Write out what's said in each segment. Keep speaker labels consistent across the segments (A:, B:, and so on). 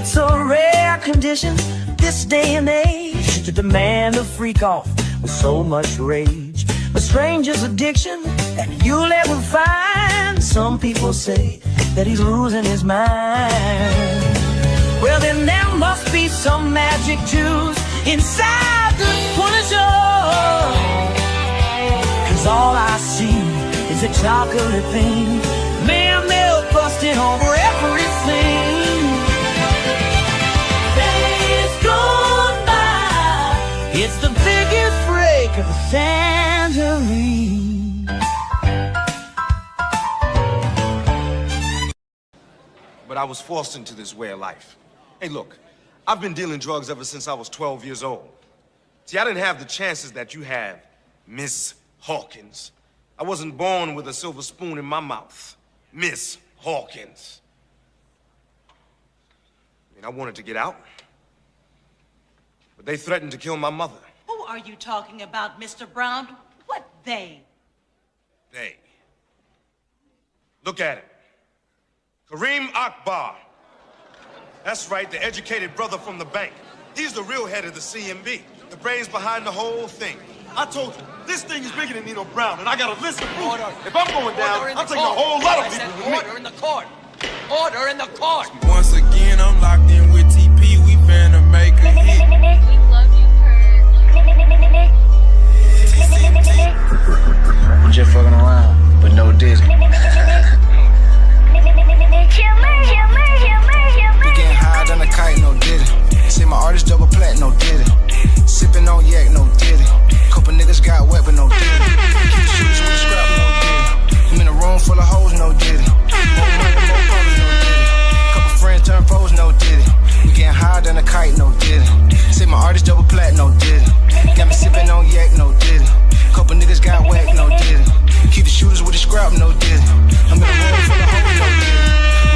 A: It's a rare condition this day and age to demand a freak off with so much rage. A stranger's addiction that you'll ever find. Some people say that he's losing his mind. Well, then there must be some magic juice inside the Punisher. 'Cause all I see is a chocolate thing. Man, they're busting over everything. Days gone by, it's the biggest break of the tangerine.
B: But I was forced into this way of life. Hey, look, I've been dealing drugs ever since I was 12 years old. See, I didn't have the chances that you have, Miss Hawkins. I wasn't born with a silver spoon in my mouth, Miss Hawkins. I mean, I wanted to get out, but they threatened to kill my mother.
C: Who are you talking about, Mr. Brown? What they?
B: They. Look at it. Kareem Akbar. That's right, the educated brother from the bank. He's the real head of the CMB, the brains behind the whole thing. I told you, this thing is bigger than Nino Brown, and I got a list of proof. If I'm going down, I'm taking a whole lot of people with me.
D: Order in the court. Order in the court.
E: Once again, I'm locked in with TP. We finna make a hit.
F: We love you, Perez.
A: I'm just fucking around, but no Diddy.
G: Getting high than a kite, no Diddy. See my artist double plat, no Diddy. Sipping on yak, no Diddy. Couple niggas got wet, but no Diddy. Keep shoes with a scrap, no Diddy. I'm in a room full of hoes, no Diddy. More money, more problems, no Diddy. Couple friends turn foes, no Diddy. We getting high than a kite, no Diddy. See my artist double plat, no Diddy. Got me sipping on yak, no Diddy. Couple niggas got wet, no Diddy. Keep the shooters with a scrap, no Diddy. I'm in a room full of hoes, no Diddy.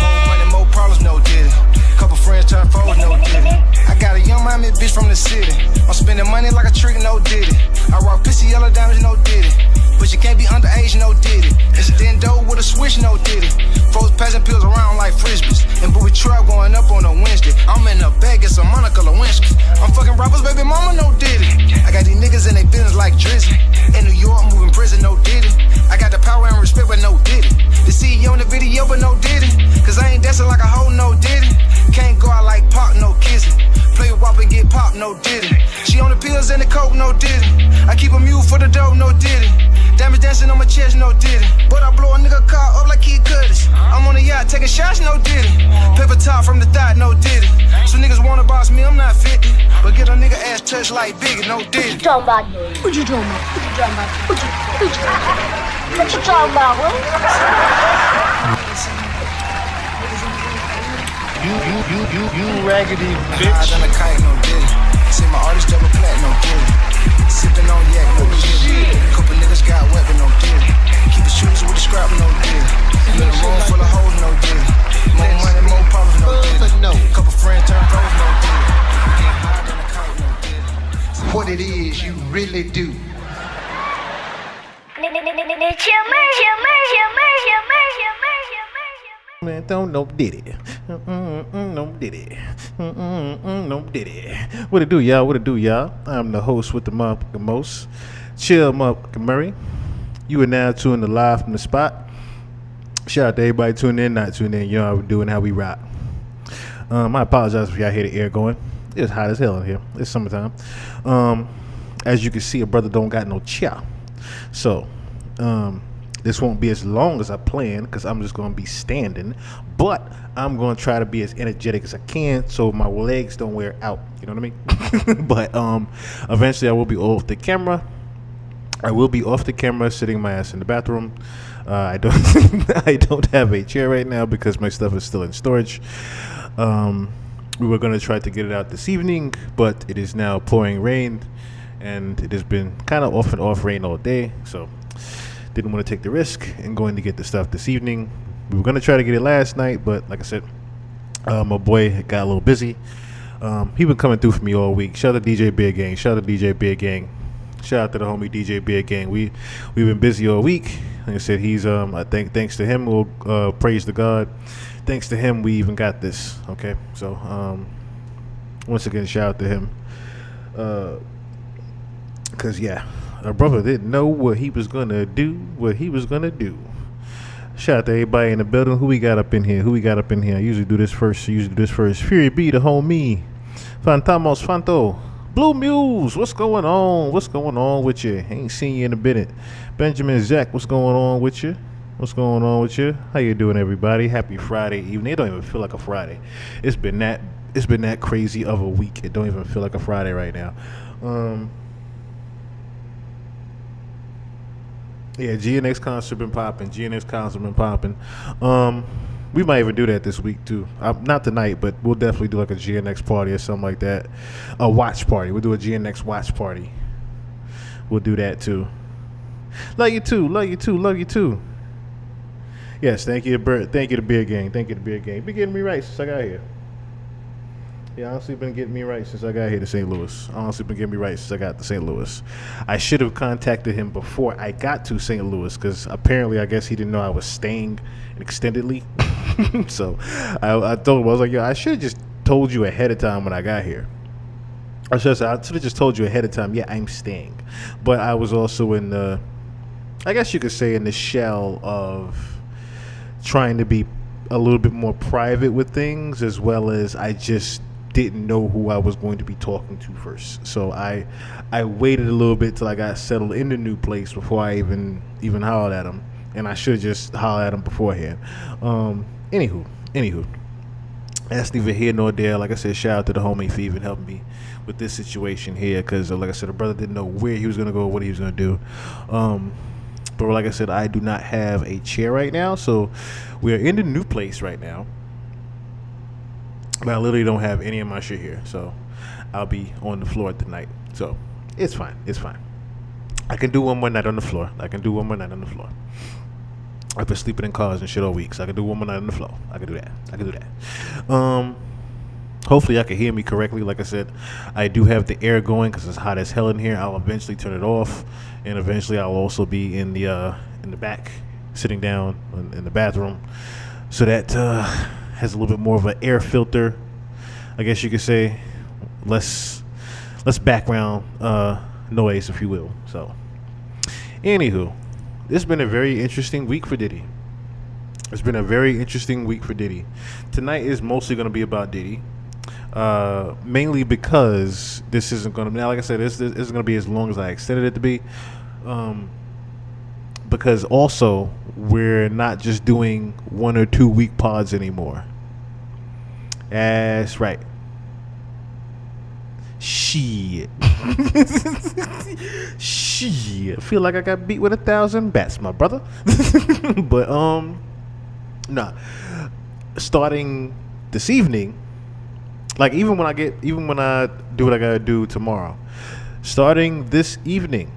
G: More money, more problems, no Diddy. Couple friends turn foes, no Diddy. I got a young Miami bitch from the city. I'm spending money like a trick, no Diddy. I rock pissy yellow diamonds, no Diddy. But you can't be underage, no Diddy. It's a Dendo with a switch, no Diddy. Folks passing pills around like frisbees. And booby trap going up on a Wednesday. I'm in a bag, it's a Monica Lewinsky. I'm fucking rappers, baby mama, no Diddy. I got these niggas in they business like Drizzy. In New York, moving prison, no Diddy. I got the power and respect, but no Diddy. The CEO in the video, but no Diddy. Cause I ain't dancing like a hoe, no Diddy. Can't go out like Pop, no kissing. Play with WAP and get popped, no Diddy. She on the pills and the coke, no Diddy. I keep a mule for the dope, no Diddy. Diamonds dancing on my chest, no Diddy. But I blow a nigga car up like Kid Cudi. I'm on a yacht taking shots, no Diddy. Paper top from the thigh, no Diddy. So niggas wanna boss me, I'm not 50. But get a nigga ass touched like Biggie, no Diddy.
F: What you talking about? What you talking about? What you talking about? What?
H: You raggedy
G: High
H: bitch.
G: than a kite, no Diddy. See my artist double plat, no Diddy. Sipping on yak, no Diddy. Couple niggas got wet, but no Diddy. Keep the shooters with the scrap, no Diddy. I'm in a room full of hoes, no Diddy. More money, more problems, no Diddy. Couple friends turn foes, no Diddy. Get high than a kite, no Diddy.
H: What it is, you really do.
I: Man, don't no Diddy. No Diddy. No Diddy. What it do, y'all? What it do, y'all? I'm the host with the motherfucking most. Chill, motherfucking Murray. You are now tuned to Live from the Spot. Shout out to everybody tuning in, not tuning in. You know how we doing, how we rock. I apologize if y'all hear the air going. It's hot as hell in here. It's summertime. As you can see, a brother don't got no chair. So, this won't be as long as I planned because I'm just going to be standing. But I'm going to try to be as energetic as I can so my legs don't wear out. You know what I mean? But eventually I will be off the camera. I will be off the camera sitting my ass in the bathroom. I don't I don't have a chair right now because my stuff is still in storage. We were going to try to get it out this evening, but it is now pouring rain. And it has been kind of off and off rain all day. So didn't want to take the risk and going to get the stuff this evening. We were going to try to get it last night, but like I said, my boy got a little busy. He been coming through for me all week. Shout out to DJ Beer Gang. Shout out to DJ Beer Gang. Shout out to the homie DJ Beer Gang. We've been busy all week. Like I said, he's I think thanks to him, we'll praise to God. thanks to him, we even got this. Okay, so once again, shout out to him. Cause yeah, our brother didn't know what he was gonna do. Shout out to everybody in the building. Who we got up in here? I usually do this first. Fury B, the homie. Fantamos Fanto. Blue Muse, what's going on? What's going on with you? Ain't seen you in a minute. Benjamin Zach, what's going on with you? How you doing, everybody? Happy Friday evening. It don't even feel like a Friday. It's been that crazy of a week. It don't even feel like a Friday right now. Yeah, GNX concert been popping. We might even do that this week too. Not tonight, but we'll definitely do like a GNX party or something like that. A watch party. We'll do a GNX watch party. We'll do that too. Love you too. Yes, thank you to Beer Gang. Been getting me right since I got here. Yeah, honestly, been getting me right since I got here to St. Louis. I should have contacted him before I got to St. Louis because apparently I guess he didn't know I was staying extendedly. So I told him, I was like, yo, I should have just told you ahead of time when I got here. I should have just told you ahead of time, yeah, I'm staying. But I was also in the, I guess you could say, in the shell of trying to be a little bit more private with things, as well as I just didn't know who I was going to be talking to first. So I waited a little bit till I got settled in the new place before I even hollered at him. And I should have just hollered at him beforehand. Anywho, that's neither here nor there. Like I said, shout out to the homie for even helping me with this situation here, because like I said, the brother didn't know where he was going to go or what he was going to do. But like I said, I do not have a chair right now, so we are in the new place right now. But I literally don't have any of my shit here, so I'll be on the floor tonight. So it's fine. I can do one more night on the floor. I've been sleeping in cars and shit all week, so I can do one more night on the floor. I can do that. Hopefully, I can hear me correctly. Like I said, I do have the air going because it's hot as hell in here. I'll eventually turn it off, and eventually I'll also be in the back, sitting down in the bathroom, so that has a little bit more of an air filter, I guess you could say, less background noise, if you will. So, anywho, this has been a very interesting week for Diddy. Tonight is mostly going to be about Diddy. Mainly because this isn't going to, now like I said, this isn't going to be as long as I extended it to be, because also we're not just doing 1 or 2 week pods anymore. That's right. Shit. I feel like I got beat with 1,000 bats, my brother. But nah, starting this evening, like even when I do what I gotta do tomorrow, starting this evening,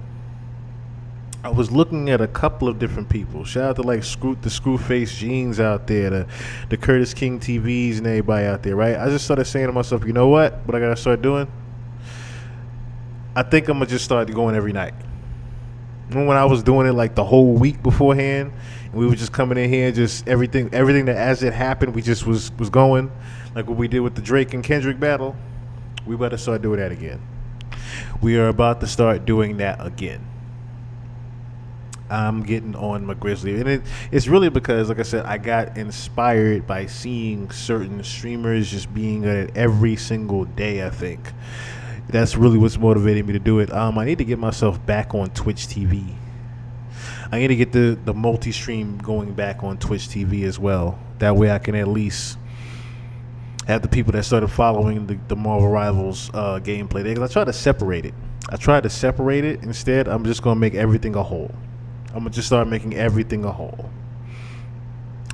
I: I was looking at a couple of different people. Shout out to like the Screwface Jeans out there, the Curtis King TVs and everybody out there, right? I just started saying to myself, you know what I gotta start doing? I think I'm gonna just start going every night. When I was doing it like the whole week beforehand, and we were just coming in here, just everything that as it happened, we just was going, like what we did with the Drake and Kendrick battle. We better start doing that again. We are about to start doing that again. I'm getting on my Grizzly, and it's really because, like I said, I got inspired by seeing certain streamers just being at it every single day. I think that's really what's motivating me to do it. I need to get myself back on Twitch TV. I need to get the multi-stream going back on Twitch TV as well. That way I can at least have the people that started following the Marvel Rivals gameplay. Because I tried to separate it. Instead, I'm just going to make everything a whole. I'm going to just start making everything a whole.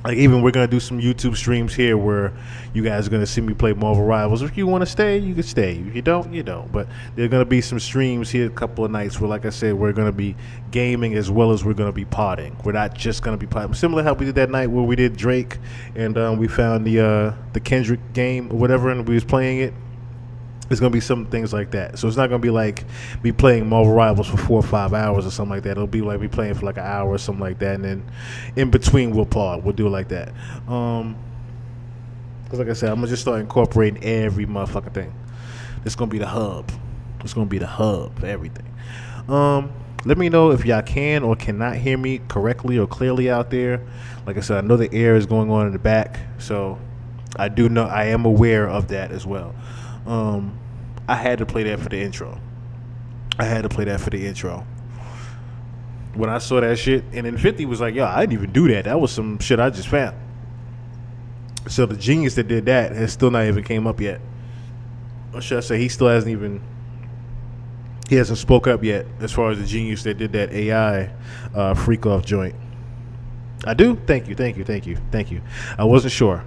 I: Like, even we're going to do some YouTube streams here where you guys are going to see me play Marvel Rivals. If you want to stay, you can stay. If you don't, you don't. But there are going to be some streams here a couple of nights where, like I said, we're going to be gaming as well as we're going to be potting. We're not just going to be potting. Similar to how we did that night where we did Drake and we found the Kendrick game or whatever and we was playing it. It's going to be some things like that. So it's not going to be like me playing Marvel Rivals for 4 or 5 hours or something like that. It'll be like me playing for like an hour or something like that. And then in between we'll pod. We'll do it like that. Because like I said, I'm gonna just start incorporating every motherfucking thing. It's gonna be the hub. It's gonna be the hub for everything. Let me know if y'all can or cannot hear me correctly or clearly out there. Like I said, I know the air is going on in the back, so I do know, I am aware of that as well. I had to play that for the intro. When I saw that shit, and then 50 was like, yo, I didn't even do that. That was some shit I just found. So the genius that did that has still not even came up yet. Or should I say, he hasn't spoke up yet as far as the genius that did that AI freak off joint. I do? Thank you. I wasn't sure.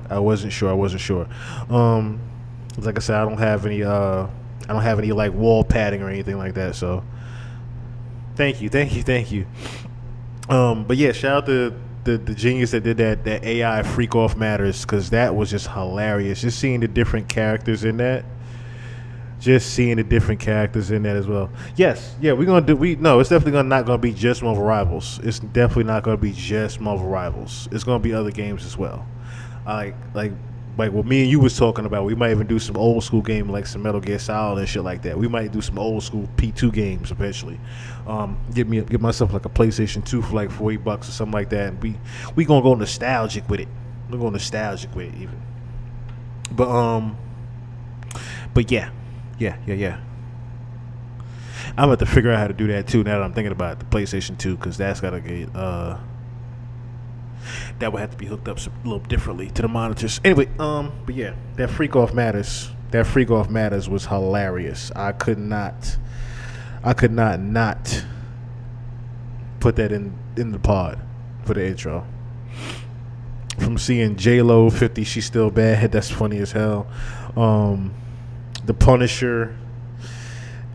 I: Like I said, I don't have any like wall padding or anything like that, so thank you. But yeah, shout out to the genius that did that AI freak off matters, because that was just hilarious. Just seeing the different characters in that. As well. Yes, yeah, it's definitely not gonna be just Marvel Rivals. It's definitely not gonna be just Marvel Rivals. It's gonna be other games as well. Like what me and you was talking about. We might even do some old school game like some Metal Gear Solid and shit like that. We might do some old school P2 games eventually. Get myself like a PlayStation 2 for like $40 or something like that. And we gonna go nostalgic with it. We're going nostalgic with it even. But yeah. I'm about to figure out how to do that too now that I'm thinking about it, the PlayStation 2, because that's gotta get that would have to be hooked up a little differently to the monitors. Anyway, but yeah, that freak off matters was hilarious. I could not put that in the pod for the intro. From seeing J-Lo 50, she's still bad. That's funny as hell. The Punisher,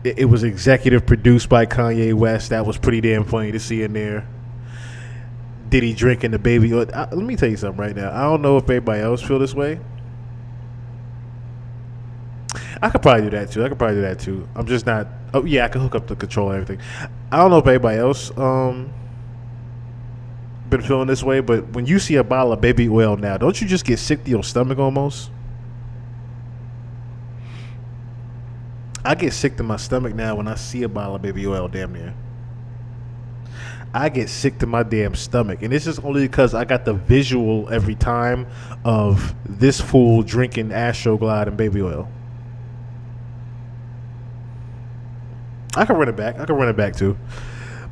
I: it was executive produced by Kanye West. That was pretty damn funny to see in there. Diddy drinking the baby. Let me tell you something right now. I don't know if everybody else feel this way. I could probably do that too. I'm just not. Oh yeah, I can hook up the controller and everything. I don't know if everybody else been feeling this way, but when you see a bottle of baby oil now, don't you just get sick to your stomach almost? I get sick to my stomach now when I see a bottle of baby oil, damn near. I get sick to my damn stomach. And this is only because I got the visual every time of this fool drinking Astroglide and baby oil. I can run it back too.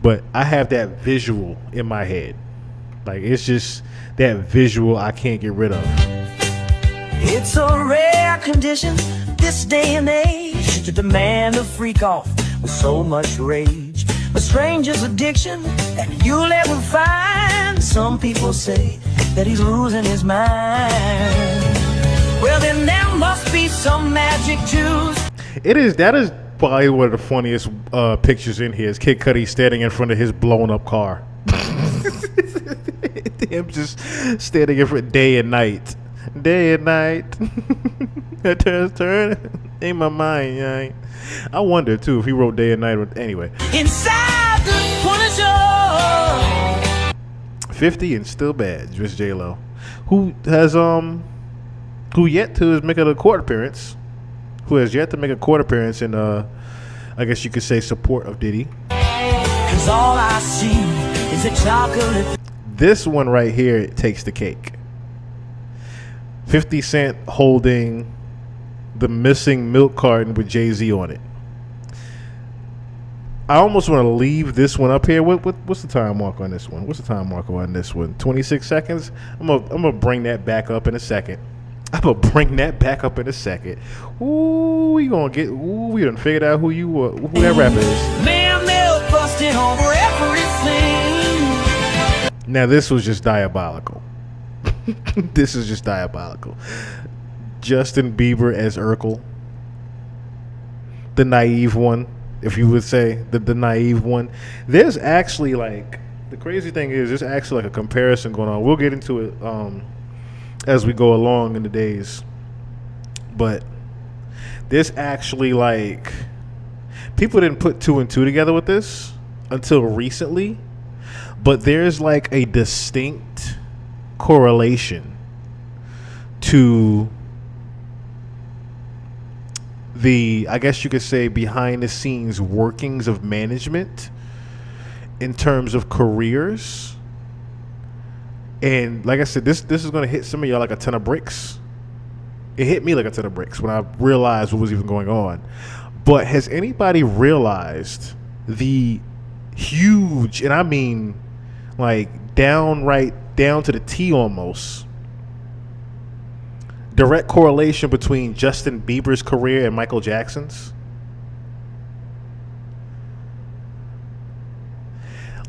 I: But I have that visual in my head. Like, it's just that visual I can't get rid of.
A: It's a rare condition this day and age to demand a freak off with so much rage. A stranger's addiction that you'll ever find. Some people say that he's losing his mind. Well, then there must be some magic juice.
I: That is probably one of the funniest pictures in here. Is Kid Cudi standing in front of his blown up car. Him just standing in front day and night. That turn in my mind, yeah. I wonder too if he wrote day and night. Anyway,
A: Inside the corner store.
I: 50 and still bad, just J-Lo, who yet to make a court appearance, in I guess you could say support of Diddy.
A: 'Cause all I see is a chocolate.
I: This one right here takes the cake. 50 Cent holding the missing milk carton with Jay-Z on it. I almost want to leave this one up here. What's the time mark on this one? 26 seconds? I'm gonna bring that back up in a second. Ooh, we done figured out who that rapper is.
A: Man, milk busting over everything.
I: Now this was just diabolical. Justin Bieber as Urkel. The naive one, if you would say. The naive one. There's actually, like, the crazy thing is there's actually like a comparison going on. We'll get into it as we go along in the days. But there's actually, like, people didn't put 2 and 2 together with this until recently. But there's like a distinct correlation to I guess you could say, behind the scenes workings of management in terms of careers. And like I said, this is going to hit some of y'all like a ton of bricks. It hit me like a ton of bricks when I realized what was even going on. But has anybody realized the huge, and I mean like down to the T almost, direct correlation between Justin Bieber's career and Michael Jackson's?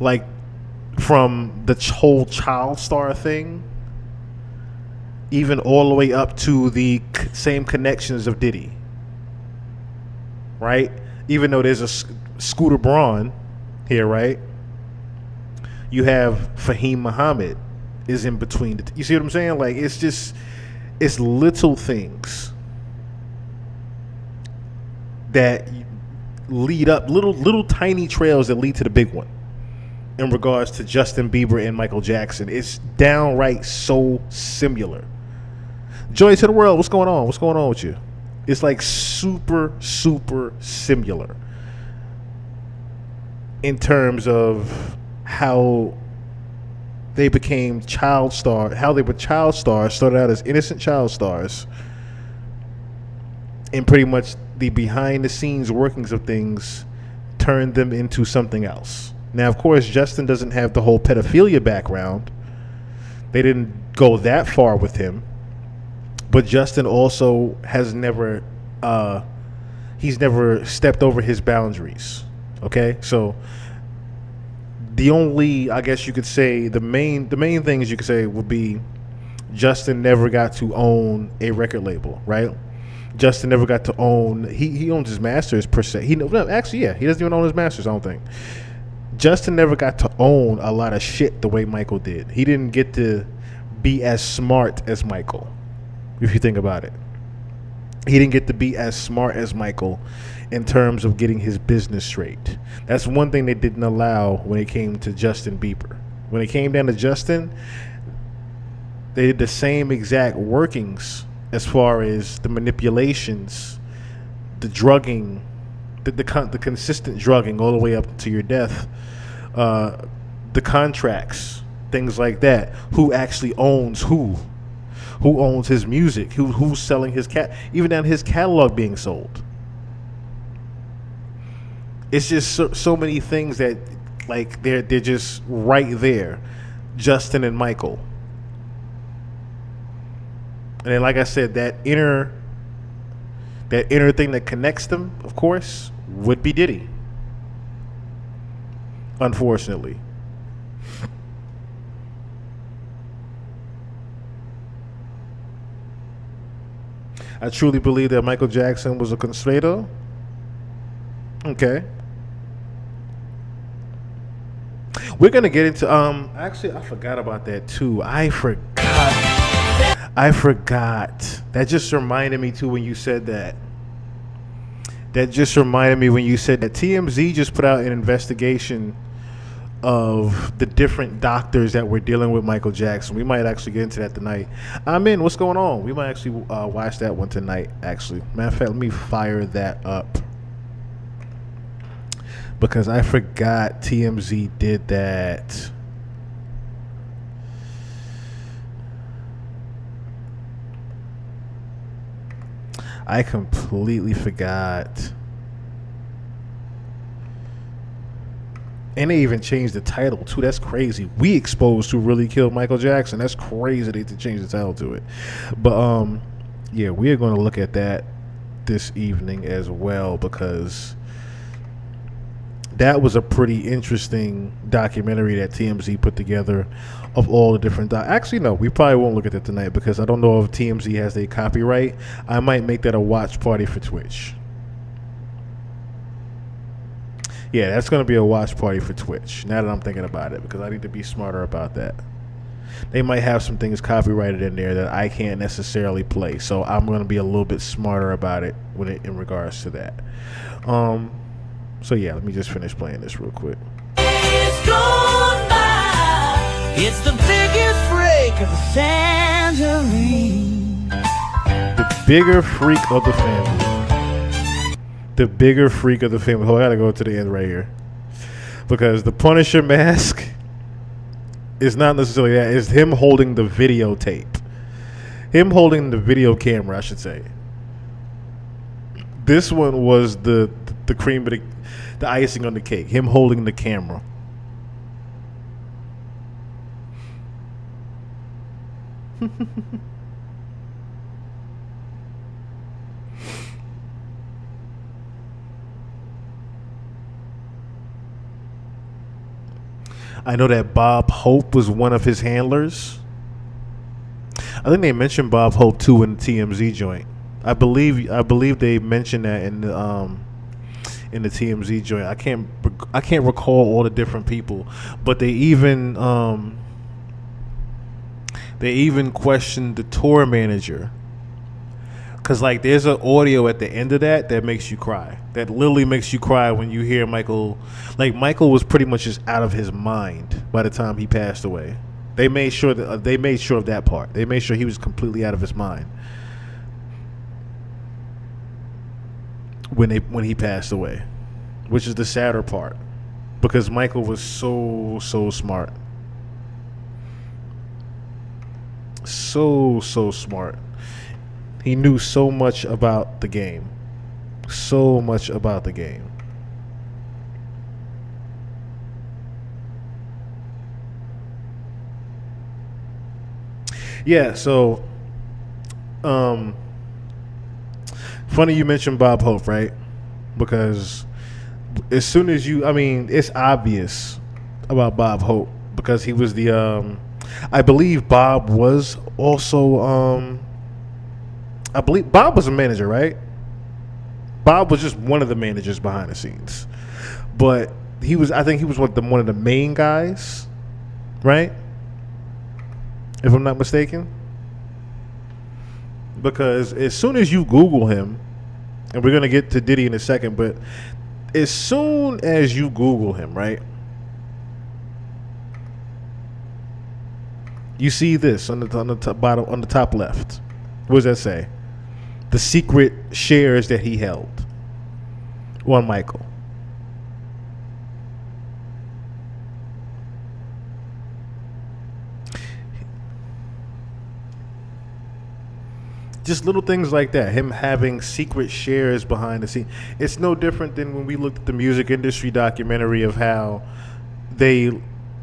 I: Like, from the whole child star thing, even all the way up to the same connections of Diddy, right? Even though there's a Scooter Braun here, right? You have Fahim Muhammad is in between. You see what I'm saying? Like, it's little things that lead up, little tiny trails that lead to the big one. In regards to Justin Bieber and Michael Jackson, it's downright so similar. Joy to the world, what's going on? What's going on with you? It's like super, super similar in terms of how they became child stars, how they were child stars, started out as innocent child stars, and pretty much the behind the scenes workings of things turned them into something else. Now, of course, Justin doesn't have the whole pedophilia background. They didn't go that far with him. But Justin also has never stepped over his boundaries. Okay? So the only, I guess you could say, the main things you could say would be Justin never got to own a record label, right? Justin never got to own, he owns his masters per se. He doesn't even own his masters, I don't think. Justin never got to own a lot of shit the way Michael did. He didn't get to be as smart as Michael, if you think about it. He didn't get to be as smart as Michael in terms of getting his business straight. That's one thing they didn't allow when it came to Justin Bieber. When it came down to Justin, they did the same exact workings as far as the manipulations, the drugging, the consistent drugging all the way up to your death, the contracts, things like that. Who actually owns who? Who owns his music? Who's selling his even down his catalog being sold? It's just so many things that, like, they're just right there, Justin and Michael. And then, like I said, that inner thing that connects them, of course, would be Diddy. Unfortunately. I truly believe that Michael Jackson was a conspirator. Okay. We're going to get into, actually, I forgot about that too. I forgot. That just reminded me too when you said that. That just reminded me when you said that TMZ just put out an investigation of the different doctors that were dealing with Michael Jackson. We might actually get into that tonight. I'm in. What's going on? We might actually watch that one tonight, actually. Matter of fact, let me fire that up. Because I forgot TMZ did that. I completely forgot. And they even changed the title too. That's crazy. We exposed who really killed Michael Jackson. That's crazy they to change the title to it. But yeah, we are going to look at that this evening as well, because that was a pretty interesting documentary that TMZ put together of all the different actually, no, we probably won't look at that tonight because I don't know if TMZ has a copyright. I might make that a watch party for Twitch. Yeah, that's going to be a watch party for Twitch, now that I'm thinking about it, because I need to be smarter about that. They might have some things copyrighted in there that I can't necessarily play, so I'm going to be a little bit smarter about it in regards to that. So yeah, let me just finish playing this real quick.
A: It's gone by. It's the biggest freak of the family.
I: The bigger freak of the family. the bigger freak of the family. Oh, I gotta go to the end right here. Because the Punisher mask is not necessarily that. It's him holding the videotape. Him holding the video camera, I should say. This one was the cream of the icing on the cake. Him holding the camera. I know that Bob Hope was one of his handlers. I think they mentioned Bob Hope too in the TMZ joint. I believe they mentioned that in the TMZ joint. I can't recall all the different people, but they even questioned the tour manager. Cause like there's an audio at the end of that makes you cry. That literally makes you cry when you hear Michael. Like Michael was pretty much just out of his mind by the time he passed away. They made sure of that part. They made sure he was completely out of his mind when he passed away, which is the sadder part, because Michael was so smart, so smart. He knew so much about the game. So much about the game. Yeah, so funny you mentioned Bob Hope, right? Because as soon as it's obvious about Bob Hope because he was the I believe Bob was also I believe Bob was a manager, right? Bob was just one of the managers behind the scenes, but I think he was one of the main guys, right? If I'm not mistaken, because as soon as you Google him, and we're gonna get to Diddy in a second, but as soon as you Google him, right, you see this on the top left. What does that say? The secret shares that he held on Michael. Just little things like that. Him having secret shares behind the scene. It's no different than when we looked at the music industry documentary of how they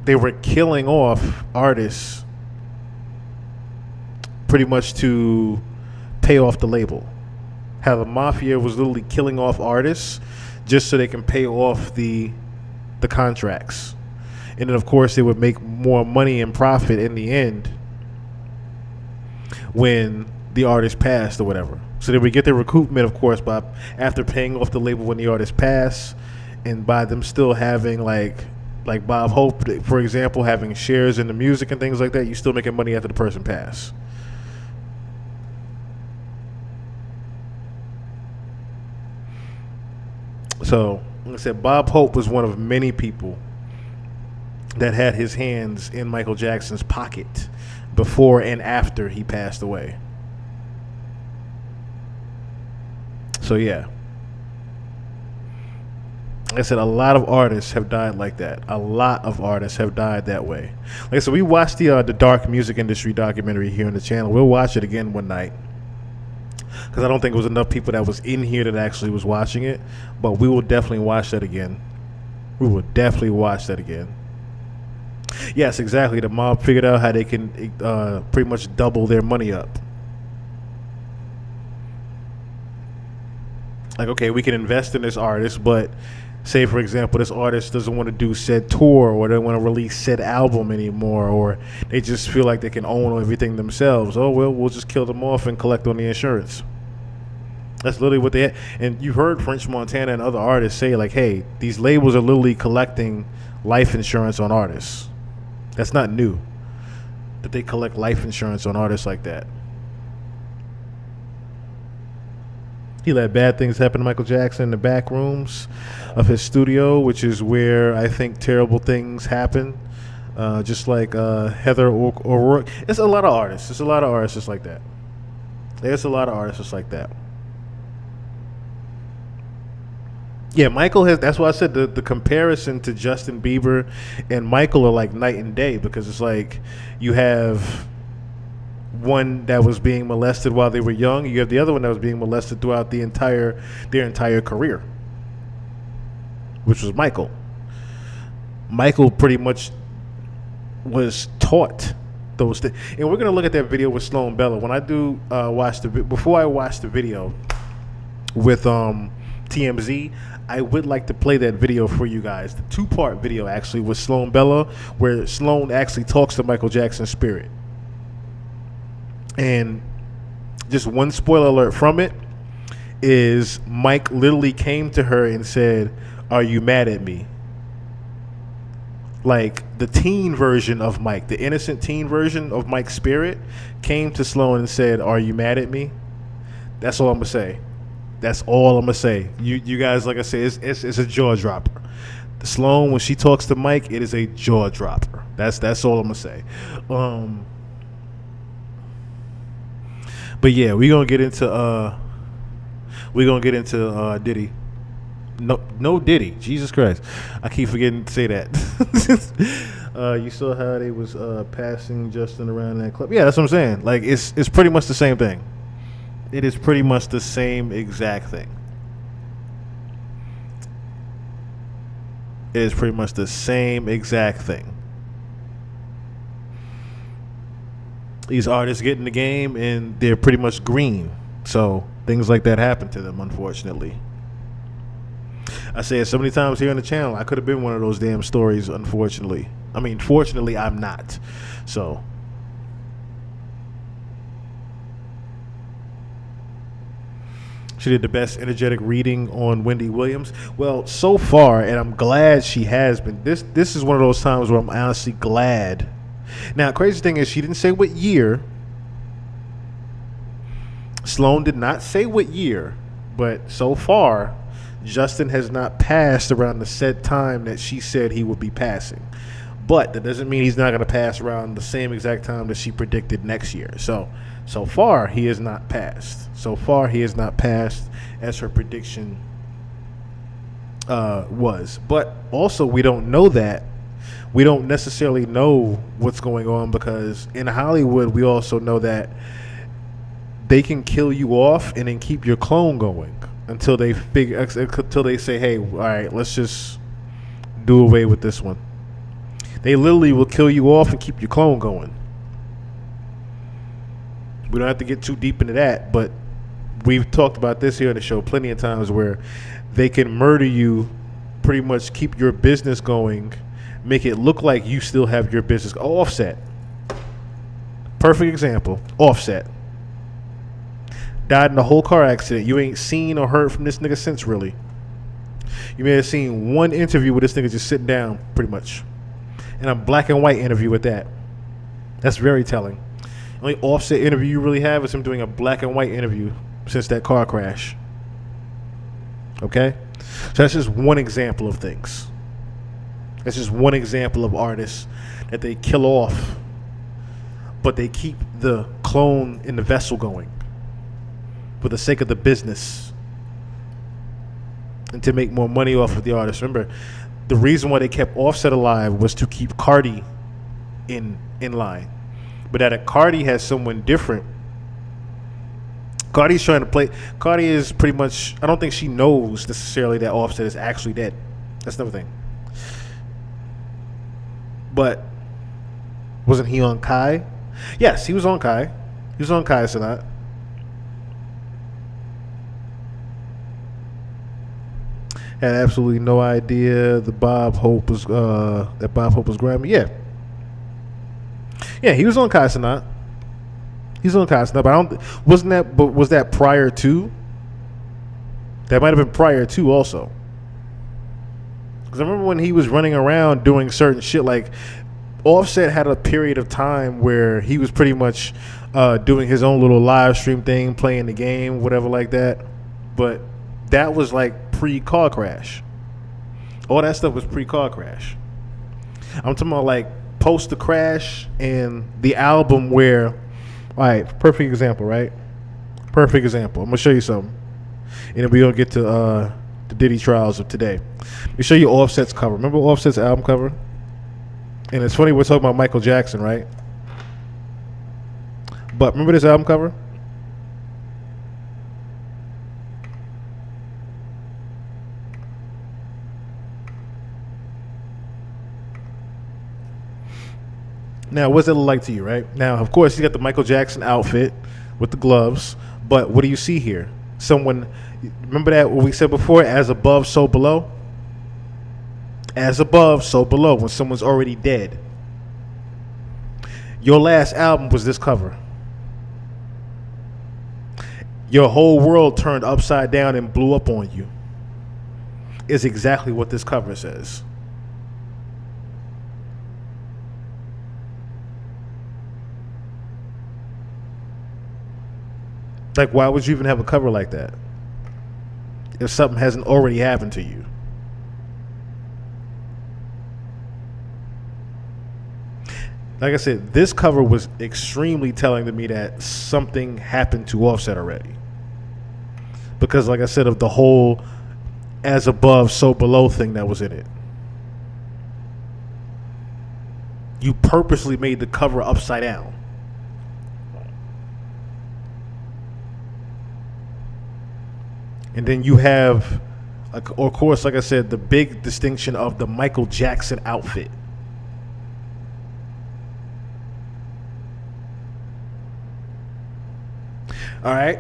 I: were killing off artists pretty much to pay off the label. How the mafia was literally killing off artists just so they can pay off the contracts. And then of course they would make more money and profit in the end when the artist passed or whatever. So they would get their recoupment, of course, by after paying off the label when the artist passed, and by them still having like Bob Hope, for example, having shares in the music and things like that. You still making money after the person passed. So, like I said, Bob Hope was one of many people that had his hands in Michael Jackson's pocket before and after he passed away. So yeah, like I said, a lot of artists have died like that. A lot of artists have died that way. Like I said, we watched the dark music industry documentary here on the channel. We'll watch it again one night because I don't think it was enough people that was in here that actually was watching it. But we will definitely watch that again. We will definitely watch that again. Yes, exactly. The mob figured out how they can pretty much double their money up. Like, okay, we can invest in this artist, but say, for example, this artist doesn't want to do said tour or they want to release said album anymore, or they just feel like they can own everything themselves. Oh, well, we'll just kill them off and collect on the insurance. That's literally what they had. And you heard French Montana and other artists say, like, hey, these labels are literally collecting life insurance on artists. That's not new, that they collect life insurance on artists like that. He let bad things happen to Michael Jackson in the back rooms of his studio, which is where I think terrible things happen. Just like Heather O'Rourke. It's a lot of artists. It's a lot of artists just like that. There's a lot of artists just like that. Yeah, Michael has. That's why I said the comparison to Justin Bieber and Michael are like night and day, because it's like you have one that was being molested while they were young. You have the other one that was being molested throughout their entire career, which was Michael. Michael pretty much was taught those things. And we're gonna look at that video with Sloan Bella. When I do before I watch the video with TMZ, I would like to play that video for you guys. The 2-part video actually with Sloan Bella, where Sloan actually talks to Michael Jackson's spirit. And just one spoiler alert from it is Mike literally came to her and said, "Are you mad at me?" Like the teen version of Mike, the innocent teen version of Mike's spirit came to Sloan and said, "Are you mad at me?" That's all I'm gonna say. That's all I'm gonna say. You guys, like I said, it's a jaw dropper. The Sloan, when she talks to Mike, it is a jaw dropper. That's all I'm gonna say. But yeah, we're gonna get into Diddy. No Diddy. Jesus Christ, I keep forgetting to say that. You saw how they was passing Justin around that club. Yeah, that's what I'm saying. Like it's pretty much the same thing. It is pretty much the same exact thing. It is pretty much the same exact thing. These artists get in the game and they're pretty much green. So things like that happen to them, unfortunately. I say it so many times here on the channel, I could have been one of those damn stories, unfortunately. I mean, fortunately, I'm not. So she did the best energetic reading on Wendy Williams. Well, so far, and I'm glad she has been. This is one of those times where I'm honestly glad. Now, crazy thing is, she didn't say what year. Sloan did not say what year, but so far, Justin has not passed around the said time that she said he would be passing. But that doesn't mean he's not going to pass around the same exact time that she predicted next year. So far, he has not passed. So far, he has not passed as her prediction was. But also, we don't know that. We don't necessarily know what's going on, because in Hollywood, we also know that they can kill you off and then keep your clone going until they say, "Hey, all right, let's just do away with this one." They literally will kill you off and keep your clone going. We don't have to get too deep into that, but we've talked about this here on the show plenty of times, where they can murder you, pretty much keep your business going, make it look like you still have your business. Offset. Perfect example. Offset. Died in a whole car accident. You ain't seen or heard from this nigga since, really. You may have seen one interview with this nigga just sitting down, pretty much. And a black and white interview at that. That's very telling. The only Offset interview you really have is him doing a black and white interview since that car crash. Okay? So that's just one example of things. That's just one example of artists that they kill off, but they keep the clone in the vessel going for the sake of the business and to make more money off of the artist. Remember, the reason why they kept Offset alive was to keep Cardi in line. But that Cardi has someone different. Cardi's trying to play. Cardi is pretty much, I don't think she knows necessarily that Offset is actually dead. That's another thing. But wasn't he on Kai? Yes, he was on Kai. He was on Kai Sinat. Had absolutely no idea the Bob Hope was Grammy. Yeah, he was on Kai Sinat. He's on Kai Sinat, but was that prior to? That might have been prior to also. Because I remember when he was running around doing certain shit, like Offset had a period of time where he was pretty much doing his own little live stream thing, playing the game, whatever like that. But that was like pre-car crash. All that stuff was pre-car crash. I'm talking about like post the crash and the album where, all right, perfect example, right? Perfect example. I'm gonna show you something, and then we're gonna get to the Diddy trials of today. Let me show you Offset's cover. Remember Offset's album cover? And it's funny we're talking about Michael Jackson, right? But remember this album cover? Now, what's it look like to you, right? Now, of course, you got the Michael Jackson outfit with the gloves, but what do you see here? Someone, remember that what we said before, as above, so below? As above, so below, when someone's already dead. Your last album was this cover. Your whole world turned upside down and blew up on you. Is exactly what this cover says. Like, why would you even have a cover like that if something hasn't already happened to you? Like I said, this cover was extremely telling to me that something happened to Offset already. Because, like I said, of the whole as above, so below thing that was in it. You purposely made the cover upside down. And then you have, of course, like I said, the big distinction of the Michael Jackson outfit. All right.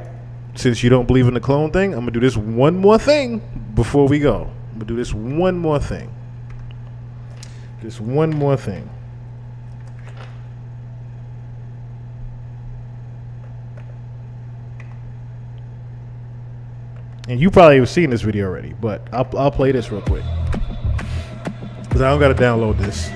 I: Since you don't believe in the clone thing, I'm going to do this one more thing before we go. I'm going to do this one more thing. Just one more thing. And you probably have seen this video already, but I'll play this real quick because I don't got to download this.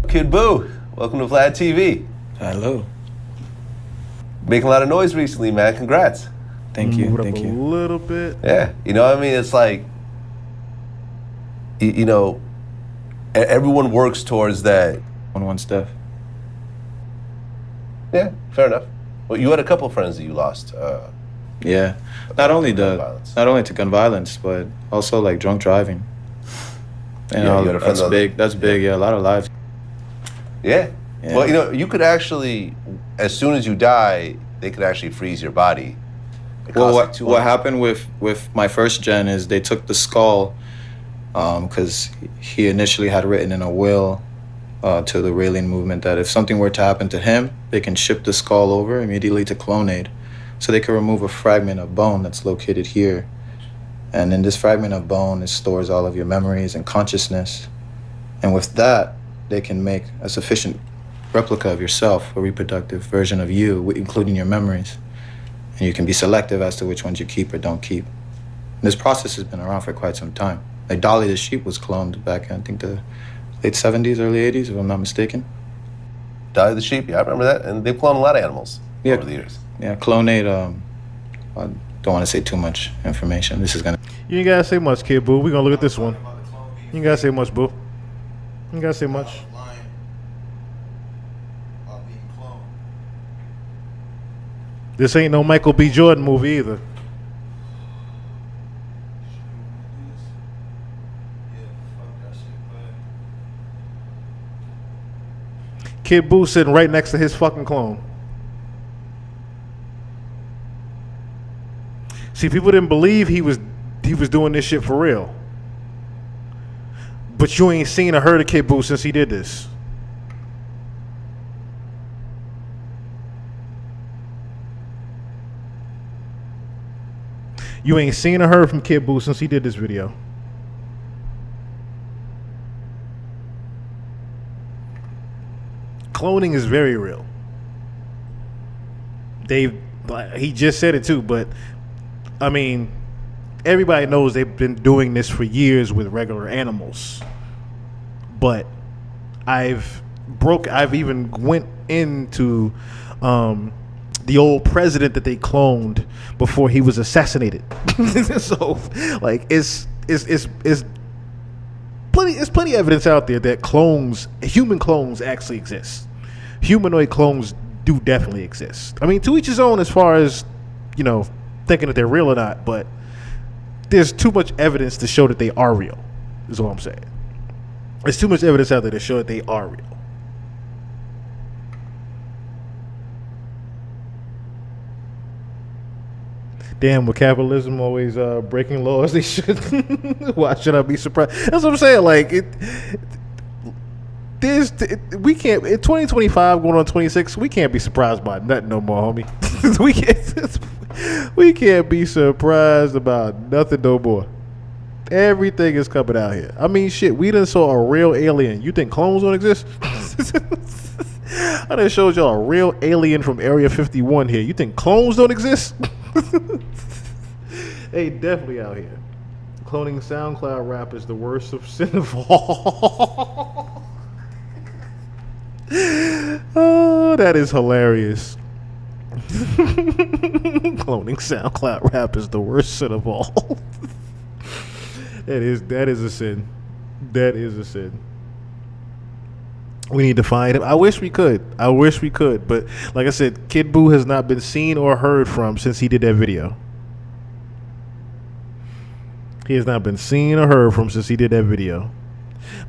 J: Kid Boo, welcome to Vlad TV.
K: Hello.
J: Making a lot of noise recently, man. Congrats.
K: Thank you.
I: Move it
K: Thank
I: up
K: you.
I: a little bit.
J: Yeah, you know what I mean? It's like, you know, everyone works towards that.
K: One stuff.
J: Yeah, fair enough. Well, you had a couple friends that you lost.
K: Yeah, not only to gun violence, but also like drunk driving. And
J: Yeah, you had a friend
K: that's big. That's big. Yeah, a lot of lives.
J: Yeah.
K: Yeah.
J: Well, you know, you could actually, as soon as you die, they could actually freeze your body.
K: Well, what happened with my first gen is they took the skull, because he initially had written in a will to the Raelian movement that if something were to happen to him, they can ship the skull over immediately to Clonade. So they can remove a fragment of bone that's located here. And in this fragment of bone, it stores all of your memories and consciousness. And with that, they can make a sufficient replica of yourself, a reproductive version of you, including your memories. And you can be selective as to which ones you keep or don't keep. And this process has been around for quite some time. Like Dolly the sheep was cloned back in, I think, the late 70s, early 80s, if I'm not mistaken.
J: Dolly the sheep, yeah, I remember that. And they've cloned a lot of animals over the years.
K: Yeah, Clonade, I don't want to say too much information. This is going to...
I: You ain't got to say much, Kid Boo. We're going to look at this one. You ain't got to say much, Boo. You ain't got to say much. This ain't no Michael B. Jordan movie either. Kid Boo sitting right next to his fucking clone. See, people didn't believe he was doing this shit for real. But you ain't seen or heard of Kid Boo since he did this. You ain't seen or heard from Kid Boo since he did this video. Cloning is very real. He just said it too, but I mean, everybody knows they've been doing this for years with regular animals. But I've even went into the old president that they cloned before he was assassinated. So, like, it's plenty evidence out there that human clones actually exist. Humanoid clones do definitely exist. I mean, to each his own as far as, you know, thinking that they're real or not, but there's too much evidence to show that they are real, is what I'm saying. There's too much evidence out there to show that they are real. Damn, with capitalism always breaking laws, they should. Why should I be surprised? That's what I'm saying. Like we can't in 2025 going on 26. We can't be surprised by nothing no more, homie. we can't be surprised about nothing no more. Everything is coming out here. I mean, shit. We done saw a real alien. You think clones don't exist? I done showed y'all a real alien from Area 51 here. You think clones don't exist? Hey, definitely out here. Cloning SoundCloud rap is the worst of sin of all. Oh, that is hilarious. Cloning SoundCloud rap is the worst sin of all. That is a sin. That is a sin. We need to find him. I wish we could, but like I said, Kid Buu has not been seen or heard from since he did that video. He has not been seen or heard from since he did that video.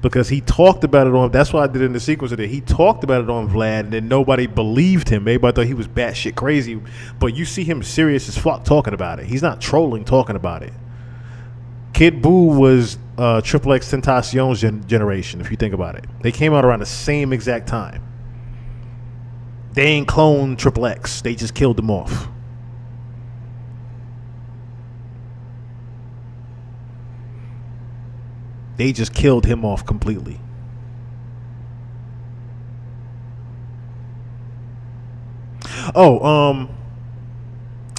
I: Because he talked about it on, that's why I did it in the sequence of it. He talked about it on Vlad, and then nobody believed him. Everybody thought he was batshit crazy. But you see him serious as fuck talking about it. He's not trolling talking about it. Kid Buu was Triple X Tentacion's generation, if you think about it. They came out around the same exact time. They ain't cloned Triple X. They just killed them off. They just killed him off completely. Oh,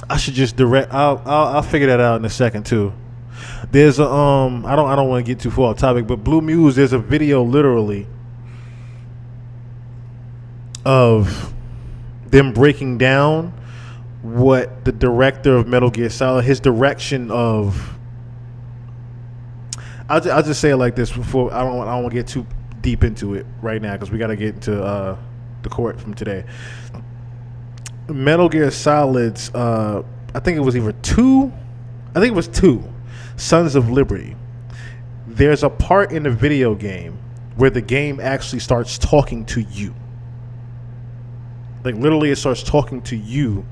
I: I should just direct. I'll figure that out in a second too. There's a I don't want to get too far off topic, but Blue Muse, there's a video literally of them breaking down what the director of Metal Gear Solid, his direction of. I'll just say it like this before I don't want to get too deep into it right now because we got to get into the court from today. Metal Gear Solid's I think it was either two. I think it was two. Sons of Liberty. There's a part in the video game where the game actually starts talking to you. Like literally, it starts talking to you,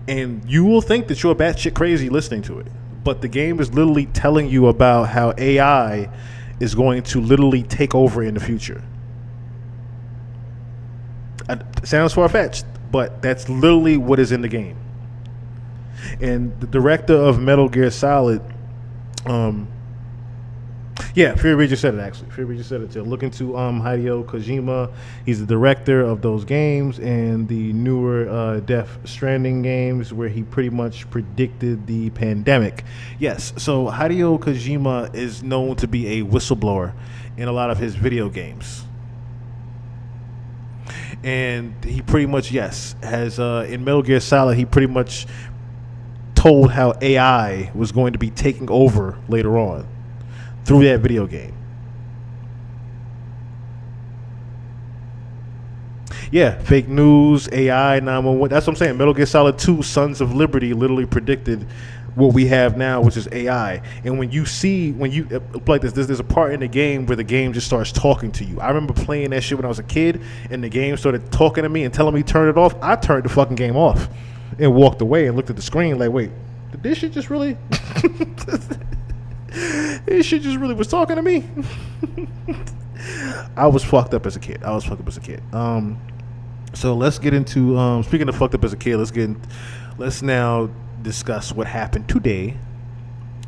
I: and you will think that you're batshit crazy listening to it. But the game is literally telling you about how AI is going to literally take over in the future. It sounds far-fetched, but that's literally what is in the game. And the director of Metal Gear Solid, Fury just said it actually. Fury just said it too. Look into Hideo Kojima. He's the director of those games and the newer Death Stranding games where he pretty much predicted the pandemic. Yes, so Hideo Kojima is known to be a whistleblower in a lot of his video games. And he pretty much, has in Metal Gear Solid, he pretty much told how AI was going to be taking over later on through that video game. Yeah, fake news, AI, 911. That's what I'm saying. Metal Gear Solid 2, Sons of Liberty literally predicted what we have now, which is AI. And when you like this, there's a part in the game where the game just starts talking to you. I remember playing that shit when I was a kid, and the game started talking to me and telling me to turn it off. I turned the fucking game off and walked away and looked at the screen like, wait, did this shit just really... This shit just really was talking to me. I was fucked up as a kid. So let's get into speaking of fucked up as a kid, let's now discuss what happened today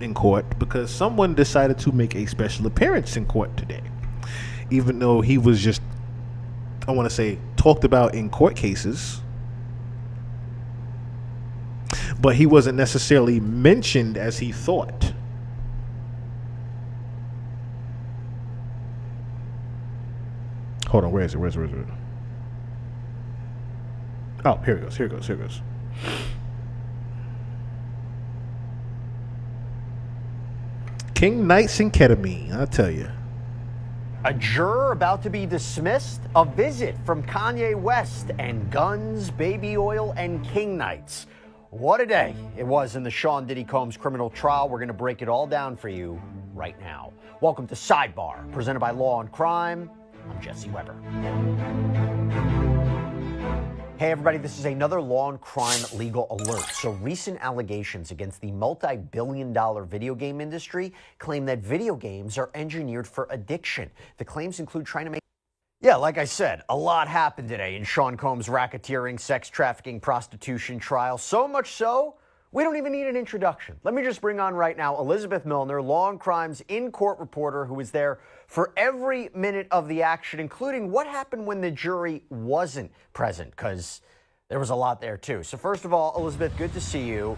I: in court, because someone decided to make a special appearance in court today. Even though he was just, I want to say, talked about in court cases, but he wasn't necessarily mentioned as he thought. Hold on, where is it? Oh, here it goes. King Knights and ketamine, I'll tell you.
L: A juror about to be dismissed? A visit from Kanye West and guns, baby oil, and king nights. What a day it was in the Sean Diddy Combs criminal trial. We're going to break it all down for you right now. Welcome to Sidebar, presented by Law and Crime. I'm Jesse Weber. Hey everybody, this is another Law and Crime legal alert. So recent allegations against the multi-billion-dollar video game industry claim that video games are engineered for addiction. The claims include trying to make... Yeah, like I said, a lot happened today in Sean Combs' racketeering, sex trafficking, prostitution trial. So much so, we don't even need an introduction. Let me just bring on right now Elizabeth Milner, Law and Crime's in-court reporter who was there for every minute of the action, including what happened when the jury wasn't present, because there was a lot there too. So first of all, Elizabeth, good to see you.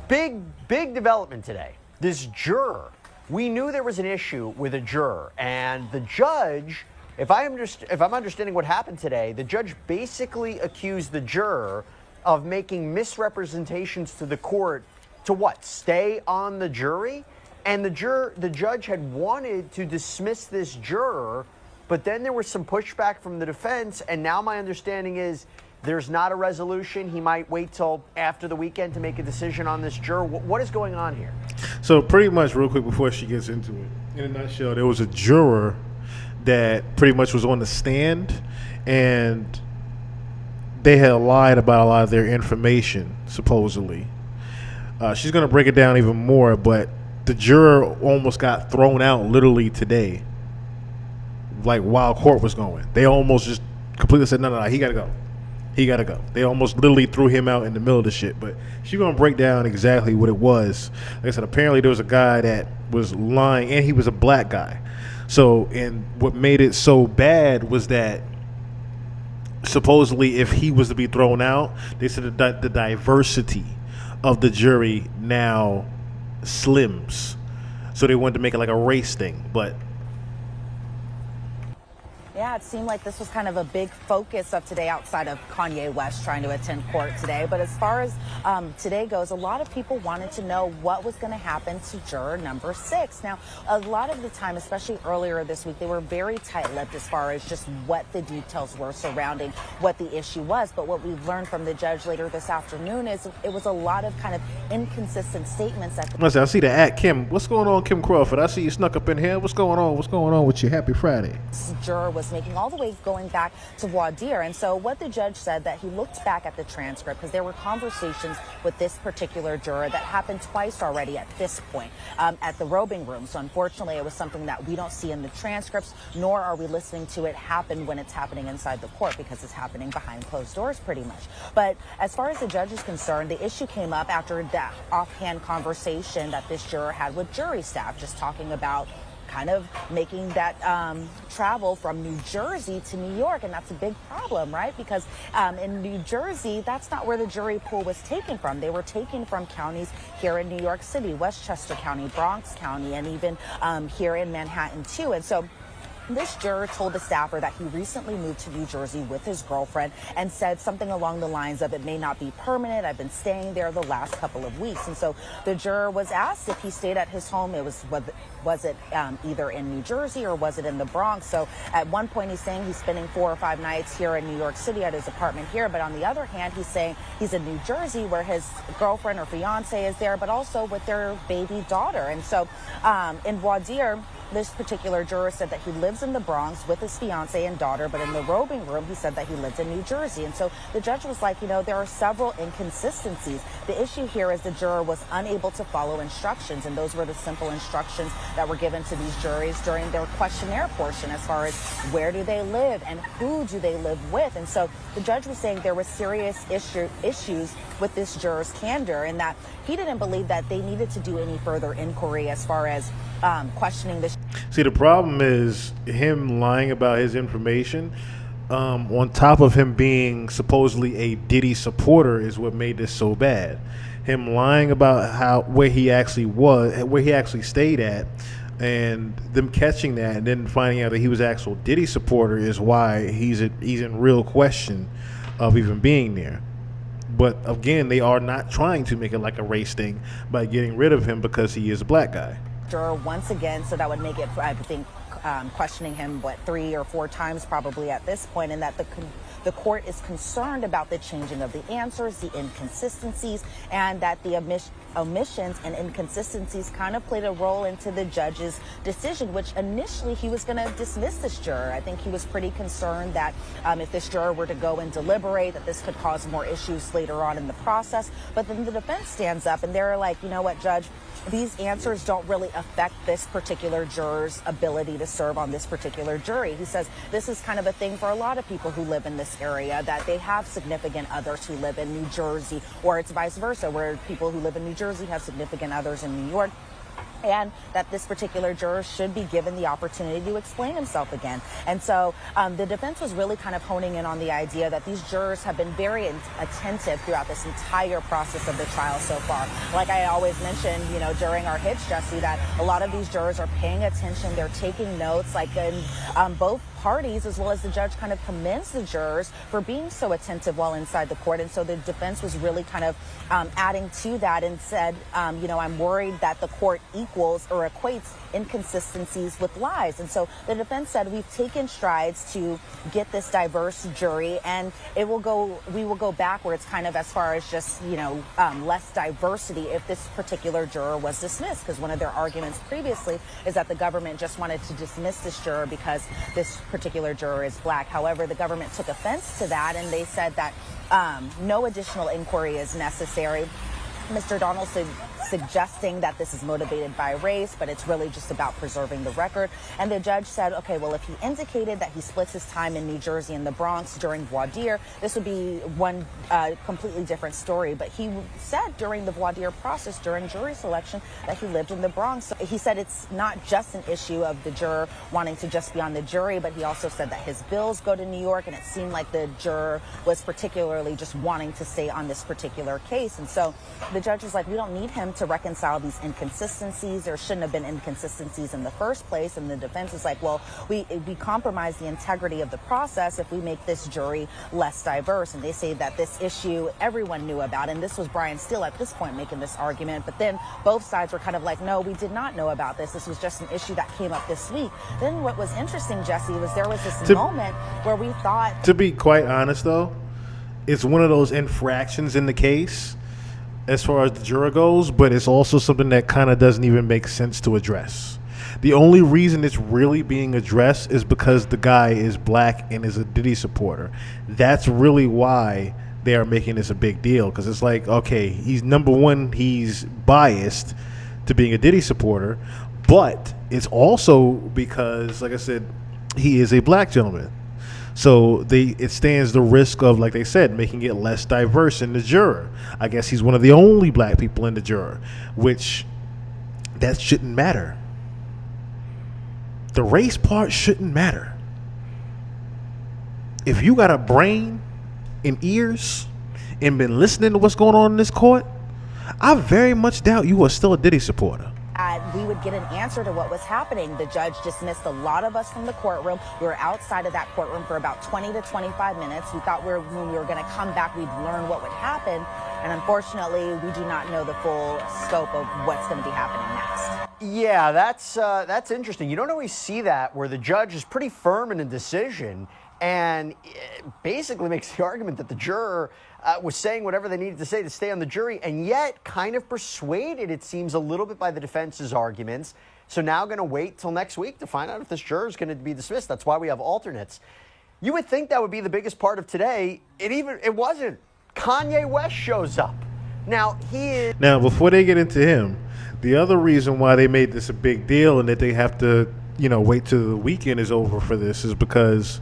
L: Big development today. This juror, we knew there was an issue with a juror, and the judge, if I'm understanding what happened today, the judge basically accused the juror of making misrepresentations to the court to what? Stay on the jury? And the judge had wanted to dismiss this juror, but then there was some pushback from the defense, and now my understanding is there's not a resolution. He might wait till after the weekend to make a decision on this juror. What is going on here?
I: So pretty much real quick before she gets into it, in a nutshell, there was a juror that pretty much was on the stand, and they had lied about a lot of their information, supposedly. She's going to break it down even more, but the juror almost got thrown out literally today, like while court was going. They almost just completely said, no, he got to go. He got to go. They almost literally threw him out in the middle of the shit. But she's going to break down exactly what it was. Like I said, apparently there was a guy that was lying, and he was a black guy. So, and what made it so bad was that supposedly if he was to be thrown out, they said that the diversity of the jury now slims. So they wanted to make it like a race thing, but
M: yeah, it seemed like this was kind of a big focus of today outside of Kanye West trying to attend court today. But as far as today goes, a lot of people wanted to know what was going to happen to juror number 6. Now, a lot of the time, especially earlier this week, they were very tight-lipped as far as just what the details were surrounding what the issue was. But what we've learned from the judge later this afternoon is it was a lot of kind of inconsistent statements.
I: I see the act, Kim. What's going on, Kim Crawford? I see you snuck up in here. What's going on? What's going on with you? Happy Friday.
M: This juror was making all the way going back to voir dire. And so what the judge said that he looked back at the transcript because there were conversations with this particular juror that happened twice already at this point at the robing room. So unfortunately, it was something that we don't see in the transcripts, nor are we listening to it happen when it's happening inside the court because it's happening behind closed doors pretty much. But as far as the judge is concerned, the issue came up after that offhand conversation that this juror had with jury staff, just talking about kind of making that travel from New Jersey to New York. And that's a big problem, right? Because in New Jersey, that's not where the jury pool was taken from. They were taken from counties here in New York City, Westchester County, Bronx County, and even here in Manhattan too. And so this juror told the staffer that he recently moved to New Jersey with his girlfriend and said something along the lines of, it may not be permanent. I've been staying there the last couple of weeks. And so the juror was asked if he stayed at his home. It was it either in New Jersey or was it in the Bronx? So at one point he's saying he's spending 4 or 5 nights here in New York City at his apartment here. But on the other hand, he's saying he's in New Jersey where his girlfriend or fiance is there, but also with their baby daughter. And so in voir dire, this particular juror said that he lives in the Bronx with his fiance and daughter, but in the robing room, he said that he lives in New Jersey. And so the judge was like, there are several inconsistencies. The issue here is the juror was unable to follow instructions, and those were the simple instructions that were given to these juries during their questionnaire portion as far as where do they live and who do they live with. And so the judge was saying there was serious issues with this juror's candor, and that he didn't believe that they needed to do any further inquiry as far as questioning this.
I: See, the problem is him lying about his information, on top of him being supposedly a Diddy supporter, is what made this so bad. Him lying about where he actually was, where he actually stayed at, and them catching that and then finding out that he was an actual Diddy supporter is why he's in real question of even being there. But again, they are not trying to make it like a race thing by getting rid of him because he is a black guy.
M: Once again, so that would make it, I think, questioning him, 3 or 4 times probably at this point, and that the court is concerned about the changing of the answers, the inconsistencies, and that the omissions and inconsistencies kind of played a role into the judge's decision, which initially he was going to dismiss this juror. I think he was pretty concerned that if this juror were to go and deliberate, that this could cause more issues later on in the process. But then the defense stands up and they're like, you know what, Judge, these answers don't really affect this particular juror's ability to serve on this particular jury. He says this is kind of a thing for a lot of people who live in this area, that they have significant others who live in New Jersey, or it's vice versa, where people who live in New Jersey have significant others in New York, and that this particular juror should be given the opportunity to explain himself again. And so the defense was really kind of honing in on the idea that these jurors have been very attentive throughout this entire process of the trial so far. Like I always mention, you know, during our hits, Jesse, that a lot of these jurors are paying attention, they're taking notes, like in both parties, as well as the judge, kind of commends the jurors for being so attentive while inside the court. And so the defense was really kind of adding to that and said, you know, I'm worried that the court equals or equates inconsistencies with lies. And so the defense said, we've taken strides to get this diverse jury, and we will go backwards kind of as far as just, you know, less diversity if this particular juror was dismissed, because one of their arguments previously is that the government just wanted to dismiss this juror because this particular juror is black. However, the government took offense to that, and they said that no additional inquiry is necessary. Mr. Donaldson suggesting that this is motivated by race, but it's really just about preserving the record. And the judge said, okay, well, if he indicated that he splits his time in New Jersey and the Bronx during voir dire, this would be one completely different story. But he said during the voir dire process, during jury selection, that he lived in the Bronx. So he said it's not just an issue of the juror wanting to just be on the jury, but he also said that his bills go to New York, and it seemed like the juror was particularly just wanting to stay on this particular case. And so the judge was like, we don't need him to reconcile these inconsistencies. There shouldn't have been inconsistencies in the first place. And the defense is like, well, we compromise the integrity of the process if we make this jury less diverse. And they say that this issue everyone knew about, and this was Brian Steele at this point making this argument. But then both sides were kind of like, no, we did not know about this. This was just an issue that came up this week. Then what was interesting, Jesse, was there was this moment where we thought...
I: To be quite honest, though, it's one of those infractions in the case as far as the juror goes, but it's also something that kind of doesn't even make sense to address. The only reason it's really being addressed is because the guy is black and is a Diddy supporter. That's really why they are making this a big deal, because it's like, okay, he's number one, he's biased to being a Diddy supporter, but it's also because, like I said, he is a black gentleman. So it stands the risk of, like they said, making it less diverse in the juror. I guess he's one of the only black people in the juror, which that shouldn't matter. The race part shouldn't matter. If you got a brain and ears and been listening to what's going on in this court, I very much doubt you are still a Diddy supporter.
M: We would get an answer to what was happening. The judge dismissed a lot of us from the courtroom. We were outside of that courtroom for about 20 to 25 minutes. We thought when we were going to come back, we'd learn what would happen. And unfortunately, we do not know the full scope of what's going to be happening next.
L: Yeah, that's interesting. You don't always see that, where the judge is pretty firm in a decision and basically makes the argument that the juror was saying whatever they needed to say to stay on the jury, and yet kind of persuaded, it seems, a little bit by the defense's arguments. So now going to wait till next week to find out if this juror is going to be dismissed. That's why we have alternates. You would think that would be the biggest part of today. It wasn't. Kanye West shows up. Now,
I: before they get into him, the other reason why they made this a big deal and that they have to, wait till the weekend is over for this is because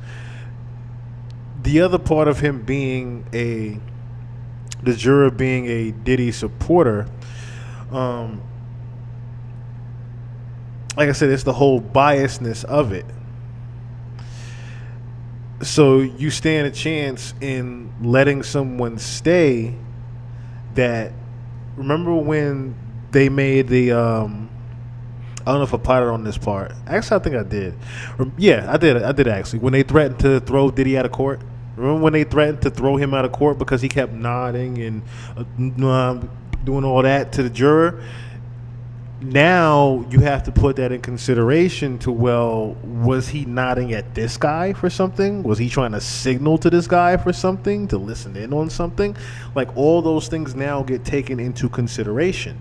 I: the other part of him being the juror being a Diddy supporter, like I said, it's the whole biasness of it. So you stand a chance in letting someone stay that, remember when they made the, I don't know if I potted on this part. Actually, I think I did. Yeah, I did actually. When they threatened to throw Diddy out of court. Remember when they threatened to throw him out of court because he kept nodding and doing all that to the juror? now you have to put that in consideration to, well, was he nodding at this guy for something? Was he trying to signal to this guy for something, to listen in on something? Like, all those things now get taken into consideration.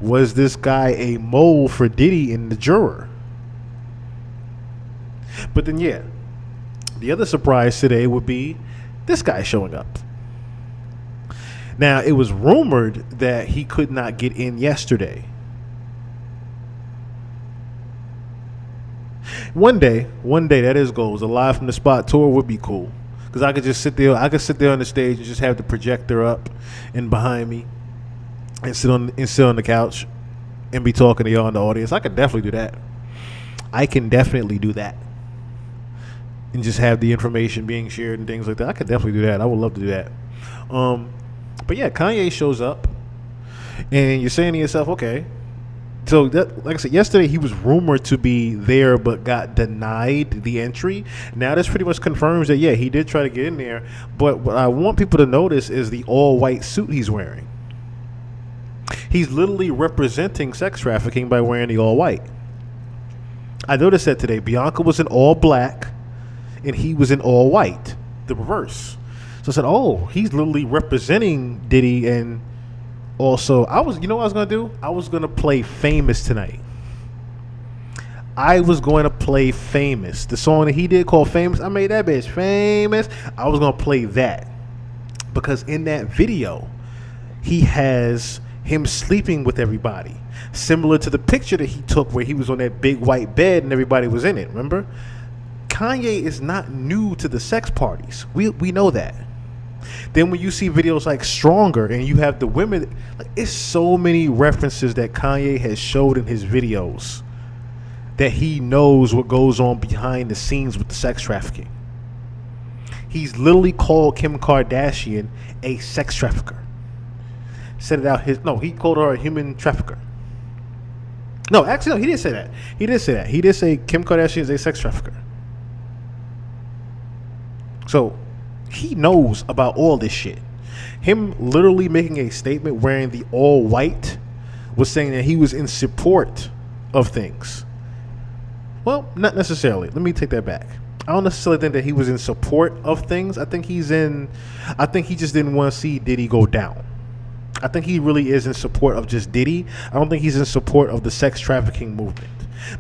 I: Was this guy a mole for Diddy and the juror? But then, yeah, the other surprise today would be this guy showing up. Now, it was rumored that he could not get in yesterday. One day, that is goals. A live from the spot tour would be cool, because I could just sit there. I could sit there on the stage and just have the projector up and behind me, and sit on the couch and be talking to y'all in the audience. I could definitely do that. I can definitely do that, and just have the information being shared and things like that. I could definitely do that. I would love to do that. But yeah, Kanye shows up, and you're saying to yourself, okay. So, that, like I said, yesterday he was rumored to be there but got denied the entry. Now this pretty much confirms that, yeah, he did try to get in there. But what I want people to notice is the all-white suit he's wearing. He's literally representing sex trafficking by wearing the all-white. I noticed that today. Bianca was in all black, and he was in all white, the reverse. So I said, oh, he's literally representing Diddy. And also, you know what I was going to do? I was going to play Famous tonight. I was going to play Famous. The song that he did called Famous, I made that bitch famous. I was going to play that. Because in that video, he has him sleeping with everybody. Similar to the picture that he took where he was on that big white bed and everybody was in it, remember? Kanye is not new to the sex parties. We know that. Then when you see videos like Stronger and you have the women, like, it's so many references that Kanye has showed in his videos that he knows what goes on behind the scenes with the sex trafficking. He's literally called Kim Kardashian a sex trafficker. Said it out he called her a human trafficker. No, actually, no, he didn't say that. He did say Kim Kardashian is a sex trafficker. So he knows about all this shit. Him literally making a statement wearing the all white was saying that he was in support of things. Well, not necessarily. Let me take that back. I don't necessarily think that he was in support of things. I think he just didn't want to see Diddy go down. I think he really is in support of just Diddy. I don't think he's in support of the sex trafficking movement,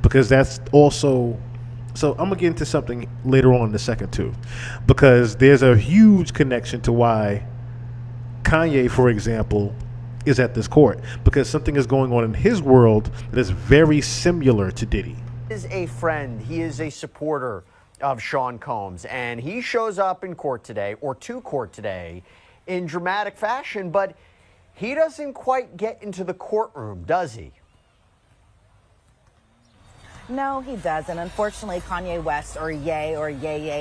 I: because that's also. So I'm going to get into something later on in the second too, because there's a huge connection to why Kanye, for example, is at this court, because something is going on in his world that is very similar to Diddy.
L: He is a friend. He is a supporter of Sean Combs, and he shows up in court today, or to court today, in dramatic fashion, but he doesn't quite get into the courtroom, does he?
M: No, he doesn't. Unfortunately, Kanye West, or Ye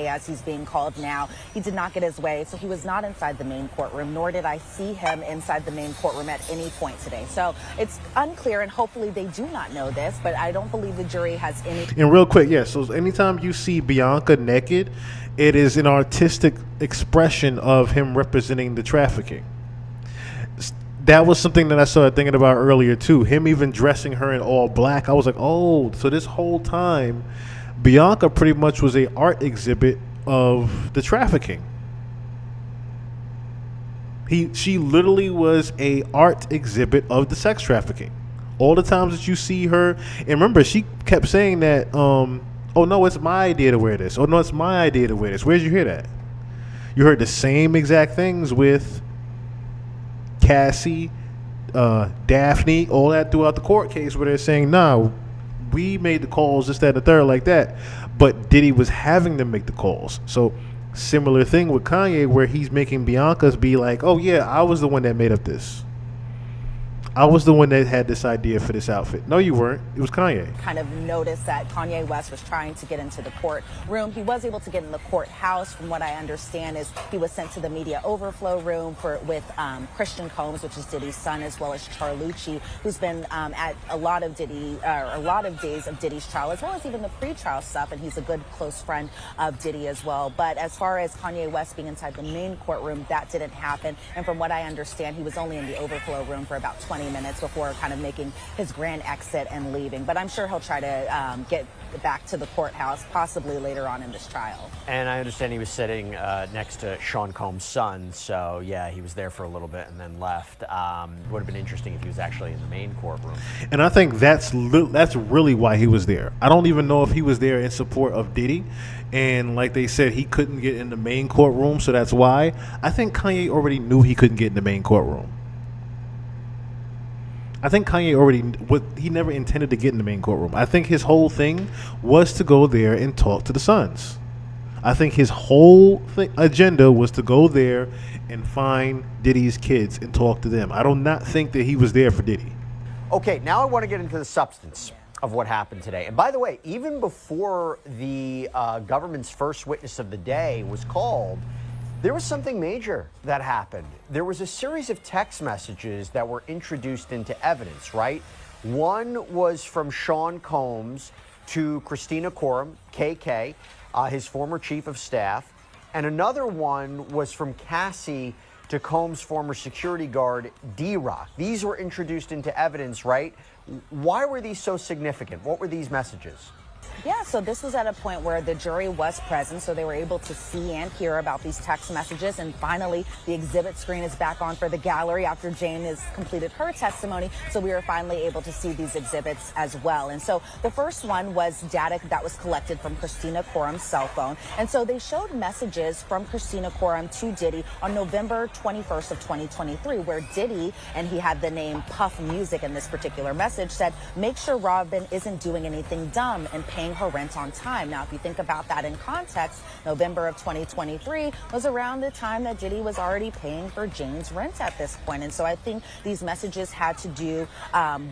M: as he's being called now, he did not get his way, so he was not inside the main courtroom, nor did I see him inside the main courtroom at any point today. So it's unclear, and hopefully they do not know this, but I don't believe the jury has any...
I: And real quick, yeah, so anytime you see Bianca naked, it is an artistic expression of him representing the trafficking. That was something that I started thinking about earlier too. Him even dressing her in all black. I was like, oh, so this whole time, Bianca pretty much was a art exhibit of the trafficking. She literally was a art exhibit of the sex trafficking. All the times that you see her, and remember, she kept saying that, oh no, it's my idea to wear this. Oh no, it's my idea to wear this. Where'd you hear that? You heard the same exact things with Cassie, Daphne, all that throughout the court case, where they're saying, nah, we made the calls, this, that, and the third, like that. But Diddy was having them make the calls. So similar thing with Kanye, where he's making Bianca's be like, oh yeah, I was the one that made up this. I was the one that had this idea for this outfit. No, you weren't. It was Kanye.
M: Kind of noticed that Kanye West was trying to get into the courtroom. He was able to get in the courthouse. From what I understand, is he was sent to the media overflow room with Christian Combs, which is Diddy's son, as well as Charlucci, who's been at a lot of days of Diddy's trial, as well as even the pre-trial stuff, and he's a good close friend of Diddy as well. But as far as Kanye West being inside the main courtroom, that didn't happen. And from what I understand, he was only in the overflow room for about 20 20 minutes before kind of making his grand exit and leaving. But I'm sure he'll try to get back to the courthouse possibly later on in this trial.
L: And I understand he was sitting next to Sean Combs' son, so yeah, he was there for a little bit and then left. Would have been interesting if he was actually in the main courtroom.
I: And I think that's really why he was there. I don't even know if he was there in support of Diddy, and like they said, he couldn't get in the main courtroom, so that's why. I think Kanye already knew he couldn't get in the main courtroom. I think Kanye he never intended to get in the main courtroom. I think his whole thing was to go there and talk to the sons. I think his whole agenda was to go there and find Diddy's kids and talk to them. I do not think that he was there for Diddy.
L: Okay, now I want to get into the substance of what happened today. And by the way, even before the government's first witness of the day was called, there was something major that happened. There was a series of text messages that were introduced into evidence, right? One was from Sean Combs to Christina Coram, KK, his former chief of staff. And another one was from Cassie to Combs' former security guard, D-Rock. These were introduced into evidence, right? Why were these so significant? What were these messages?
M: Yeah, so this was at a point where the jury was present, so they were able to see and hear about these text messages. And finally, the exhibit screen is back on for the gallery after Jane has completed her testimony. So we were finally able to see these exhibits as well. And so the first one was data that was collected from Christina Coram's cell phone. And so they showed messages from Christina Coram to Diddy on November 21st of 2023, where Diddy, and he had the name Puff Music in this particular message, said, make sure Robin isn't doing anything dumb and paying her rent on time. Now, if you think about that in context, November of 2023 was around the time that Diddy was already paying for Jane's rent at this point. And so I think these messages had to do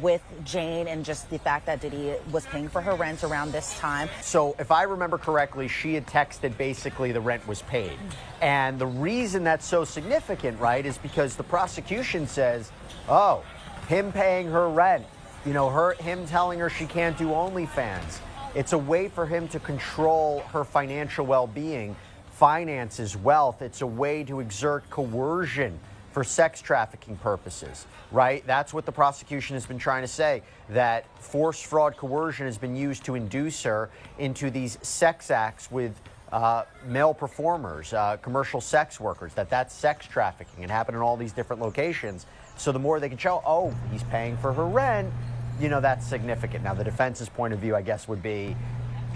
M: with Jane and just the fact that Diddy was paying for her rent around this time.
L: So if I remember correctly, she had texted basically the rent was paid. And the reason that's so significant, right, is because the prosecution says, oh, him paying her rent, you know, him telling her she can't do OnlyFans. It's a way for him to control her financial well-being, finances, wealth. It's a way to exert coercion for sex trafficking purposes, right? That's what the prosecution has been trying to say, that force, fraud, coercion has been used to induce her into these sex acts with male performers, commercial sex workers, that's sex trafficking. It happened in all these different locations. So the more they can show, oh, he's paying for her rent, you know, that's significant. Now, the defense's point of view, I guess, would be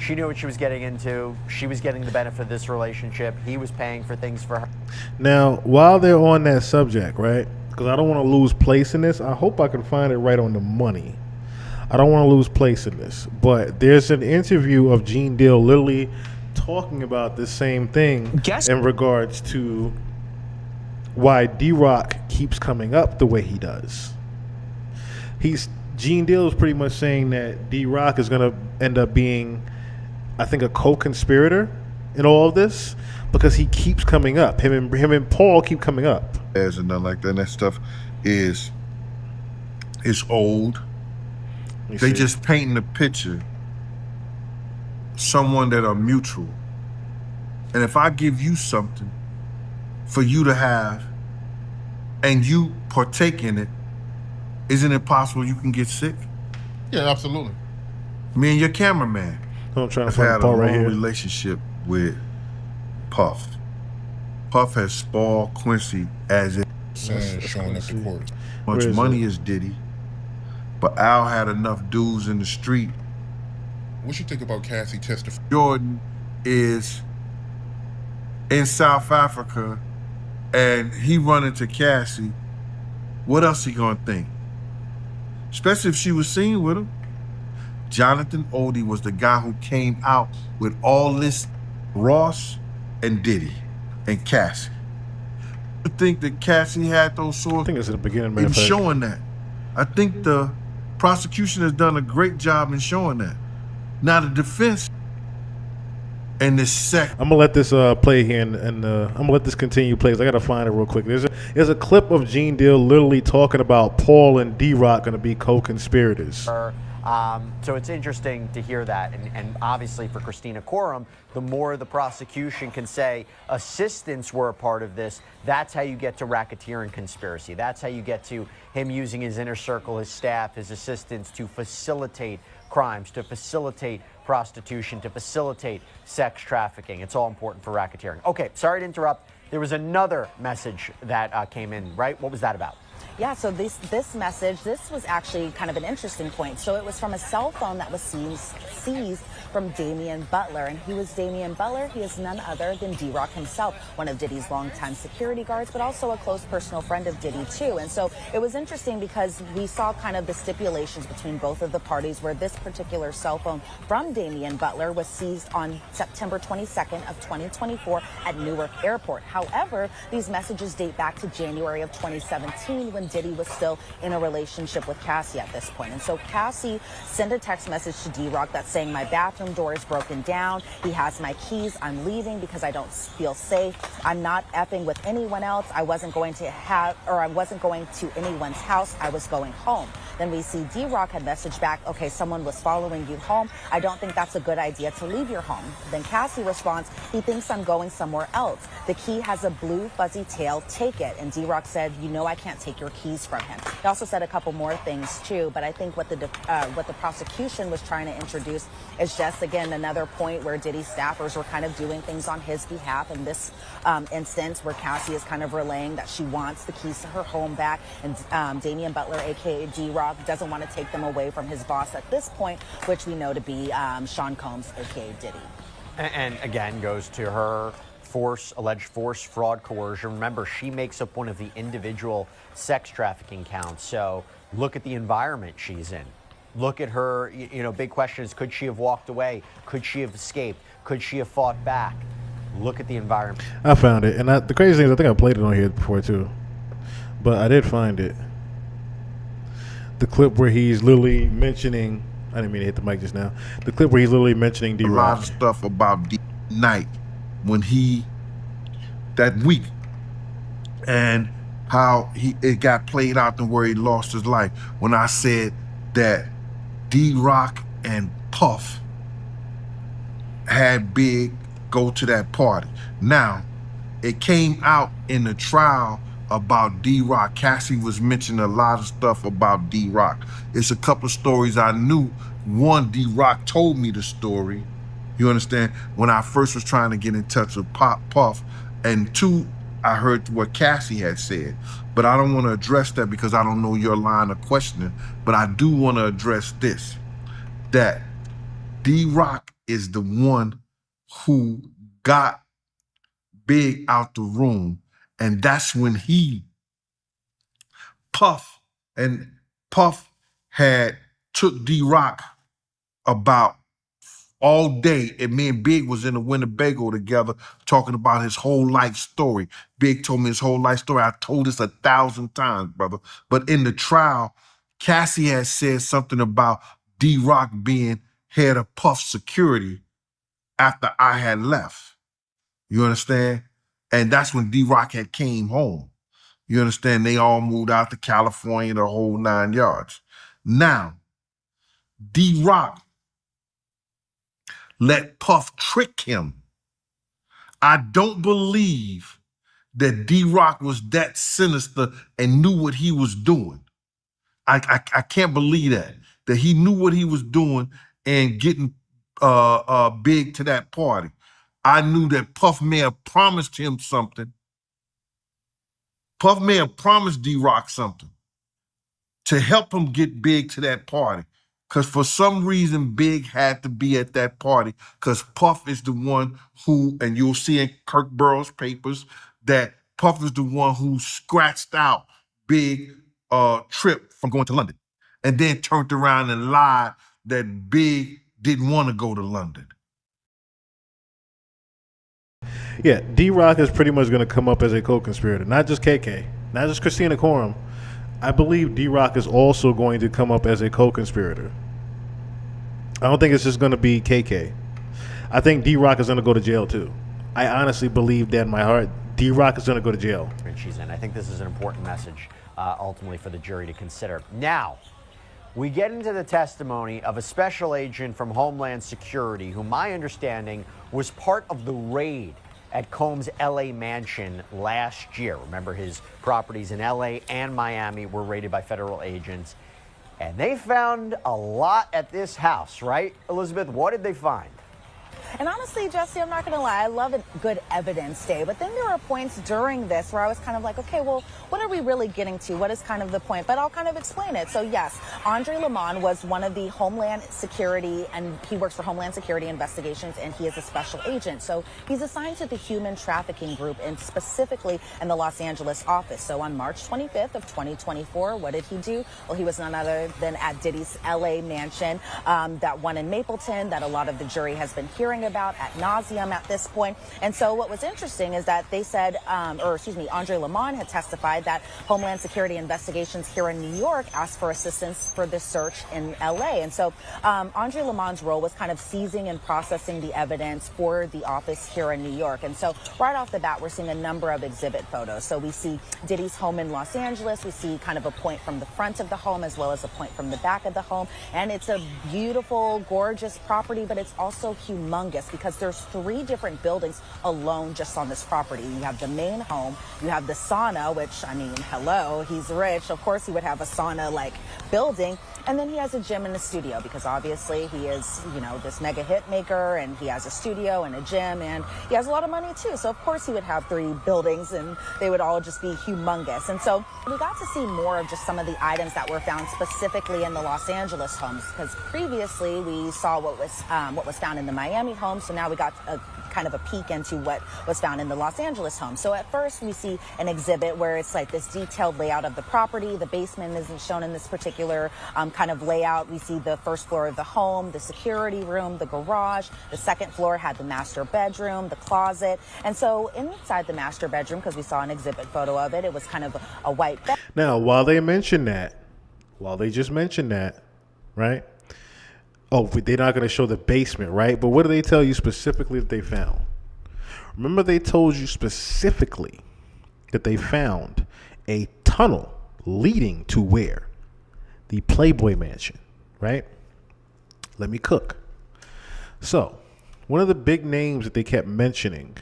L: she knew what she was getting into. She was getting the benefit of this relationship. He was paying for things for her.
I: Now, while they're on that subject, right, because I don't want to lose place in this, I hope I can find it right on the money. I don't want to lose place in this, but there's an interview of Gene Deal literally talking about the same thing in regards to why D-Rock keeps coming up the way he does. Gene Deal is pretty much saying that D-Rock is going to end up being, I think, a co-conspirator in all of this because he keeps coming up. Him and Paul keep coming up.
N: As and nothing like that. And that stuff is old. They just painting a picture. Someone that are mutual. And if I give you something for you to have and you partake in it, isn't it possible you can get sick?
O: Yeah, absolutely.
N: Me and your cameraman
I: I'm trying to
N: have
I: find
N: had a
I: Paul
N: long
I: right here.
N: relationship with Puff. Puff has spoiled Quincy as it
O: showing up the court.
N: much money as Diddy, but Al had enough dudes in the street.
O: What you think about Cassie testifying?
N: Jordan is in South Africa and he run into Cassie. What else he gonna think? Especially if she was seen with him. Jonathan Odie was the guy who came out with all this Ross and Diddy and Cassie. I think that Cassie had those sort
I: I think it's at the beginning,
N: in showing that. I think the prosecution has done a great job in showing that. Now the defense and this second.
I: I'm gonna let this play here, and I'm gonna let this continue play. 'Cause I gotta find it real quick. There's a clip of Gene Deal literally talking about Paul and D-Rock gonna be co-conspirators.
L: So it's interesting to hear that. And obviously for Christina Coram, the more the prosecution can say assistants were a part of this, that's how you get to racketeering conspiracy. That's how you get to him using his inner circle, his staff, his assistants to facilitate crimes, to facilitate prostitution, to facilitate sex trafficking. It's all important for racketeering. Okay, sorry to interrupt. There was another message that came in, right? What was that about?
M: Yeah, so this message, this was actually kind of an interesting point. So it was from a cell phone that was seized from Damian Butler. And who is Damian Butler? He is none other than D-Rock himself, one of Diddy's longtime security guards, but also a close personal friend of Diddy, too. And so it was interesting because we saw kind of the stipulations between both of the parties where this particular cell phone from Damian Butler was seized on September 22nd of 2024 at Newark Airport. However, these messages date back to January of 2017 when Diddy was still in a relationship with Cassie at this point. And so Cassie sent a text message to D-Rock that's saying, my bathroom door is broken down. He has my keys. I'm leaving because I don't feel safe. I'm not effing with anyone else. I wasn't going to anyone's house. I was going home. Then we see D-Rock had messaged back, okay, someone was following you home. I don't think that's a good idea to leave your home. Then Cassie responds, he thinks I'm going somewhere else. The key has a blue fuzzy tail. Take it. And D-Rock said, you know I can't take your keys from him. He also said a couple more things too, but I think what the prosecution was trying to introduce is just, again, another point where Diddy staffers were kind of doing things on his behalf in this instance where Cassie is kind of relaying that she wants the keys to her home back, and Damian Butler, aka D-Rock, doesn't want to take them away from his boss at this point, which we know to be Sean Combs, aka Diddy.
L: And again, goes to her alleged force, fraud, coercion. Remember, she makes up one of the individual sex trafficking counts. So look at the environment she's in. Look at her, big question is, could she have walked away? Could she have escaped? Could she have fought back? Look at the environment.
I: I found it. And the crazy thing is, I think I played it on here before too. But I did find it. The clip where he's literally mentioning, I didn't mean to hit the mic just now. The clip where he's literally mentioning D-Rock.
N: A lot of stuff about D-Night when that week, and how it got played out and where he lost his life. When I said that D-Rock and Puff had Big go to that party. Now, it came out in the trial about D-Rock. Cassie was mentioning a lot of stuff about D-Rock. It's a couple of stories I knew. One, D-Rock told me the story. You understand? When I first was trying to get in touch with Puff. And two, I heard what Cassie had said. But I don't want to address that because I don't know your line of questioning. But I do want to address this, that D-Rock is the one who got Big out the room. And that's when Puff had took D-Rock about all day, and me and Big was in the Winnebago together talking about his whole life story. Big told me his whole life story. I told this 1,000 times, brother. But in the trial, Cassie had said something about D-Rock being head of Puff security after I had left. You understand? And that's when D-Rock had came home. You understand? They all moved out to California, the whole 9 yards. Now, D-Rock let Puff trick him. I don't believe that D-Rock was that sinister and knew what he was doing. I can't believe that he knew what he was doing and getting Big to that party. I knew that Puff may have promised him something. Puff may have promised D-Rock something to help him get Big to that party. Because for some reason, Big had to be at that party because Puff is the one who, and you'll see in Kirk Burroughs' papers, that Puff is the one who scratched out Big trip from going to London and then turned around and lied that Big didn't want to go to London.
I: Yeah, D-Rock is pretty much going to come up as a co-conspirator. Not just KK, not just Christina Coram. I believe D-Rock is also going to come up as a co-conspirator. I don't think it's just going to be KK. I think D-Rock is going to go to jail too. I honestly believe that in my heart. D-Rock is going to go to jail.
L: And she's in. I think this is an important message ultimately for the jury to consider. Now, we get into the testimony of a special agent from Homeland Security, who my understanding was part of the raid at Combs' LA mansion last year. Remember, his properties in LA and Miami were raided by federal agents. And they found a lot at this house, right? Elizabeth, what did they find?
M: And honestly, Jesse, I'm not going to lie, I love a good evidence day. But then there were points during this where I was kind of like, okay, well, what are we really getting to? What is kind of the point? But I'll kind of explain it. So yes, Andre Lemon was one of the Homeland Security, and he works for Homeland Security Investigations, and he is a special agent. So he's assigned to the Human Trafficking Group, and specifically in the Los Angeles office. So on March 25th of 2024, what did he do? Well, he was none other than at Diddy's LA mansion, that one in Mapleton that a lot of the jury has been hearing about at nauseum at this point. And so what was interesting is that they said, Andre Lemon had testified that Homeland Security Investigations here in New York asked for assistance for this search in LA. And so Andre Lemon's role was kind of seizing and processing the evidence for the office here in New York. And so right off the bat, we're seeing a number of exhibit photos. So we see Diddy's home in Los Angeles. We see kind of a point from the front of the home as well as a point from the back of the home. And it's a beautiful, gorgeous property, but it's also humongous because there's 3 different buildings alone just on this property. You have the main home, you have the sauna, which, I mean, hello, he's rich. Of course he would have a sauna-like building. And then he has a gym and a studio because obviously he is, you know, this mega hit maker, and he has a studio and a gym, and he has a lot of money too. So of course he would have 3 buildings, and they would all just be humongous. And so we got to see more of just some of the items that were found specifically in the Los Angeles homes, because previously we saw what was found in the Miami home. So now we got a kind of a peek into what was found in the Los Angeles home. So at first we see an exhibit where it's like this detailed layout of the property. The basement isn't shown in this particular kind of layout. We see the first floor of the home, the security room, the garage. The second floor had the master bedroom, the closet. And so inside the master bedroom, because we saw an exhibit photo of it, it was kind of a white bed.
I: Now, while they just mentioned that, right? Oh, they're not going to show the basement, right? But what do they tell you specifically that they found? Remember, they told you specifically that they found a tunnel leading to where? The Playboy Mansion, right? Let me cook. So, one of the big names that they kept mentioning,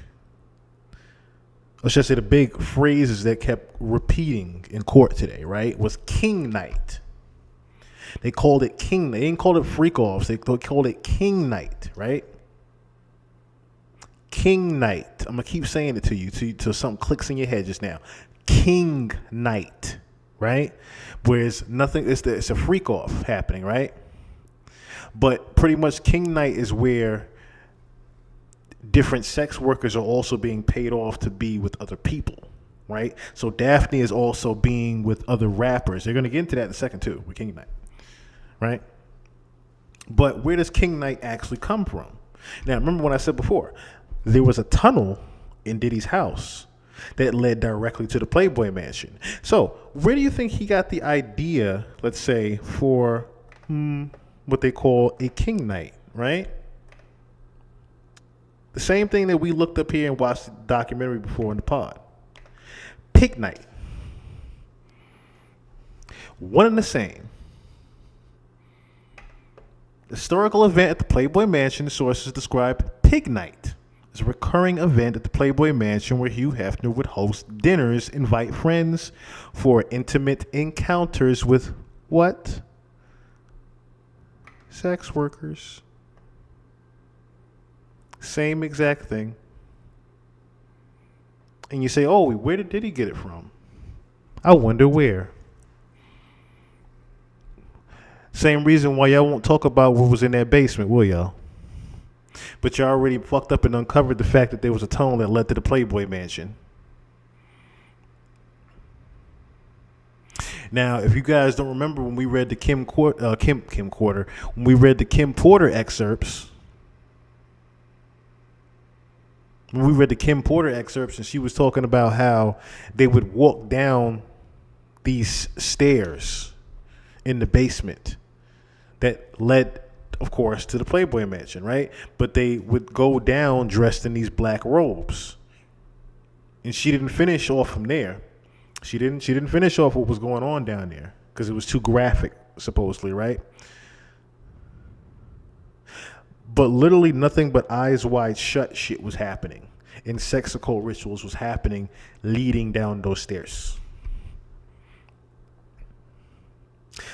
I: or should I say the big phrases that kept repeating in court today, right, was King Night. They called it King. They didn't call it freak offs. They called it King Night, right? King Night. I'm gonna keep saying it to you till something clicks in your head just now. King Night, right? Whereas nothing. It's a freak off happening, right? But pretty much King Night is where different sex workers are also being paid off to be with other people, right? So Daphne is also being with other rappers. They're gonna get into that in a second too with King Night. Right? But where does King Night actually come from? Now, remember what I said before. There was a tunnel in Diddy's house that led directly to the Playboy Mansion. So where do you think he got the idea, let's say, for what they call a King Night, right? The same thing that we looked up here and watched the documentary before in the pod. Pig Night. One and the same. Historical event at the Playboy Mansion, the sources describe Pig Night as a recurring event at the Playboy Mansion where Hugh Hefner would host dinners, invite friends for intimate encounters with what? Sex workers. Same exact thing. And you say, oh, where did Diddy get it from? I wonder where. Same reason why y'all won't talk about what was in that basement, will y'all? But y'all already fucked up and uncovered the fact that there was a tunnel that led to the Playboy Mansion. Now, if you guys don't remember when we read the Kim Porter excerpts, and she was talking about how they would walk down these stairs in the basement that led, of course, to the Playboy Mansion, right? But they would go down dressed in these black robes. And she didn't finish off from there. She didn't finish off what was going on down there because it was too graphic. supposedly, right? But literally nothing but eyes wide shut shit was happening. And sex occult rituals was happening leading down those stairs.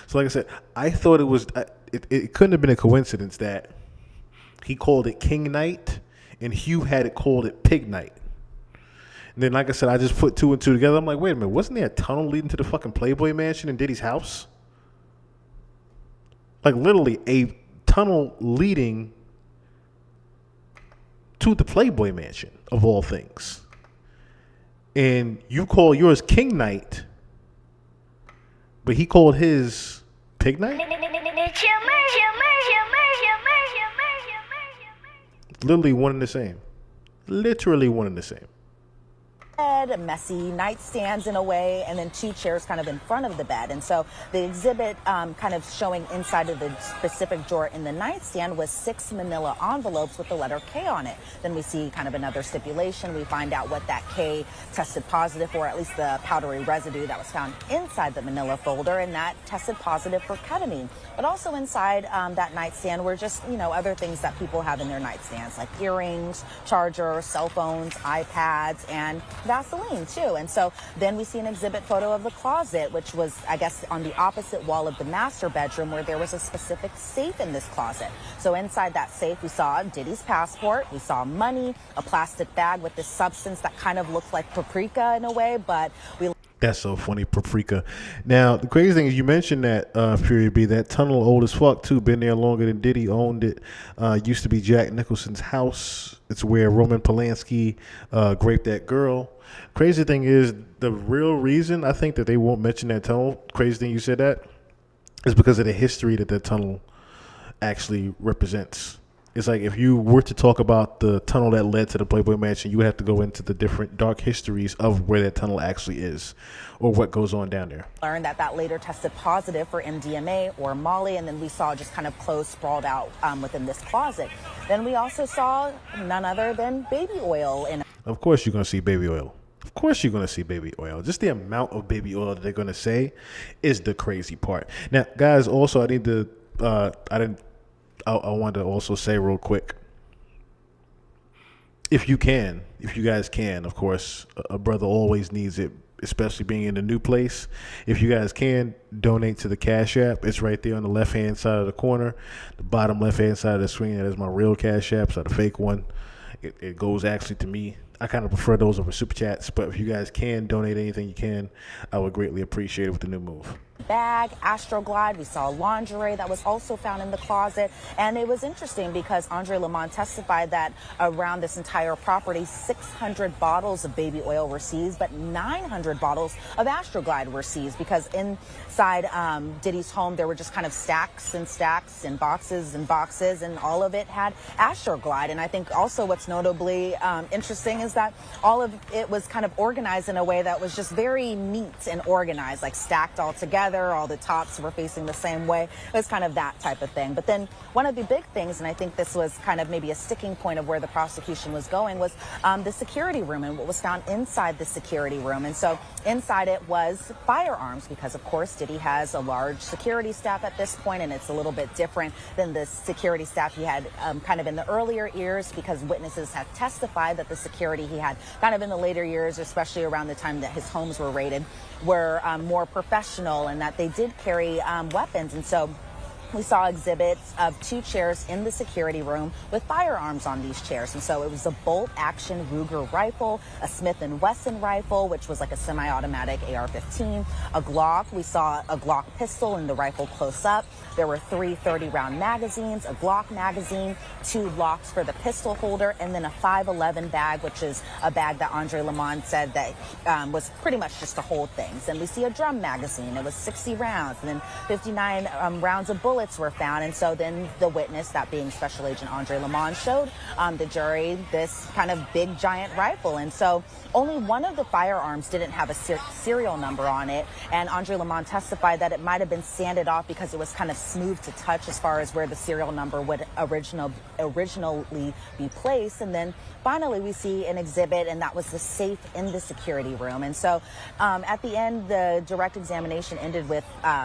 I: So like I said, I thought it couldn't have been a coincidence that he called it King Night and Hugh had it called it Pig Night. And then, like I said, I just put two and two together. I'm like, wait a minute, wasn't there a tunnel leading to the fucking Playboy Mansion in Diddy's house? Like literally a tunnel leading to the Playboy Mansion, of all things. And you call yours King Night, but he called his Pig Night? Literally one and the same. Literally one and the same.
M: Bed, messy nightstands in a way, and then two chairs kind of in front of the bed. And so the exhibit kind of showing inside of the specific drawer in the nightstand was 6 manila envelopes with the letter K on it. Then we see kind of another stipulation. We find out what that K tested positive for, at least the powdery residue that was found inside the manila folder, and that tested positive for ketamine. But also inside that nightstand were just, other things that people have in their nightstands, like earrings, chargers, cell phones, iPads, and Vaseline too. And so then we see an exhibit photo of the closet, which was, I guess, on the opposite wall of the master bedroom, where there was a specific safe in this closet. So inside that safe, we saw Diddy's passport, we saw money, a plastic bag with this substance that kind of looks like paprika in a way, but we...
I: That's so funny, paprika. Now, the crazy thing is you mentioned that, Period B, that tunnel old as fuck, too. Been there longer than Diddy owned it. Used to be Jack Nicholson's house. It's where Roman Polanski raped that girl. Crazy thing is, the real reason I think that they won't mention that tunnel, crazy thing you said that, is because of the history that tunnel actually represents. It's like if you were to talk about the tunnel that led to the Playboy Mansion, you would have to go into the different dark histories of where that tunnel actually is or what goes on down there.
M: Learned that later tested positive for MDMA or Molly, and then we saw just kind of clothes sprawled out within this closet. Then we also saw none other than baby oil.
I: Of course you're going to see baby oil. Of course you're going to see baby oil. Just the amount of baby oil that they're going to say is the crazy part. Now, guys, also I need to, I wanted to also say real quick, if you guys can, of course, a brother always needs it, especially being in a new place. If you guys can, donate to the Cash App. It's right there on the left-hand side of the corner, the bottom left-hand side of the screen. That is my real Cash App, so the fake one. It goes actually to me. I kind of prefer those over Super Chats, but if you guys can donate anything you can, I would greatly appreciate it with the new move.
M: Bag, Astroglide, we saw lingerie that was also found in the closet. And it was interesting because Andre Lamont testified that around this entire property, 600 bottles of baby oil were seized, but 900 bottles of Astroglide were seized because inside Diddy's home, there were just kind of stacks and stacks and boxes, and all of it had Astroglide. And I think also what's notably interesting is that all of it was kind of organized in a way that was just very neat and organized, like stacked all together. All the tops were facing the same way. It was kind of that type of thing. But then one of the big things, and I think this was kind of maybe a sticking point of where the prosecution was going, was the security room and what was found inside the security room. And so inside it was firearms because, of course, Diddy has a large security staff at this point, and it's a little bit different than the security staff he had kind of in the earlier years, because witnesses have testified that the security he had kind of in the later years, especially around the time that his homes were raided, were more professional, and that they did carry weapons. And so we saw exhibits of 2 chairs in the security room with firearms on these chairs. And so it was a bolt-action Ruger rifle, a Smith & Wesson rifle, which was like a semi-automatic AR-15, a Glock. We saw a Glock pistol and the rifle close up. There were 3 30-round magazines, a Glock magazine, 2 locks for the pistol holder, and then a 5.11 bag, which is a bag that Andre Lamont said that was pretty much just to hold things. And we see a drum magazine. It was 60 rounds, and then 59 rounds of bullets bullets were found. And so then the witness, that being Special Agent Andre Lamont, showed the jury this kind of big giant rifle. And so only one of the firearms didn't have a serial number on it. And Andre Lamont testified that it might have been sanded off because it was kind of smooth to touch as far as where the serial number would originally be placed. And then finally we see an exhibit, and that was the safe in the security room. And so at the end, the direct examination ended with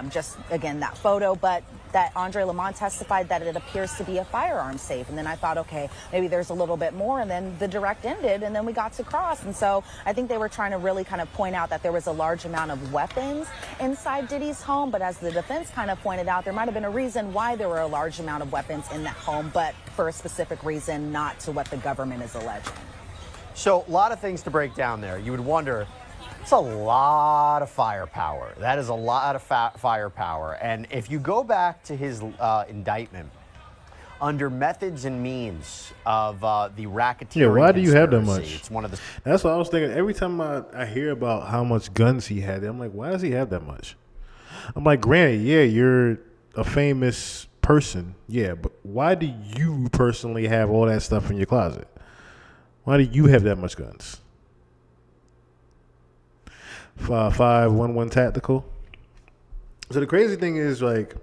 M: just, again, that photo, but that Andre Lamont testified that it appears to be a firearm safe. And then I thought, okay, maybe there's a little bit more. And then the direct ended, and then we got to cross. And so I think they were trying to really kind of point out that there was a large amount of weapons inside Diddy's home. But as the defense kind of pointed out, there might have been a reason why there were a large amount of weapons in that home, but for a specific reason, not to what the government is alleging.
L: So a lot of things to break down there. You would wonder, it's a lot of firepower. That is a lot of firepower. And if you go back to his indictment, under methods and means of the racketeering,
I: yeah, why do you have that much?
L: It's one of the.
I: That's what I was thinking. Every time I hear about how much guns he had, I'm like, why does he have that much? I'm like, granted, yeah, you're a famous person, yeah, but why do you personally have all that stuff in your closet? Why do you have that much guns? 5.11 tactical. So the crazy thing is, like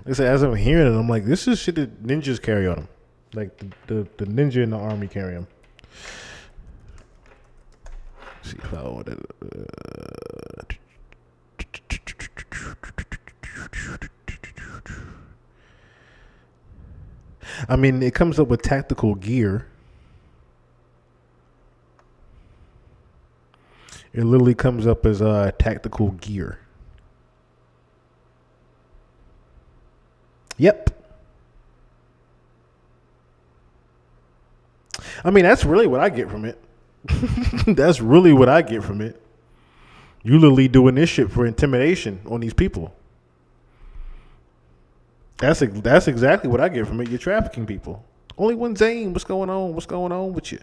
I: I said, as I'm hearing it, I'm like, this is shit that ninjas carry on them. Like the ninja in the army carry them. Let's see if I order. I mean, it comes up with tactical gear. It literally comes up as tactical gear. Yep. I mean, that's really what I get from it. That's really what I get from it. You literally doing this shit for intimidation on these people. That's exactly what I get from it. You're trafficking people. Only one Zane. What's going on? What's going on with you?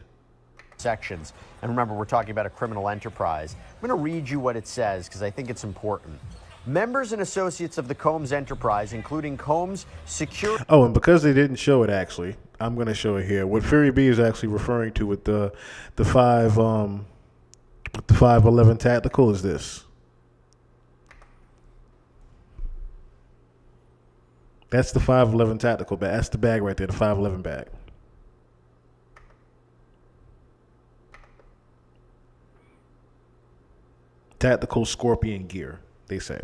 L: Sections. And remember, we're talking about a criminal enterprise. I'm going to read you what it says because I think it's important. Members and associates of the Combs enterprise, including Combs Security.
I: Oh, and because they didn't show it, actually, I'm going to show it here. What Fury B is actually referring to with the 5.11 tactical is this. That's the 5.11 tactical bag. That's the bag right there, the 5.11 bag. Tactical Scorpion gear, they say.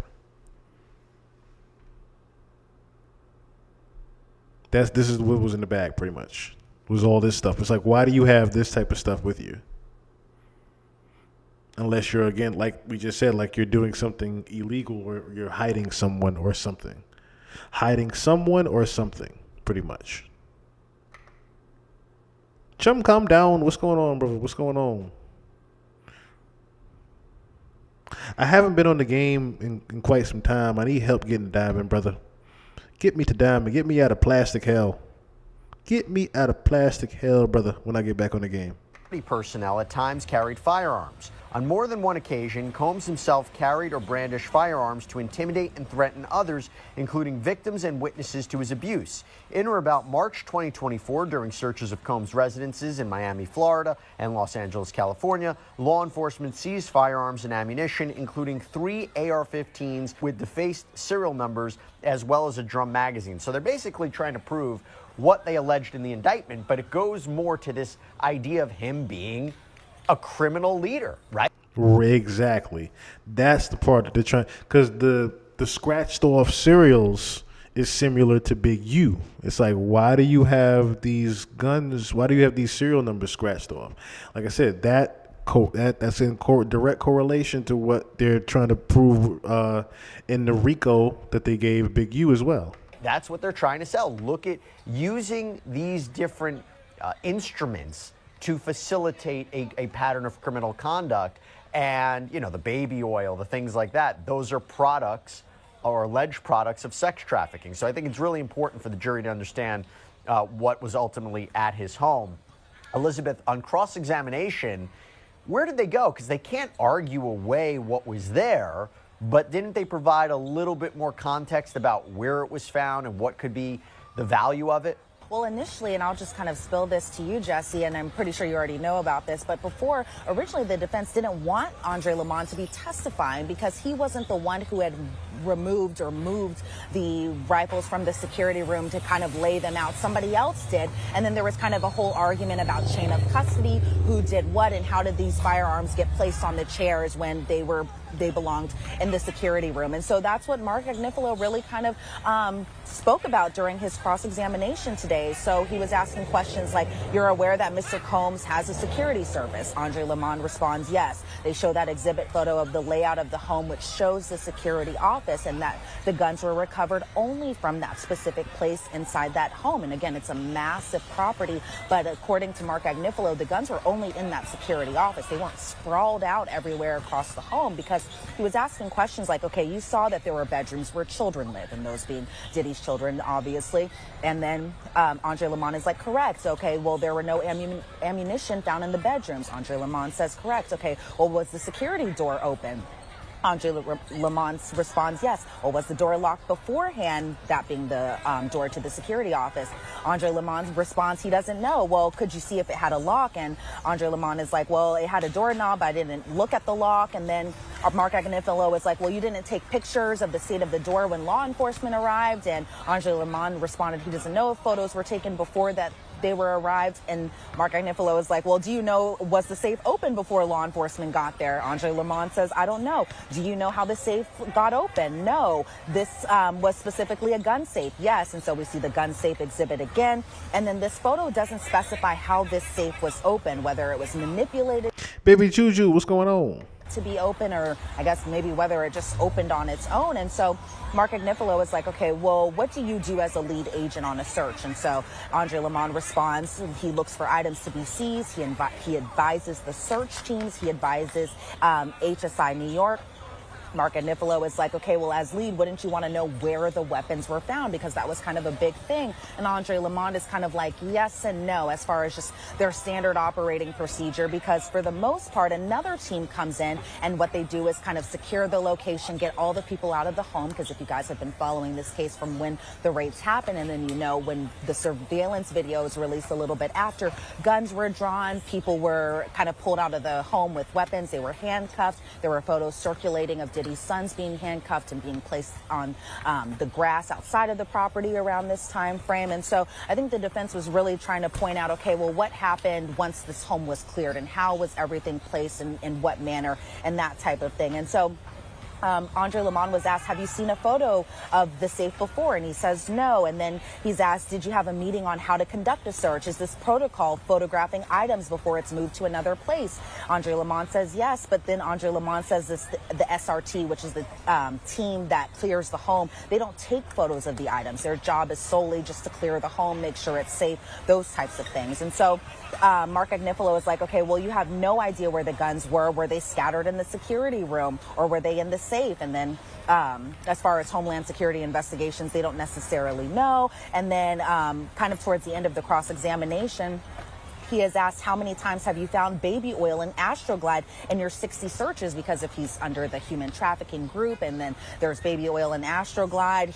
I: This is what was in the bag, pretty much. It was all this stuff. It's like, why do you have this type of stuff with you? Unless you're, again, like we just said, like you're doing something illegal or you're hiding someone or something. Hiding someone or something, pretty much. Chum, calm down. What's going on, brother? What's going on? I haven't been on the game in quite some time. I need help getting to Diamond, brother. Get me to Diamond. Get me out of plastic hell. Get me out of plastic hell, brother, when I get back on the game.
L: Personnel at times carried firearms. On more than one occasion, Combs himself carried or brandished firearms to intimidate and threaten others, including victims and witnesses to his abuse. In or about March 2024, during searches of Combs' residences in Miami, Florida, and Los Angeles, California, law enforcement seized firearms and ammunition, including 3 AR-15s with defaced serial numbers, as well as a drum magazine. So they're basically trying to prove what they alleged in the indictment, but it goes more to this idea of him being a criminal leader, right?
I: Exactly. That's the part that they're trying, because the scratched off serials is similar to Big U. It's like, why do you have these guns? Why do you have these serial numbers scratched off? Like I said, that's in direct correlation to what they're trying to prove in the RICO that they gave Big U as well.
L: That's what they're trying to sell. Look at using these different instruments to facilitate a pattern of criminal conduct. And, you know, the baby oil, the things like that, those are products or alleged products of sex trafficking. So I think it's really important for the jury to understand what was ultimately at his home. Elizabeth, on cross-examination, where did they go? Because they can't argue away what was there. but didn't they provide a little bit more context about where it was found and what could be the value of it?
M: Well, initially, and I'll just kind of spill this to you, Jesse, and I'm pretty sure you already know about this, but before, originally the defense didn't want Andre Lamont to be testifying because he wasn't the one who had removed or moved the rifles from the security room to kind of lay them out. Somebody else did. And then there was kind of a whole argument about chain of custody, who did what, and how did these firearms get placed on the chairs when they belonged in the security room. And so that's what Mark Agnifilo really kind of spoke about during his cross-examination today. So he was asking questions like, you're aware that Mr. Combs has a security service? Andre Lamont responds, yes. They show that exhibit photo of the layout of the home, which shows the security office, and that the guns were recovered only from that specific place inside that home. And again, it's a massive property, but according to Mark Agnifilo, the guns were only in that security office. They weren't sprawled out everywhere across the home, because he was asking questions like, okay, you saw that there were bedrooms where children live, and those being Diddy's children, obviously. And then Andre Lamont is like, correct. Okay, well, there were no ammunition found in the bedrooms. Andre Lamont says, correct. Okay, well, was the security door open? Andre Lamont responds, yes. Or was the door locked beforehand, that being the door to the security office? Andre Lamont responds, he doesn't know. Well, could you see if it had a lock? And Andre Lamont is like, well, it had a doorknob. I didn't look at the lock. And then Mark Agnifilo is like, well, you didn't take pictures of the state of the door when law enforcement arrived. And Andre Lamont responded, he doesn't know if photos were taken before that they were arrived. And Mark Agnifilo is like, well, do you know, was the safe open before law enforcement got there? Andre Lamont says, I don't know. Do you know how the safe got open? No. This was specifically a gun safe. Yes. And so we see the gun safe exhibit again. And then this photo doesn't specify how this safe was open, whether it was manipulated.
I: Baby Juju, what's going on?
M: To be open, or I guess maybe whether it just opened on its own. And so Mark Agnifilo is like, okay, well, what do you do as a lead agent on a search? And so Andre Lamont responds, he looks for items to be seized. He advises the search teams. He advises HSI New York. Mark Agnifilo is like, okay, well, as lead, wouldn't you want to know where the weapons were found? Because that was kind of a big thing. And Andre Lamont is kind of like, yes and no, as far as just their standard operating procedure, because for the most part, another team comes in, and what they do is kind of secure the location, get all the people out of the home. Because if you guys have been following this case from when the rapes happened, and then you know when the surveillance video is released a little bit after, guns were drawn, people were kind of pulled out of the home with weapons, they were handcuffed, there were photos circulating of Diddy's sons being handcuffed and being placed on the grass outside of the property around this time frame. And so I think the defense was really trying to point out, okay, well, what happened once this home was cleared, and how was everything placed, and in what manner, and that type of thing. And so Andre Lamont was asked, have you seen a photo of the safe before? And he says no. And then he's asked, did you have a meeting on how to conduct a search? Is this protocol photographing items before it's moved to another place? Andre Lamont says yes. But then Andre Lamont says the SRT, which is the team that clears the home, they don't take photos of the items. Their job is solely just to clear the home, make sure it's safe, those types of things. And so Mark Agnifilo is like, okay, well, you have no idea where the guns were. Were they scattered in the security room, or were they in the safe? And then as far as Homeland Security investigations, they don't necessarily know. And then kind of towards the end of the cross-examination, he is asked, how many times have you found baby oil and Astroglide in your 60 searches? Because if he's under the human trafficking group, and then there's baby oil and Astroglide,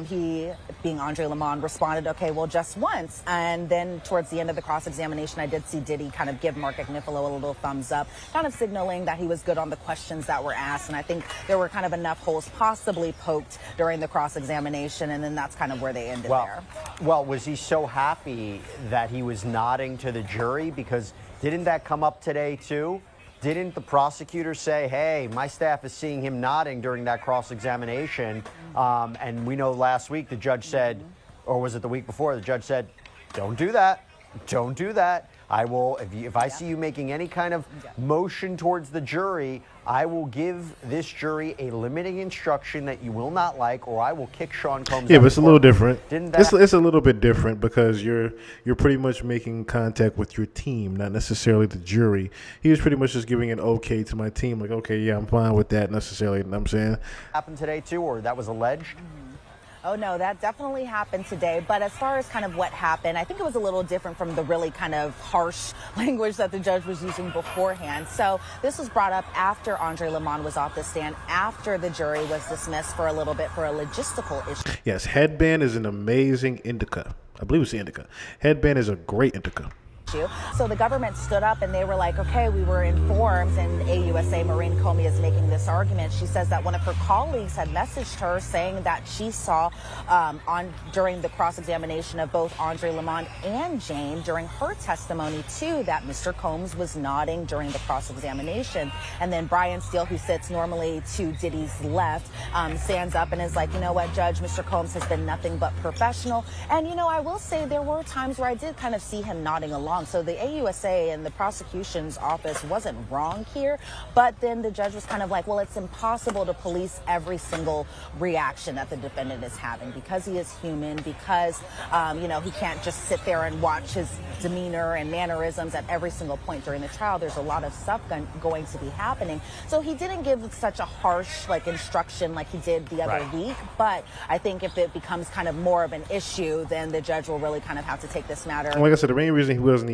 M: he, being Andre Lamont, responded, okay, well, just once. And then towards the end of the cross-examination, I did see Diddy kind of give Mark Agnifilo a little thumbs up, kind of signaling that he was good on the questions that were asked. And I think there were kind of enough holes possibly poked during the cross-examination, and then that's kind of where they ended there.
L: Well, was he so happy that he was nodding to the jury? Because didn't that come up today too? Didn't the prosecutor say, hey, my staff is seeing him nodding during that cross-examination? And we know last week the judge said, or was it the week before, the judge said, don't do that. Don't do that. I will, if I see you making any kind of motion towards the jury, I will give this jury a limiting instruction that you will not like, or I will kick Sean Combs.
I: Yeah, but it's a little different.
L: Didn't that?
I: It's a little bit different because you're pretty much making contact with your team, not necessarily the jury. He was pretty much just giving an okay to my team, like, okay, yeah, I'm fine with that necessarily. You know what I'm saying?
L: Happened today too, or that was alleged?
M: Oh, no, that definitely happened today. But as far as kind of what happened, I think it was a little different from the really kind of harsh language that the judge was using beforehand. So this was brought up after Andre Lamont was off the stand, after the jury was dismissed for a little bit for a logistical issue.
I: Yes, Headband is an amazing indica. I believe it's the indica. Headband is a great indica.
M: So the government stood up and they were like, okay, we were informed, and AUSA Maureen Comey is making this argument. She says that one of her colleagues had messaged her saying that she saw during the cross-examination of both Andre Lamont and Jane during her testimony too that Mr. Combs was nodding during the cross-examination. And then Brian Steele, who sits normally to Diddy's left, stands up and is like, you know what, Judge, Mr. Combs has been nothing but professional. And, you know, I will say there were times where I did kind of see him nodding along. So the AUSA and the prosecution's office wasn't wrong here, but then the judge was kind of like, well, it's impossible to police every single reaction that the defendant is having because he is human, because, you know, he can't just sit there and watch his demeanor and mannerisms at every single point during the trial. There's a lot of stuff going to be happening. So he didn't give such a harsh, like, instruction like he did the other week, but I think if it becomes kind of more of an issue, then the judge will really kind of have to take this matter.
I: Like I said, the main reason he wasn't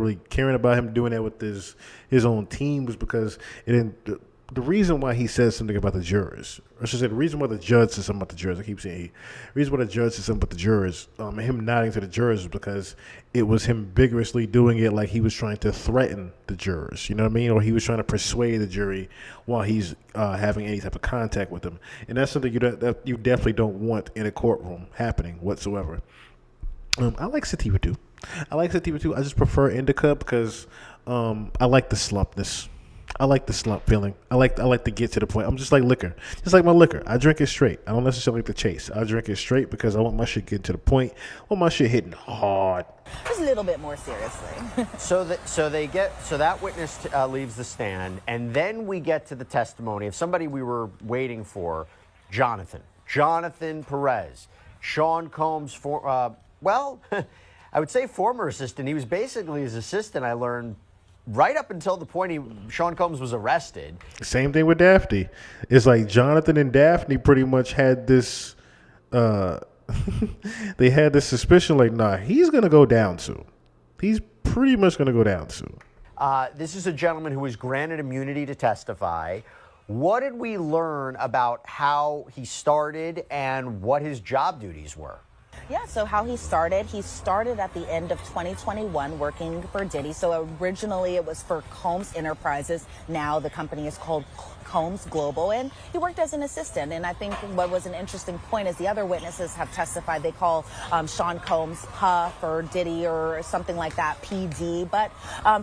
I: really caring about him doing that with his own team was because it didn't. The reason why he says something about the jurors, or I should say, the reason why the judge says something about the jurors, I keep saying the reason why the judge says something about the jurors, him nodding to the jurors, was because it was him vigorously doing it like he was trying to threaten the jurors, you know what I mean? Or he was trying to persuade the jury while he's having any type of contact with them. And that's something that you definitely don't want in a courtroom happening whatsoever. I like sativa too. I just prefer indica because I like the slumpness. I like the slump feeling. I like to get to the point. I'm just like liquor. Just like my liquor. I drink it straight. I don't necessarily like to chase. I drink it straight because I want my shit getting to the point. I want my shit hitting hard.
M: Just a little bit more seriously.
L: So that witness leaves the stand, and then we get to the testimony of somebody we were waiting for, Jonathan Perez, Sean Combs. I would say former assistant. He was basically his assistant, I learned, right up until the point Sean Combs was arrested.
I: Same thing with Daphne. It's like Jonathan and Daphne pretty much had this, they had this suspicion like, nah, he's going to go down soon. He's pretty much going to go down soon.
L: This is a gentleman who was granted immunity to testify. What did we learn about how he started and what his job duties were?
M: Yeah, so how he started at the end of 2021 working for Diddy. So originally it was for Combs Enterprises. Now the company is called Combs Global, and he worked as an assistant. And I think what was an interesting point is the other witnesses have testified they call Sean Combs Puff or Diddy or something like that, PD. But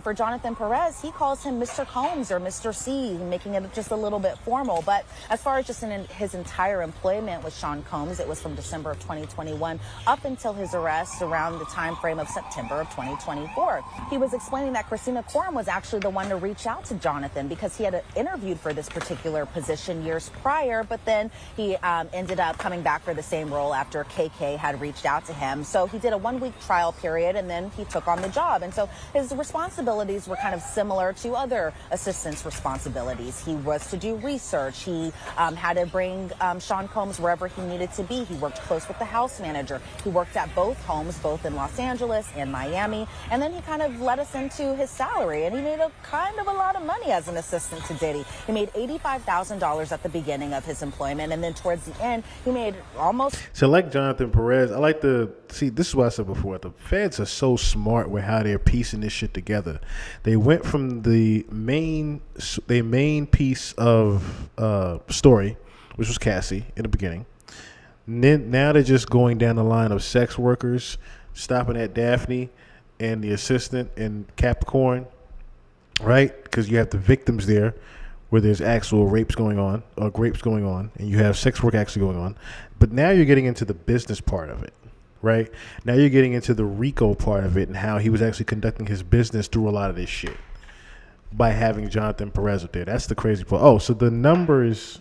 M: for Jonathan Perez, he calls him Mr. Combs or Mr. C, making it just a little bit formal. But as far as just in his entire employment with Sean Combs, it was from December of 2021 up until his arrest around the time frame of September of 2024. He was explaining that Christina Coram was actually the one to reach out to Jonathan because he had interviewed for this particular position years prior, but then he ended up coming back for the same role after KK had reached out to him. So he did a 1-week trial period and then he took on the job. And so his responsibilities were kind of similar to other assistants' responsibilities. He was to do research. He had to bring Sean Combs wherever he needed to be. He worked close with the house manager. He worked at both homes, both in Los Angeles and Miami. And then he kind of led us into his salary, and he made a lot of money as an assistant to Diddy. He made $85,000 at the beginning of his employment, and then towards the end, he made almost.
I: So like Jonathan Perez, I like to see, this is what I said before, the feds are so smart with how they're piecing this shit together. They went from the main piece of story, which was Cassie in the beginning. Now they're just going down the line of sex workers, stopping at Daphne and the assistant and Capricorn, right? Because you have the victims there where there's actual rapes going on, or grapes going on, and you have sex work actually going on. But now you're getting into the business part of it, right? Now you're getting into the RICO part of it and how he was actually conducting his business through a lot of this shit by having Jonathan Perez up there. That's the crazy part. Oh, so the numbers,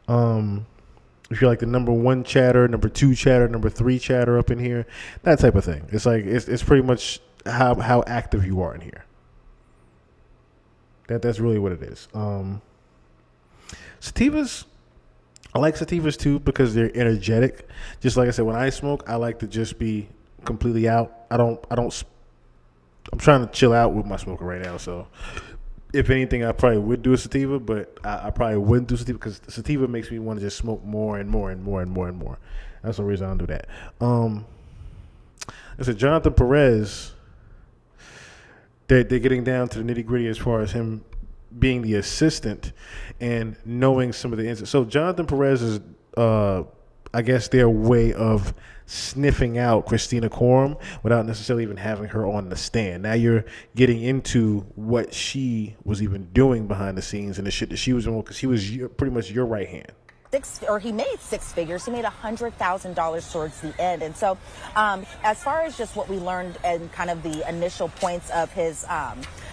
I: if you're like the number 1 chatter, number 2 chatter, number 3 chatter up in here, that type of thing. It's like it's pretty much how active you are in here. That's really what it is. Sativas, I like sativas too because they're energetic. Just like I said, when I smoke, I like to just be completely out. I'm trying to chill out with my smoker right now. So if anything, I probably would do a sativa, but I probably wouldn't do sativa because sativa makes me want to just smoke more and more and more and more and more. That's the reason I don't do that. I said Jonathan Perez, they're getting down to the nitty gritty as far as him being the assistant and knowing some of the incidents. So Jonathan Perez is, I guess, their way of sniffing out Christina Coram without necessarily even having her on the stand. Now you're getting into what she was even doing behind the scenes and the shit that she was doing because he was pretty much your right hand.
M: He made six figures. He made $100,000 towards the end. And so as far as just what we learned and kind of the initial points of his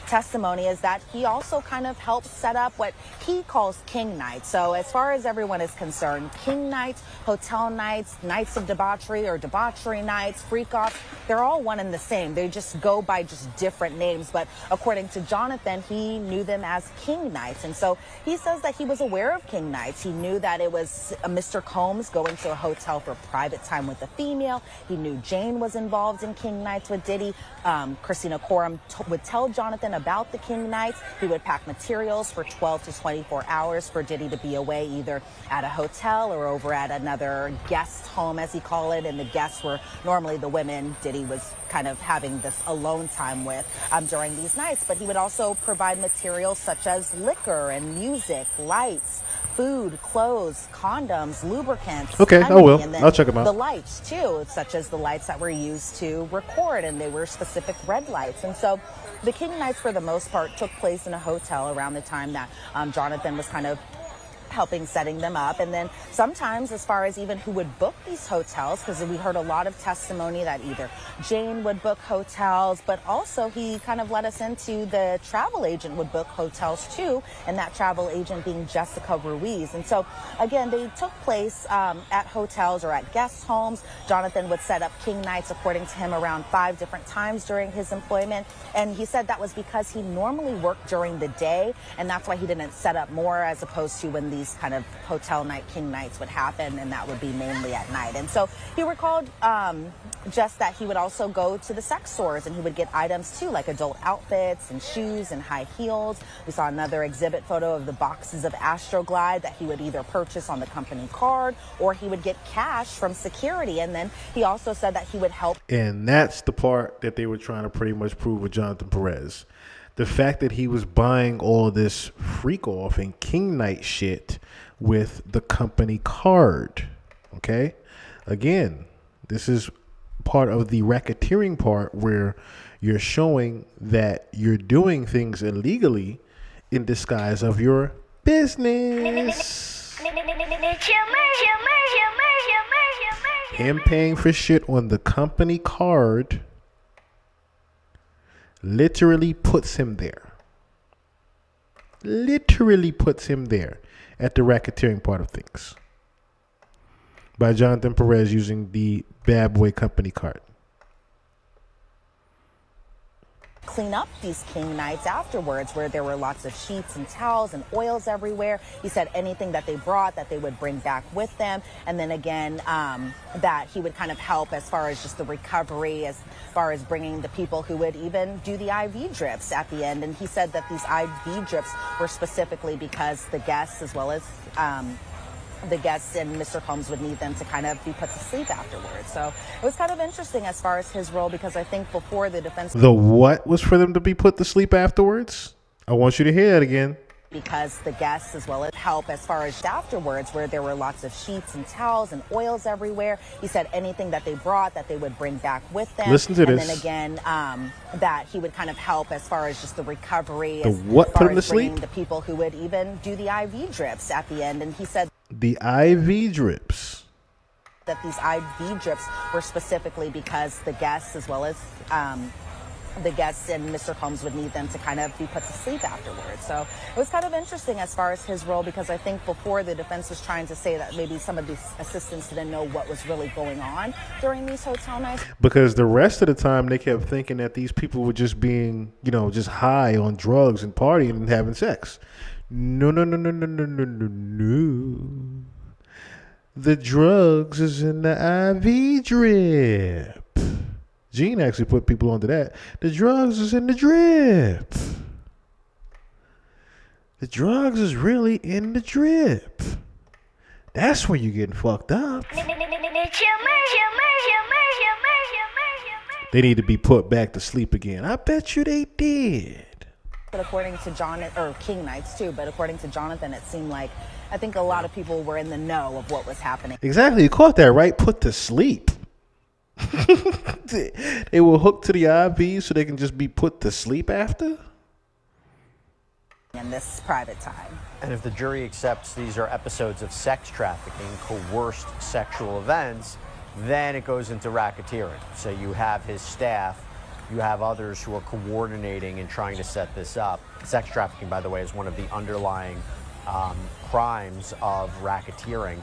M: testimony is that he also kind of helped set up what he calls king nights. So as far as everyone is concerned, king nights, hotel nights, nights of debauchery or debauchery nights, freak offs, they're all one and the same. They just go by just different names. But according to Jonathan, he knew them as king nights. And so he says that he was aware of king nights. He knew that it was Mr. Combs going to a hotel for private time with a female. He knew Jane was involved in king nights with Diddy. Christina Coram would tell Jonathan about the king nights. He would pack materials for 12 to 24 hours for Diddy to be away either at a hotel or over at another guest home, as he called it. And the guests were normally the women Diddy was kind of having this alone time with during these nights. But he would also provide materials such as liquor and music, lights, food, clothes, condoms, lubricants.
I: Okay, I will. I'll check them out.
M: The lights, too, such as the lights that were used to record, and they were specific red lights. And so the king nights, for the most part, took place in a hotel around the time that Jonathan was kind of helping setting them up. And then sometimes as far as even who would book these hotels, because we heard a lot of testimony that either Jane would book hotels, but also he kind of let us into the travel agent would book hotels too, and that travel agent being Jessica Ruiz. And so again, they took place at hotels or at guest homes. Jonathan would set up king nights, according to him, around 5 different times during his employment. And he said that was because he normally worked during the day, and that's why he didn't set up more, as opposed to when these kind of hotel night king nights would happen, and that would be mainly at night. And so he recalled just that he would also go to the sex stores and he would get items too, like adult outfits and shoes and high heels. We saw another exhibit photo of the boxes of Astroglide that he would either purchase on the company card or he would get cash from security. And then he also said that he would help.
I: And that's the part that they were trying to pretty much prove with Jonathan Perez. The fact that he was buying all of this freak off and king night shit with the company card. Okay? Again, this is part of the racketeering part where you're showing that you're doing things illegally in disguise of your business. Him paying for shit on the company card literally puts him there. Literally puts him there at the racketeering part of things. By Jonathan Perez using the Bad Boy Company card.
M: Clean up these king nights afterwards, where there were lots of sheets and towels and oils everywhere. He said anything that they brought that they would bring back with them. And then again, that he would kind of help as far as just the recovery, as far as bringing the people who would even do the IV drips at the end. And he said that these IV drips were specifically because the guests, as well as the guests and Mr. Combs, would need them to kind of be put to sleep afterwards. So it was kind of interesting as far as his role, because I think before the defense...
I: The what was for them to be put to sleep afterwards? I want you to hear that again.
M: Because the guests, as well as help as far as afterwards, where there were lots of sheets and towels and oils everywhere. He said anything that they brought that they would bring back with them.
I: Listen to
M: and
I: this.
M: And then again, that he would kind of help as far as just the recovery.
I: The
M: as
I: what
M: far
I: put him
M: as
I: to sleep?
M: bringing the people who would even do the IV drips at the end. And he said
I: The IV drips.
M: that these IV drips were specifically because the guests, as well as the guests and Mr. Combs, would need them to kind of be put to sleep afterwards. So it was kind of interesting as far as his role, because I think before the defense was trying to say that maybe some of these assistants didn't know what was really going on during these hotel nights.
I: Because the rest of the time they kept thinking that these people were just being, just high on drugs and partying and having sex. No. The drugs is in the IV drip. Gene actually put people onto that. The drugs is in the drip. The drugs is really in the drip. That's when you're getting fucked up. They need to be put back to sleep again. I bet you they did.
M: But according to King Knights too, but according to Jonathan, it seemed like, I think a lot of people were in the know of what was happening.
I: Exactly. You caught that right. Put to sleep. They were hooked to the IV so they can just be put to sleep after?
M: In this private time.
L: And if the jury accepts these are episodes of sex trafficking, coerced sexual events, then it goes into racketeering. So you have his staff, you have others who are coordinating and trying to set this up. Sex trafficking, by the way, is one of the underlying crimes of racketeering.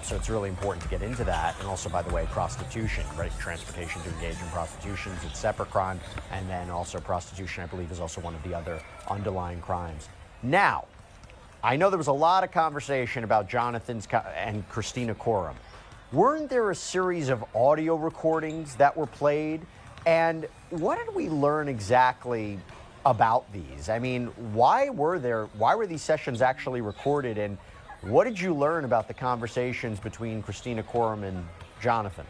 L: So it's really important to get into that. And also, by the way, prostitution, right? Transportation to engage in prostitution is a separate crime. And then also prostitution, I believe, is also one of the other underlying crimes. Now, I know there was a lot of conversation about Jonathan's and Christina Coram. Weren't there a series of audio recordings that were played? And what did we learn exactly about these? I mean, why were these sessions actually recorded? And what did you learn about the conversations between Christina Coram and Jonathan?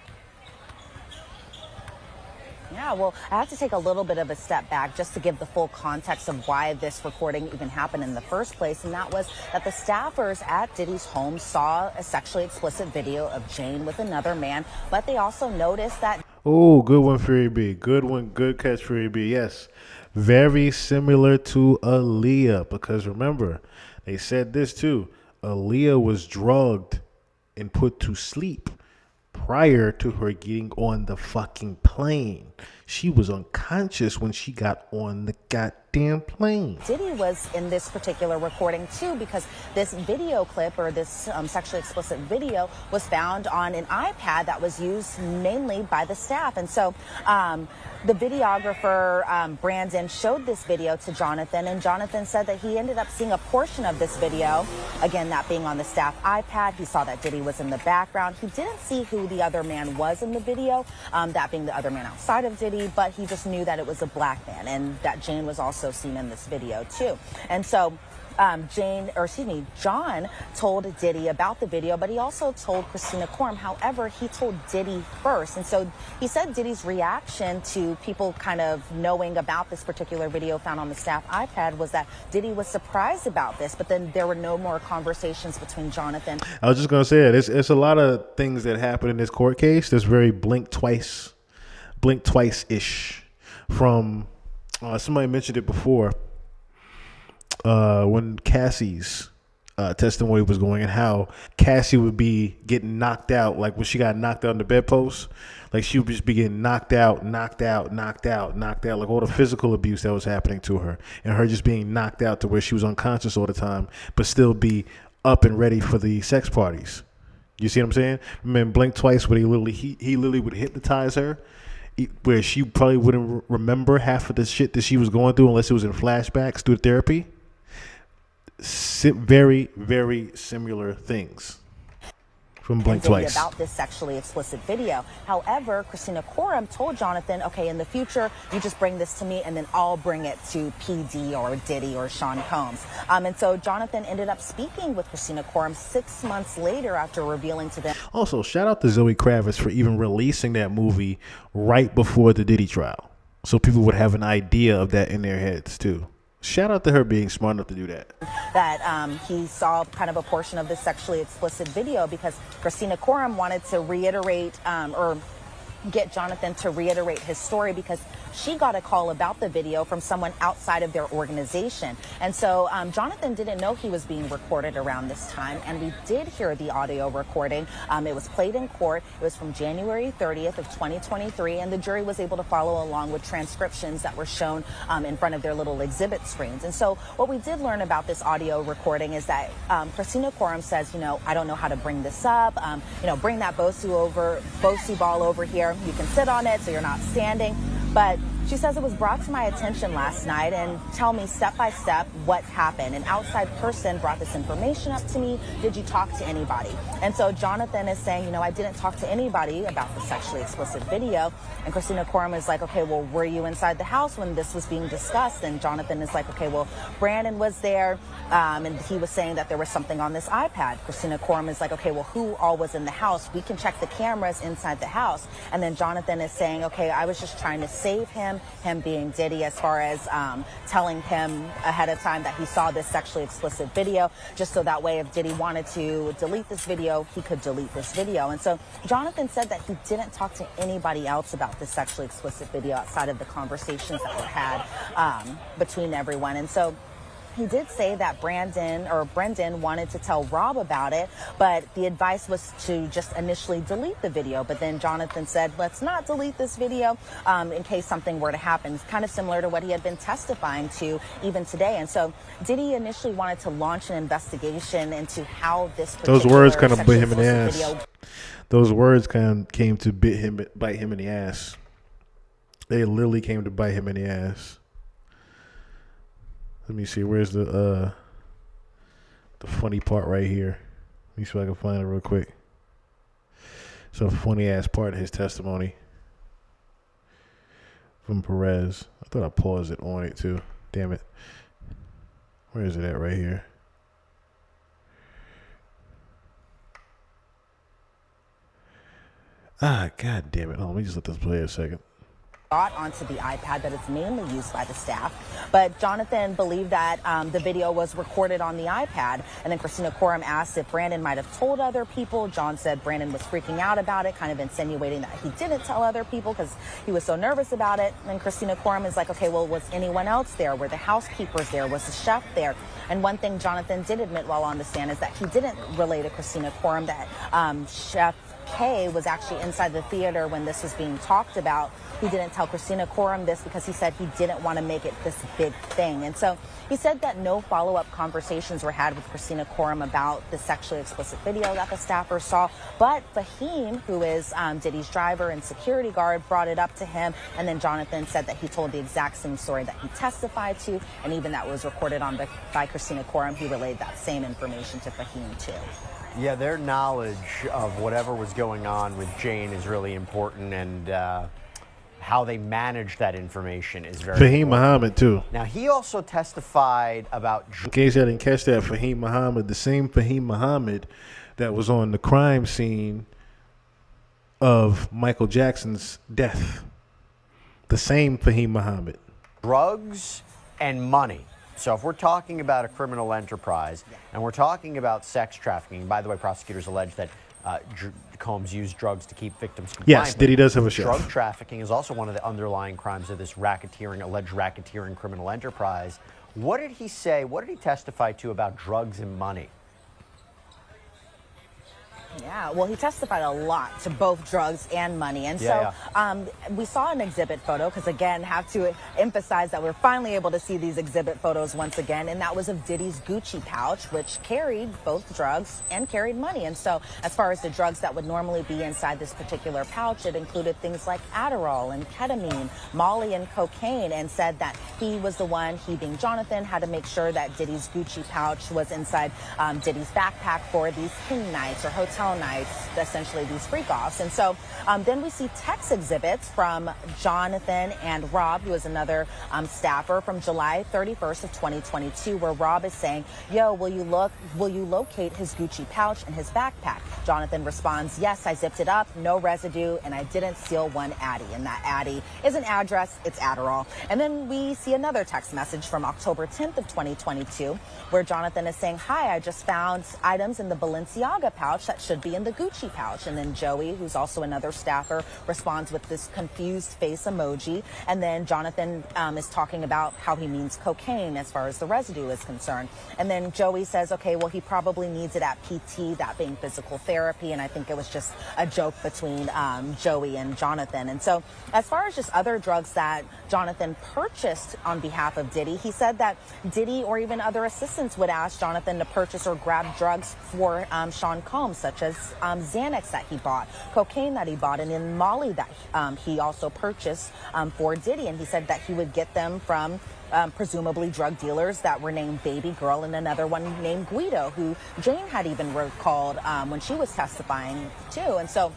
M: Yeah, well, I have to take a little bit of a step back just to give the full context of why this recording even happened in the first place. And that was that the staffers at Diddy's home saw a sexually explicit video of Jane with another man, but they also noticed that...
I: Oh, good one, Fury B. Good one. Good catch, Fury B. Yes. Very similar to Aaliyah, because remember, they said this too. Aaliyah was drugged and put to sleep prior to her getting on the fucking plane. She was unconscious when she got on the goddamn plane.
M: Diddy was in this particular recording too, because this video clip or this sexually explicit video was found on an iPad that was used mainly by the staff. And so the videographer, Brandon, showed this video to Jonathan, and Jonathan said that he ended up seeing a portion of this video, again, that being on the staff iPad. He saw that Diddy was in the background. He didn't see who the other man was in the video, that being the other man outside of Diddy, but he just knew that it was a black man and that Jane was also seen in this video too. And so John told Diddy about the video, but he also told Christina Coram. However, he told Diddy first. And so he said Diddy's reaction to people kind of knowing about this particular video found on the staff iPad was that Diddy was surprised about this, but then there were no more conversations between Jonathan.
I: I was just going to say it. It's a lot of things that happen in this court case that's very blink twice-ish from, somebody mentioned it before, when Cassie's testimony was going and how Cassie would be getting knocked out, like when she got knocked out on the bedpost, like she would just be getting knocked out, like all the physical abuse that was happening to her, and her just being knocked out to where she was unconscious all the time, but still be up and ready for the sex parties. You see what I'm saying? Man, Blink Twice, where he literally would hypnotize her, where she probably wouldn't remember half of the shit that she was going through unless it was in flashbacks through therapy. Very, very similar things from Blink Twice
M: about this sexually explicit video. However, Christina Coram told Jonathan, okay, in the future, you just bring this to me and then I'll bring it to PD or Diddy or Sean Combs. And so Jonathan ended up speaking with Christina Coram 6 months later after revealing to them.
I: Also, shout out to Zoe Kravitz for even releasing that movie right before the Diddy trial, so people would have an idea of that in their heads too. Shout out to her being smart enough to do that.
M: That he saw kind of a portion of this sexually explicit video because Christina Coram wanted to reiterate or get Jonathan to reiterate his story because she got a call about the video from someone outside of their organization. And so Jonathan didn't know he was being recorded around this time, and we did hear the audio recording. It was played in court. It was from January 30th of 2023, and the jury was able to follow along with transcriptions that were shown in front of their little exhibit screens. And so what we did learn about this audio recording is that Christina Coram says, I don't know how to bring this up. Bring that Bosu ball over here. You can sit on it so you're not standing. But She says it was brought to my attention last night and tell me step by step what happened. An outside person brought this information up to me. Did you talk to anybody? And so Jonathan is saying, you know, I didn't talk to anybody about the sexually explicit video. And Christina Corum is like, okay, well, were you inside the house when this was being discussed? And Jonathan is like, okay, well, Brandon was there, and he was saying that there was something on this iPad. Christina Corum is like, okay, well, who all was in the house? We can check the cameras inside the house. And then Jonathan is saying, okay, I was just trying to save him being Diddy, as far as telling him ahead of time that he saw this sexually explicit video, just so that way if Diddy wanted to delete this video, he could delete this video. And so Jonathan said that he didn't talk to anybody else about this sexually explicit video outside of the conversations that were had between everyone. And so he did say that Brendan wanted to tell Rob about it, but the advice was to just initially delete the video. But then Jonathan said, let's not delete this video in case something were to happen. It's kind of similar to what he had been testifying to even today. And so Diddy initially wanted to launch an investigation into how this
I: those words kind of bit him in the ass. Video. Those words kind of came to bite him in the ass. They literally came to bite him in the ass. Let me see, where's the funny part right here? Let me see if I can find it real quick. It's a funny ass part of his testimony from Perez. I thought I paused it on it too. Damn it. Where is it at right here? God damn it. Hold on, let me just let this play a second.
M: Onto the iPad that is mainly used by the staff. But Jonathan believed that the video was recorded on the iPad. And then Christina Corum asked if Brandon might have told other people. John said Brandon was freaking out about it, kind of insinuating that he didn't tell other people because he was so nervous about it. And Christina Corum is like, okay, well, was anyone else there? Were the housekeepers there? Was the chef there? And one thing Jonathan did admit while on the stand is that he didn't relay to Christina Corum that Chef K was actually inside the theater when this was being talked about. He didn't tell Christina Corum this because he said he didn't want to make it this big thing. And so he said that no follow-up conversations were had with Christina Corum about the sexually explicit video that the staffers saw. But Fahim, who is Diddy's driver and security guard, brought it up to him. And then Jonathan said that he told the exact same story that he testified to. And even that was recorded on by Christina Corum. He relayed that same information to Fahim, too.
L: Yeah, their knowledge of whatever was going on with Jane is really important, and how they manage that information is very
I: Fahim
L: important.
I: Muhammad, too.
L: Now, he also testified about...
I: In case I didn't catch that, Fahim Muhammad, the same Fahim Muhammad that was on the crime scene of Michael Jackson's death. The same Fahim Muhammad.
L: Drugs and money. So if we're talking about a criminal enterprise and we're talking about sex trafficking, by the way, prosecutors allege that Combs used drugs to keep victims compliant.
I: Yes, Diddy does have a show.
L: Drug trafficking is also one of the underlying crimes of this alleged racketeering criminal enterprise. What did he say? What did he testify to about drugs and money?
M: Yeah, well, he testified a lot to both drugs and money. And we saw an exhibit photo because, again, have to emphasize that we're finally able to see these exhibit photos once again. And that was of Diddy's Gucci pouch, which carried both drugs and carried money. And so as far as the drugs that would normally be inside this particular pouch, it included things like Adderall and ketamine, Molly and cocaine, and said that he was the one, he being Jonathan, had to make sure that Diddy's Gucci pouch was inside Diddy's backpack for these king nights or hotel nights, essentially these freak-offs. And so then we see text exhibits from Jonathan and Rob, who is another staffer, from July 31st of 2022, where Rob is saying, yo, will you locate his Gucci pouch and his backpack? Jonathan responds, yes, I zipped it up, no residue, and I didn't steal one Addy. And that Addy is an address, it's Adderall. And then we see another text message from October 10th of 2022, where Jonathan is saying, hi, I just found items in the Balenciaga pouch that should be in the Gucci pouch. And then Joey, who's also another staffer, responds with this confused face emoji. And then Jonathan is talking about how he means cocaine as far as the residue is concerned. And then Joey says, okay, well, he probably needs it at PT, that being physical therapy. And I think it was just a joke between Joey and Jonathan. And so as far as just other drugs that Jonathan purchased on behalf of Diddy, he said that Diddy or even other assistants would ask Jonathan to purchase or grab drugs for Sean Combs, such such as Xanax that he bought, cocaine that he bought, and then Molly that he also purchased for Diddy. And he said that he would get them from presumably drug dealers that were named Baby Girl and another one named Guido, who Jane had even recalled when she was testifying too. And so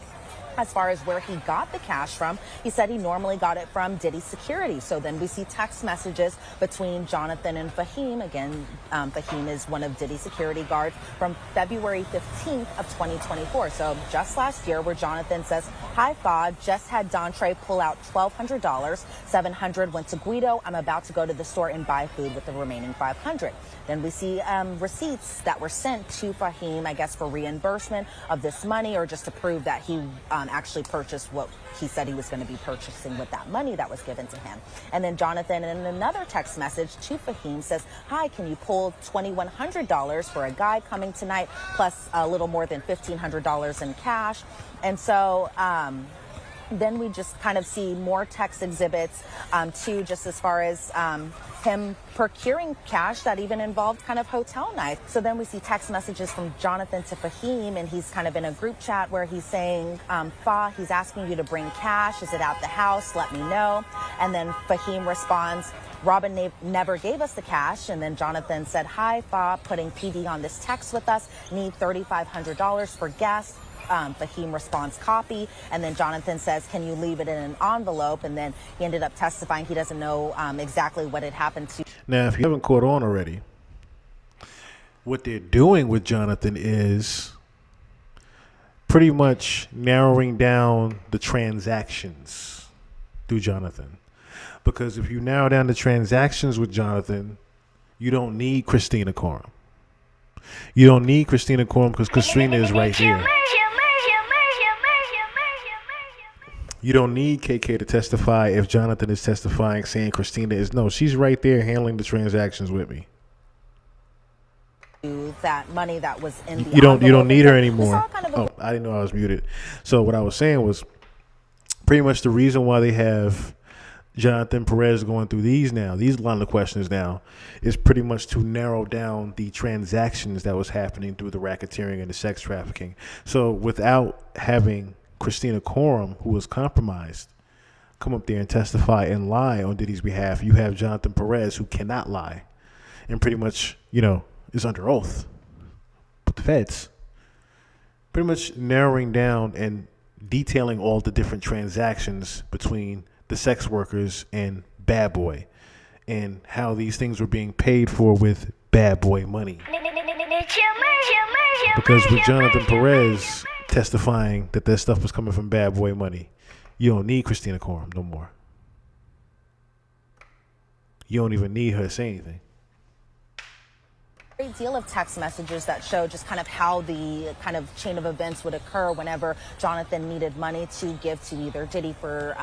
M: as far as where he got the cash from, he said he normally got it from Diddy Security. So then we see text messages between Jonathan and Fahim. Again, Fahim is one of Diddy's security guards from February 15th of 2024. So just last year, where Jonathan says, "Hi, Fa, just had Dontre pull out $1,200. $700 went to Guido. I'm about to go to the store and buy food with the remaining $500. Then we see receipts that were sent to Fahim, I guess, for reimbursement of this money or just to prove that he actually purchased what he said he was going to be purchasing with that money that was given to him. And then Jonathan, in another text message to Fahim, says, "Hi, can you pull $2,100 for a guy coming tonight, plus a little more than $1,500 in cash?" And so then we just kind of see more text exhibits too, just as far as him procuring cash that even involved kind of hotel nights. So then we see text messages from Jonathan to Fahim, and he's kind of in a group chat where he's saying, "Fa, he's asking you to bring cash. Is it at the house? Let me know." And then Fahim responds, "Robin never gave us the cash." And then Jonathan said, "Hi, Fa, putting PD on this text with us. Need $3,500 for gas." Fahim responds, "Copy." And then Jonathan says, "Can you leave it in an envelope?" And then he ended up testifying he doesn't know exactly what had happened to.
I: Now, if you haven't caught on already, what they're doing with Jonathan is pretty much narrowing down the transactions through Jonathan. Because if you narrow down the transactions with Jonathan, you don't need Christina Coram. You don't need Christina Coram because Christina is right here. You don't need KK to testify if Jonathan is testifying saying Christina is. No, she's right there handling the transactions with me.
M: That money that was in the
I: You don't need her anymore.
M: Kind of
I: oh, I didn't know I was muted. So what I was saying was pretty much the reason why they have Jonathan Perez going through these line of questions now, is pretty much to narrow down the transactions that was happening through the racketeering and the sex trafficking. So without having Christina Coram, who was compromised, come up there and testify and lie on Diddy's behalf, you have Jonathan Perez, who cannot lie and pretty much, is under oath with the feds, pretty much narrowing down and detailing all the different transactions between the sex workers and Bad Boy and how these things were being paid for with Bad Boy money. Because with Jonathan Perez testifying that that stuff was coming from Bad Boy money, you don't need Christina Coram no more. You don't even need her to say anything.
M: Great deal of text messages that show just kind of how the kind of chain of events would occur whenever Jonathan needed money to give to either Diddy for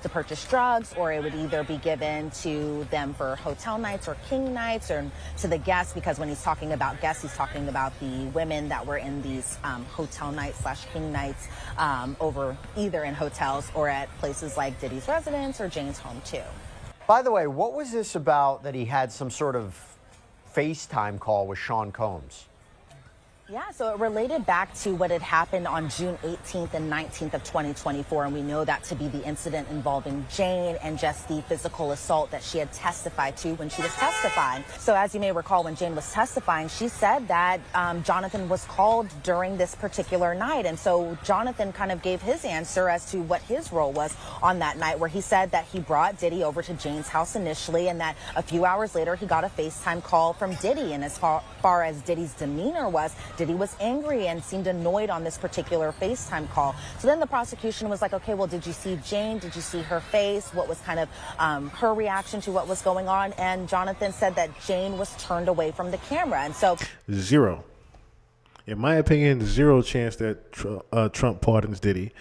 M: to purchase drugs, or it would either be given to them for hotel nights or king nights, or to the guests, because when he's talking about guests, he's talking about the women that were in these hotel nights / king nights over either in hotels or at places like Diddy's residence or Jane's home too.
L: By the way, what was this about that he had some sort of FaceTime call with Sean Combs?
M: Yeah, so it related back to what had happened on June 18th and 19th of 2024, and we know that to be the incident involving Jane and just the physical assault that she had testified to when she was testifying. So as you may recall, when Jane was testifying, she said that Jonathan was called during this particular night, and so Jonathan kind of gave his answer as to what his role was on that night, where he said that he brought Diddy over to Jane's house initially, and that a few hours later he got a FaceTime call from Diddy, and as far as Diddy's demeanor was, Diddy was angry and seemed annoyed on this particular FaceTime call. So then the prosecution was like, okay, well, did you see Jane? Did you see her face? What was kind of her reaction to what was going on? And Jonathan said that Jane was turned away from the camera. And so
I: zero. In my opinion, zero chance that Trump pardons Diddy,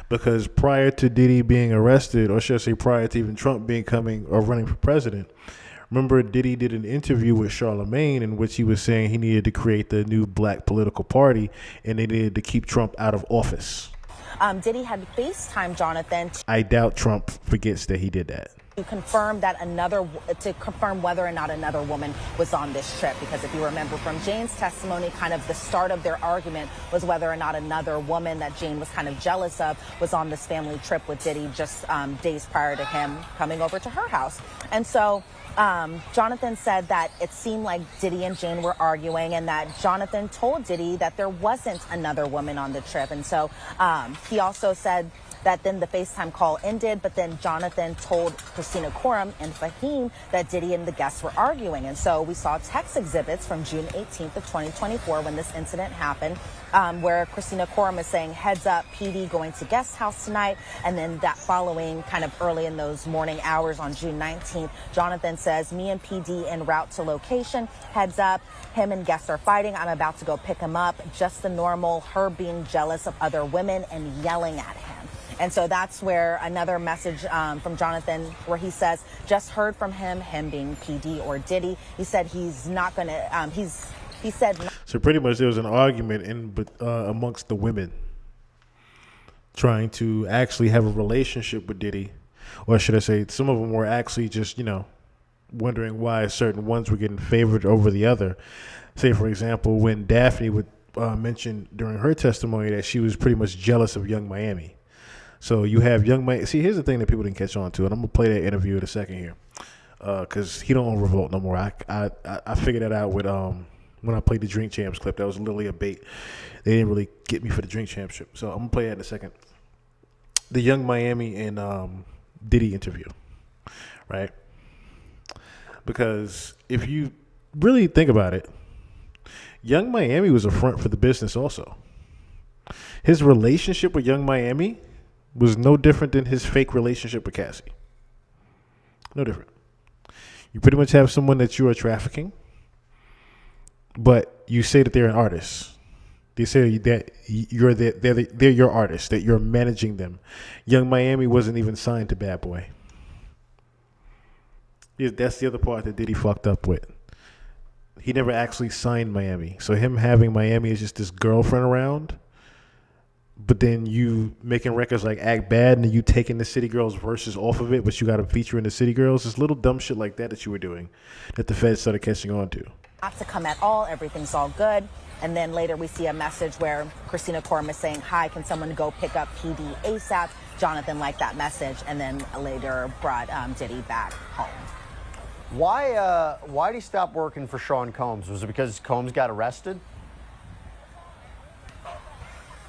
I: because prior to Diddy being arrested, or should I say prior to even Trump becoming or running for president, remember, Diddy did an interview with Charlemagne in which he was saying he needed to create the new black political party and they needed to keep Trump out of office.
M: Diddy had FaceTime Jonathan.
I: I doubt Trump forgets that he did that.
M: to confirm whether or not another woman was on this trip, because if you remember from Jane's testimony, kind of the start of their argument was whether or not another woman that Jane was kind of jealous of was on this family trip with Diddy just days prior to him coming over to her house. And so Jonathan said that it seemed like Diddy and Jane were arguing, and that Jonathan told Diddy that there wasn't another woman on the trip. And so he also said that then the FaceTime call ended, but then Jonathan told Christina Coram and Fahim that Diddy and the guests were arguing. And so we saw text exhibits from June 18th of 2024 when this incident happened, where Christina Coram is saying, "Heads up, PD going to guest house tonight." And then that following kind of early in those morning hours on June 19th, Jonathan says, "Me and PD en route to location. Heads up, him and guests are fighting. I'm about to go pick him up. Just the normal, her being jealous of other women and yelling at him." And so that's where another message from Jonathan, where he says, "Just heard from him being PD or Diddy." He said he's not going to, he said.
I: So pretty much there was an argument amongst the women trying to actually have a relationship with Diddy. Or should I say, some of them were actually just, wondering why certain ones were getting favored over the other. Say, for example, when Daphne would mention during her testimony that she was pretty much jealous of Young Miami. So you have Young Miami. See, here's the thing that people didn't catch on to, and I'm going to play that interview in a second here, because he don't own Revolt no more. I figured that out with when I played the Drink Champs clip. That was literally a bait. They didn't really get me for the Drink Championship. So I'm going to play that in a second. The Young Miami and Diddy interview, right? Because if you really think about it, Young Miami was a front for the business also. His relationship with Young Miami was no different than his fake relationship with Cassie. No different. You pretty much have someone that you are trafficking, but you say that they're an artist. They say that they're your artist, that you're managing them. Young Miami wasn't even signed to Bad Boy. That's the other part that Diddy fucked up with. He never actually signed Miami. So him having Miami as just this girlfriend around, but then you making records like Act Bad and then you taking the City Girls verses off of it, but you got a feature in the City Girls. This little dumb shit like that you were doing that the feds started catching on to.
M: Not to come at all, everything's all good. And then later we see a message where Christina Coram is saying, "Hi, can someone go pick up PD ASAP?" Jonathan liked that message and then later brought Diddy back home.
L: Why did he stop working for Sean Combs? Was it because Combs got arrested?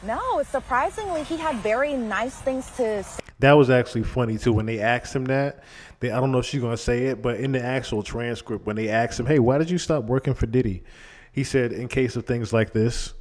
M: No, surprisingly, he had very nice things to say.
I: That was actually funny, too. When they asked him that, I don't know if she's going to say it, but in the actual transcript, when they asked him, "Hey, why did you stop working for Diddy?" He said, "In case of things like this."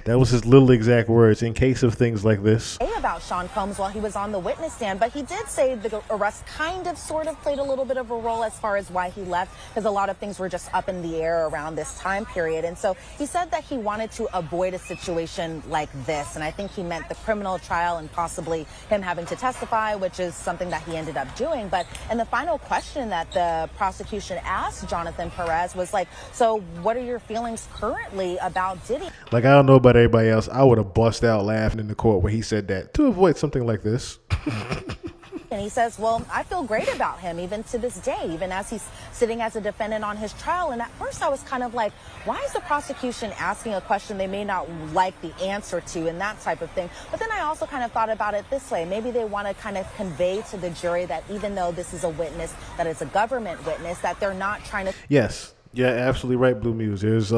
I: That was his little exact words, "in case of things like this."
M: About Sean Combs while he was on the witness stand, but he did say the arrest kind of sort of played a little bit of a role as far as why he left, because a lot of things were just up in the air around this time period. And so he said that he wanted to avoid a situation like this, and I think he meant the criminal trial and possibly him having to testify, which is something that he ended up doing. But in the final question that the prosecution asked Jonathan Perez was like, "So what are your feelings currently about Diddy?"
I: Like, I don't know about everybody else, I would have bust out laughing in the court when he said that, to avoid something like this.
M: And he says, "Well, I feel great about him even to this day, even as he's sitting as a defendant on his trial." And at first I was kind of like, why is the prosecution asking a question they may not like the answer to and that type of thing? But then I also kind of thought about it this way. Maybe they want to kind of convey to the jury that even though this is a witness, that it's a government witness, that they're not trying to...
I: Yes. Yeah, absolutely right, Blue Muse. There's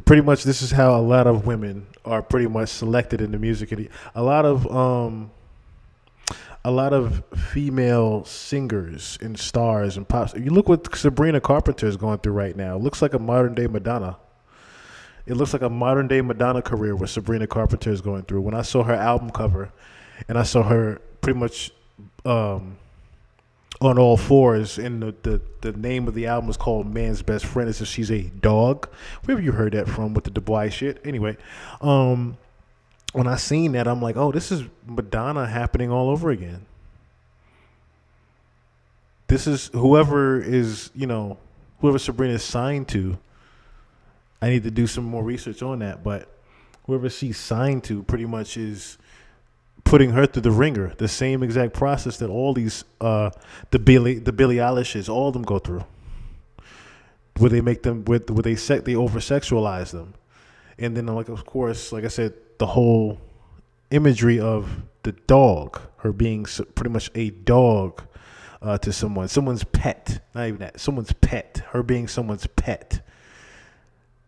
I: pretty much this is how a lot of women are pretty much selected in the music. A lot of female singers and stars and pops. You look what Sabrina Carpenter is going through right now. It looks like a modern day Madonna. It looks like a modern day Madonna career what Sabrina Carpenter is going through. When I saw her album cover and I saw her pretty much on all fours, and the name of the album is called Man's Best Friend, as if she's a dog. Where have you heard that from with the Du Bois shit? Anyway, when I seen that, I'm like, oh, this is Madonna happening all over again. This is whoever Sabrina is signed to. I need to do some more research on that, but whoever she's signed to pretty much putting her through the ringer, the same exact process that all these the Billie Eilishes, all of them go through. Where they make them they over sexualize them, and then like of course, like I said, the whole imagery of the dog, her being pretty much a dog to someone's pet, not even that, someone's pet, her being someone's pet.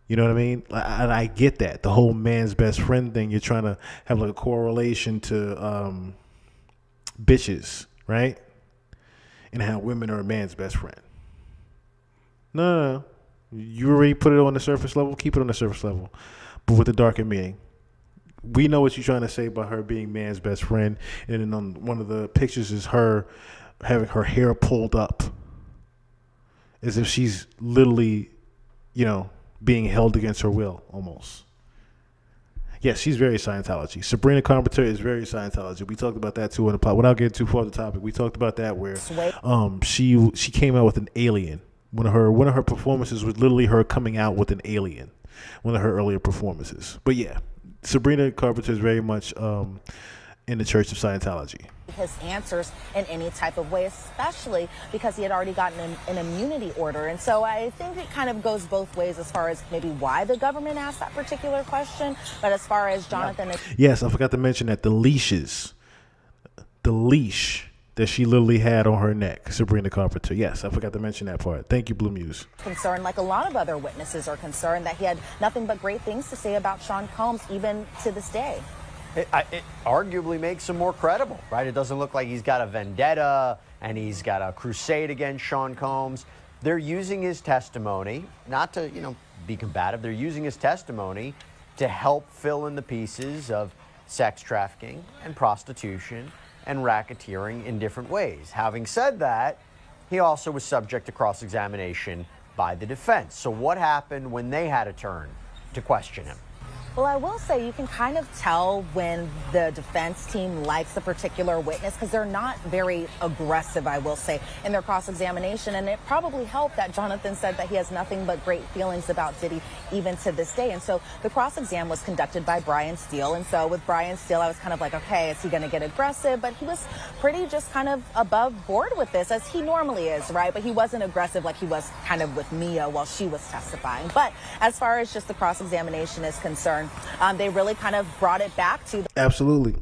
I: You know what I mean? And I get that, the whole man's best friend thing. You're trying to have like a correlation to bitches, right? And how women are a man's best friend. No. You already put it on the surface level. Keep it on the surface level, but with the darker meaning. We know what you're trying to say about her being man's best friend, and then on one of the pictures is her having her hair pulled up, as if she's literally, being held against her will, almost. Yes, she's very Scientology. Sabrina Carpenter is very Scientology. We talked about that too in the pod. Without getting too far off the topic, we talked about that where she came out with an alien. One of her performances was literally her coming out with an alien. One of her earlier performances. But yeah, Sabrina Carpenter is very much in the Church of Scientology.
M: His answers in any type of way, especially because he had already gotten an immunity order. And so I think it kind of goes both ways as far as maybe why the government asked that particular question. But as far as Jonathan...
I: Yes, I forgot to mention that the leash that she literally had on her neck, Sabrina Carpenter. Yes, I forgot to mention that part. Thank you, Blue Muse.
M: Concerned, like a lot of other witnesses are concerned, that he had nothing but great things to say about Sean Combs, even to this day.
L: It arguably makes him more credible, right? It doesn't look like he's got a vendetta and he's got a crusade against Sean Combs. They're using his testimony, not to, be combative. They're using his testimony to help fill in the pieces of sex trafficking and prostitution and racketeering in different ways. Having said that, he also was subject to cross-examination by the defense. So what happened when they had a turn to question him?
M: Well, I will say you can kind of tell when the defense team likes a particular witness because they're not very aggressive, I will say, in their cross-examination. And it probably helped that Jonathan said that he has nothing but great feelings about Diddy even to this day. And so the cross-exam was conducted by Brian Steele. And so with Brian Steele, I was kind of like, okay, is he going to get aggressive? But he was pretty just kind of above board with this, as he normally is, right? But he wasn't aggressive like he was kind of with Mia while she was testifying. But as far as just the cross-examination is concerned, they really kind of brought it back to...
I: Absolutely.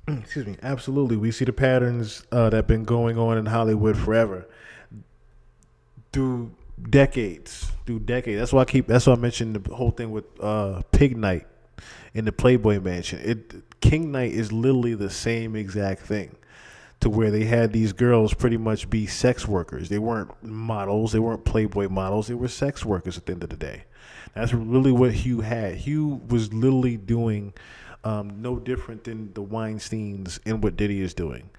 I: Excuse me. Absolutely. We see the patterns that have been going on in Hollywood forever. Through decades. That's why I mentioned the whole thing with Pig Night in the Playboy Mansion. King Night is literally the same exact thing. To where they had these girls pretty much be sex workers. They weren't models. They weren't Playboy models. They were sex workers at the end of the day. That's really what Hugh had. Hugh was literally doing no different than the Weinsteins and what Diddy is doing.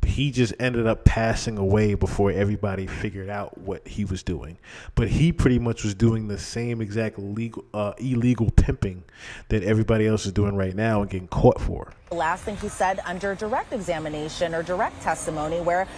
I: He just ended up passing away before everybody figured out what he was doing. But he pretty much was doing the same exact illegal pimping that everybody else is doing right now and getting caught for.
M: The last thing he said under direct examination or direct testimony, where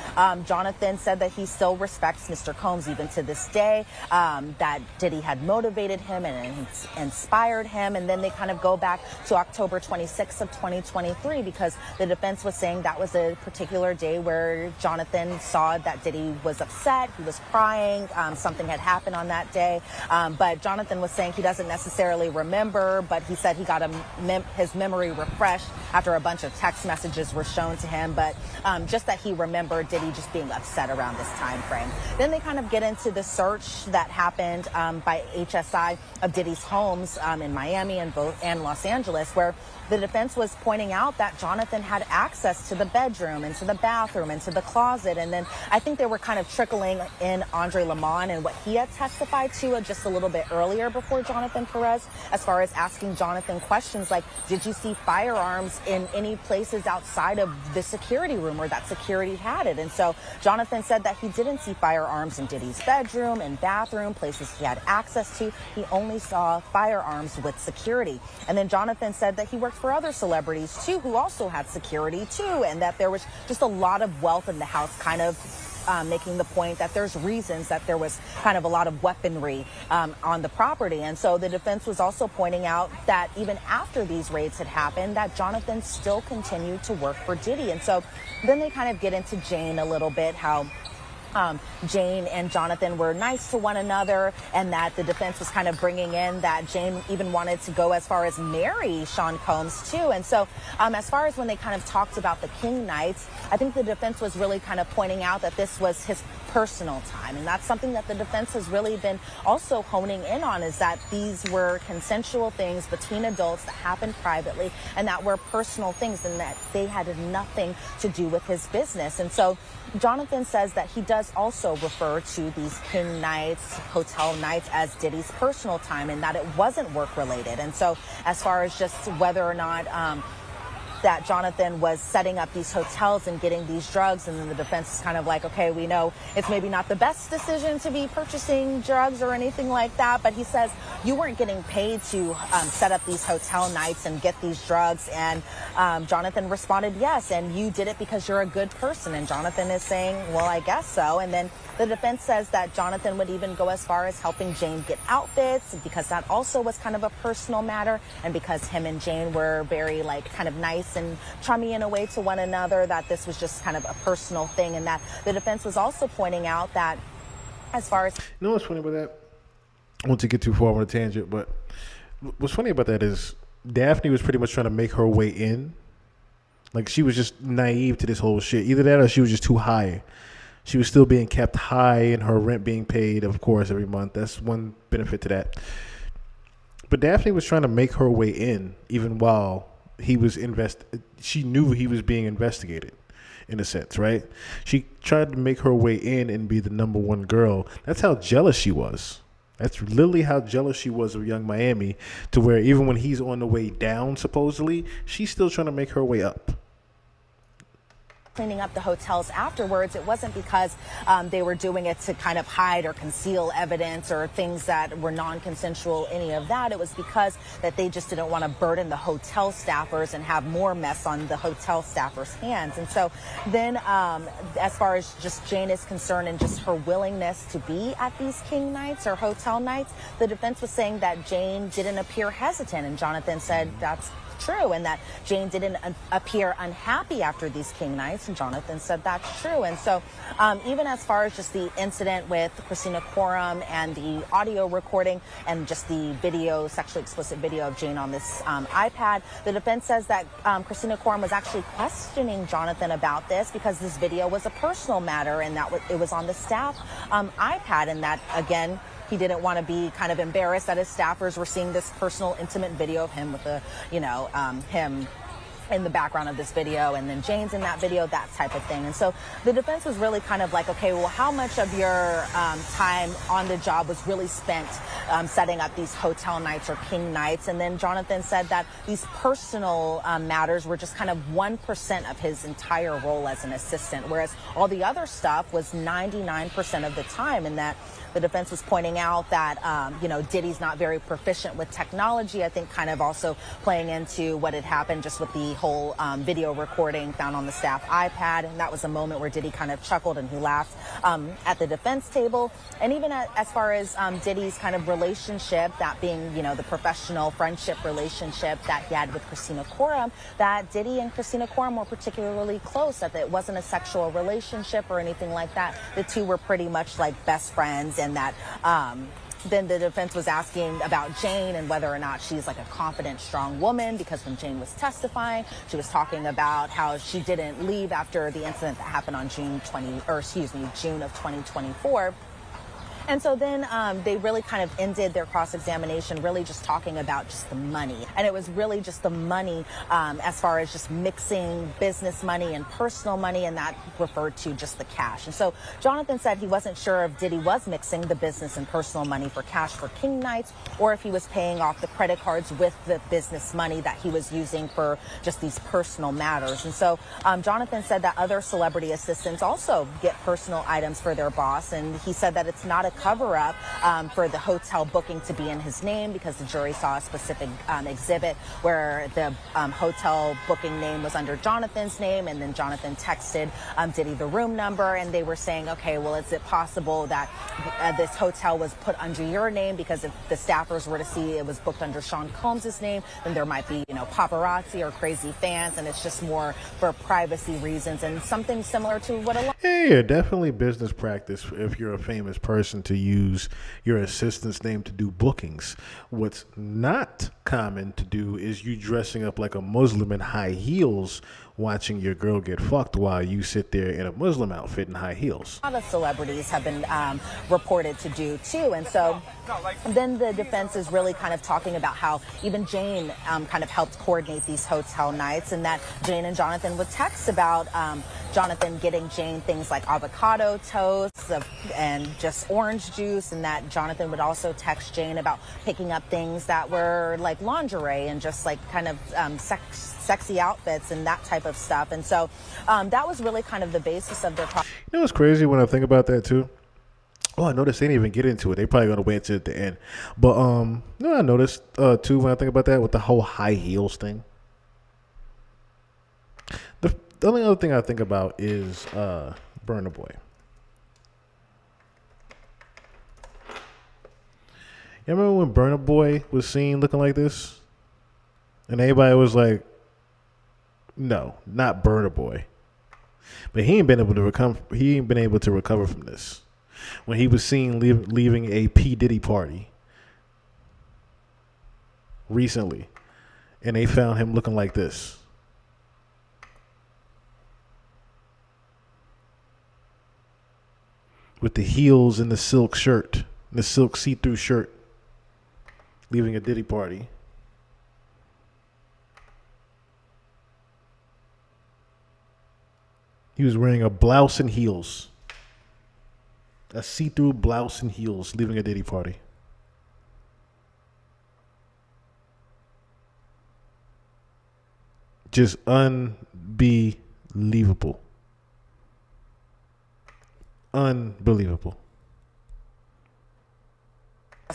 M: Jonathan said that he still respects Mr. Combs even to this day, that Diddy had motivated him and inspired him. And then they kind of go back to October 26th of 2023 because the defense was saying that was a particular day where Jonathan saw that Diddy was upset, he was crying, something had happened on that day. But Jonathan was saying he doesn't necessarily remember, but he said he got his memory refreshed after a bunch of text messages were shown to him, but just that he remembered Diddy just being upset around this time frame. Then they kind of get into the search that happened by HSI of Diddy's homes in Miami and Los Angeles, where the defense was pointing out that Jonathan had access to the bedroom and to the bathroom and to the closet. And then I think they were kind of trickling in Andre Lamont and what he had testified to just a little bit earlier before Jonathan Perez, as far as asking Jonathan questions like, did you see firearms in any places outside of the security room or that security had it? And so Jonathan said that he didn't see firearms in Diddy's bedroom and bathroom, places he had access to. He only saw firearms with security. And then Jonathan said that he worked for other celebrities too who also had security too, and that there was just a lot of wealth in the house kind of making the point that there's reasons that there was kind of a lot of weaponry on the property. And so the defense was also pointing out that even after these raids had happened, that Jonathan still continued to work for Diddy. And so then they kind of get into Jane a little bit, how Jane and Jonathan were nice to one another, and that the defense was kind of bringing in that Jane even wanted to go as far as marry Sean Combs too. And so as far as when they kind of talked about the King Nights, I think the defense was really kind of pointing out that this was his personal time, and that's something that the defense has really been also honing in on, is that these were consensual things between adults that happened privately and that were personal things, and that they had nothing to do with his business. And so Jonathan says that he does also refer to these King Nights, hotel nights, as Diddy's personal time, and that it wasn't work related. And so as far as just whether or not that Jonathan was setting up these hotels and getting these drugs, and then the defense is kind of like, okay, we know it's maybe not the best decision to be purchasing drugs or anything like that, but he says you weren't getting paid to set up these hotel nights and get these drugs. And Jonathan responded, yes, and you did it because you're a good person. And Jonathan is saying, well, I guess so. And then the defense says that Jonathan would even go as far as helping Jane get outfits, because that also was kind of a personal matter, and because him and Jane were very kind of nice and chummy in a way to one another, that this was just kind of a personal thing. And that the defense was also pointing out that as far as...
I: You know what's funny about that? I want to get too far on a tangent, but what's funny about that is Daphne was pretty much trying to make her way in. Like, she was just naive to this whole shit. Either that or she was just too high. She was still being kept high and her rent being paid, of course, every month. That's one benefit to that. But Daphne was trying to make her way in, even while he was she knew he was being investigated, in a sense, right? She tried to make her way in and be the number one girl. That's how jealous she was. That's literally how jealous she was of Young Miami, to where even when he's on the way down, supposedly, she's still trying to make her way up.
M: Cleaning up the hotels afterwards, it wasn't because they were doing it to kind of hide or conceal evidence or things that were non-consensual, any of that. It was because that they just didn't want to burden the hotel staffers and have more mess on the hotel staffers' hands. And so then as far as just Jane is concerned and just her willingness to be at these King Nights or hotel nights, the defense was saying that Jane didn't appear hesitant, and Jonathan said that's true, and that Jane didn't appear unhappy after these King Nights, and Jonathan said that's true. And so even as far as just the incident with Christina Quorum and the audio recording and just the video, sexually explicit video of Jane on this iPad, the defense says that Christina Quorum was actually questioning Jonathan about this because this video was a personal matter, and that it was on the staff iPad, and that, again, he didn't want to be kind of embarrassed that his staffers were seeing this personal, intimate video of him with him in the background of this video, and then Jane's in that video, that type of thing. And so the defense was really kind of like, okay, well, how much of your time on the job was really spent setting up these hotel nights or King Nights? And then Jonathan said that these personal matters were just kind of 1% of his entire role as an assistant, whereas all the other stuff was 99% of the time. And that the defense was pointing out that, Diddy's not very proficient with technology, I think kind of also playing into what had happened just with the whole video recording found on the staff iPad. And that was a moment where Diddy kind of chuckled and he laughed at the defense table. And even as far as Diddy's kind of relationship, that being, the professional friendship relationship that he had with Christina Quorum, that Diddy and Christina Quorum were particularly close, that it wasn't a sexual relationship or anything like that. The two were pretty much like best friends, and that then the defense was asking about Jane and whether or not she's like a confident, strong woman, because when Jane was testifying, she was talking about how she didn't leave after the incident that happened on June of 2024. And so then they really kind of ended their cross-examination really just talking about just the money. And it was really just the money as far as just mixing business money and personal money, and that referred to just the cash. And so Jonathan said he wasn't sure if Diddy was mixing the business and personal money for cash for King Nights, or if he was paying off the credit cards with the business money that he was using for just these personal matters. And so Jonathan said that other celebrity assistants also get personal items for their boss, and he said that it's not a cover-up for the hotel booking to be in his name, because the jury saw a specific exhibit where the hotel booking name was under Jonathan's name, and then Jonathan texted Diddy the room number, and they were saying, okay, well, is it possible that this hotel was put under your name, because if the staffers were to see it was booked under Sean Combs' name, then there might be, paparazzi or crazy fans, and it's just more for privacy reasons, and something similar to what a lot.
I: Yeah, definitely business practice if you're a famous person to use your assistant's name to do bookings. What's not common to do is you dressing up like a Muslim in high heels watching your girl get fucked while you sit there in a Muslim outfit and high heels.
M: A lot of celebrities have been reported to do too, and so then the defense is really kind of talking about how even Jane kind of helped coordinate these hotel nights, and that Jane and Jonathan would text about Jonathan getting Jane things like avocado toast and just orange juice, and that Jonathan would also text Jane about picking up things that were like lingerie and just like kind of sexy outfits and that type of stuff. And so that was really kind of the basis of their project.
I: You know what's crazy when I think about that too? Oh, I noticed they didn't even get into it. They probably gonna wait till the end. But I noticed too when I think about that with the whole high heels thing. The only other thing I think about is Burna Boy. You remember when Burna Boy was seen looking like this? And everybody was like, no, not Burna Boy. But he ain't been able to recover from this. When he was seen leaving a P. Diddy party recently, and they found him looking like this. With the heels and the silk shirt, the silk see-through shirt, leaving a Diddy party. He was wearing a blouse and heels. A see-through blouse and heels, leaving a Diddy party. Just unbelievable. Unbelievable.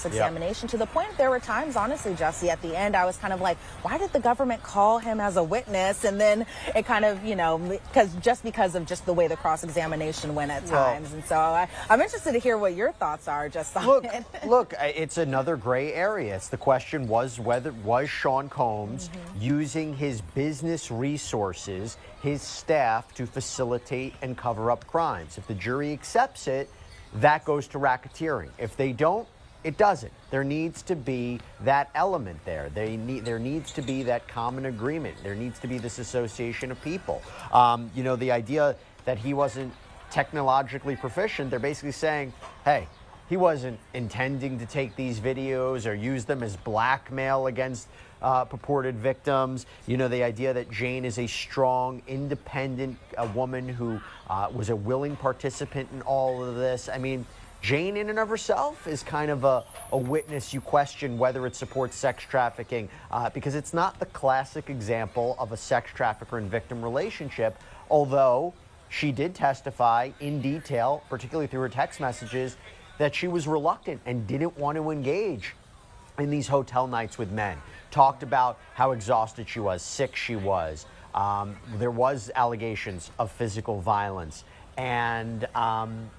M: Examination to the point there were times, honestly, Jesse, at the end I was kind of like, why did the government call him as a witness? And then it kind of, because of the way the cross-examination went at times. And so I'm interested to hear what your thoughts are just on it.
L: Look, it's another gray area. It's the question was Sean Combs using his business resources, his staff, to facilitate and cover up crimes. If the jury accepts it, that goes to racketeering. If they don't, it doesn't. There needs to be that element there. There needs to be that common agreement. There needs to be this association of people. The idea that he wasn't technologically proficient, they're basically saying, hey, he wasn't intending to take these videos or use them as blackmail against purported victims. The idea that Jane is a strong, independent woman who was a willing participant in all of this. I mean, Jane in and of herself is kind of a witness you question whether it supports sex trafficking because it's not the classic example of a sex trafficker and victim relationship, although she did testify in detail, particularly through her text messages, that she was reluctant and didn't want to engage in these hotel nights with men. Talked about how exhausted she was, sick she was. There was allegations of physical violence. And,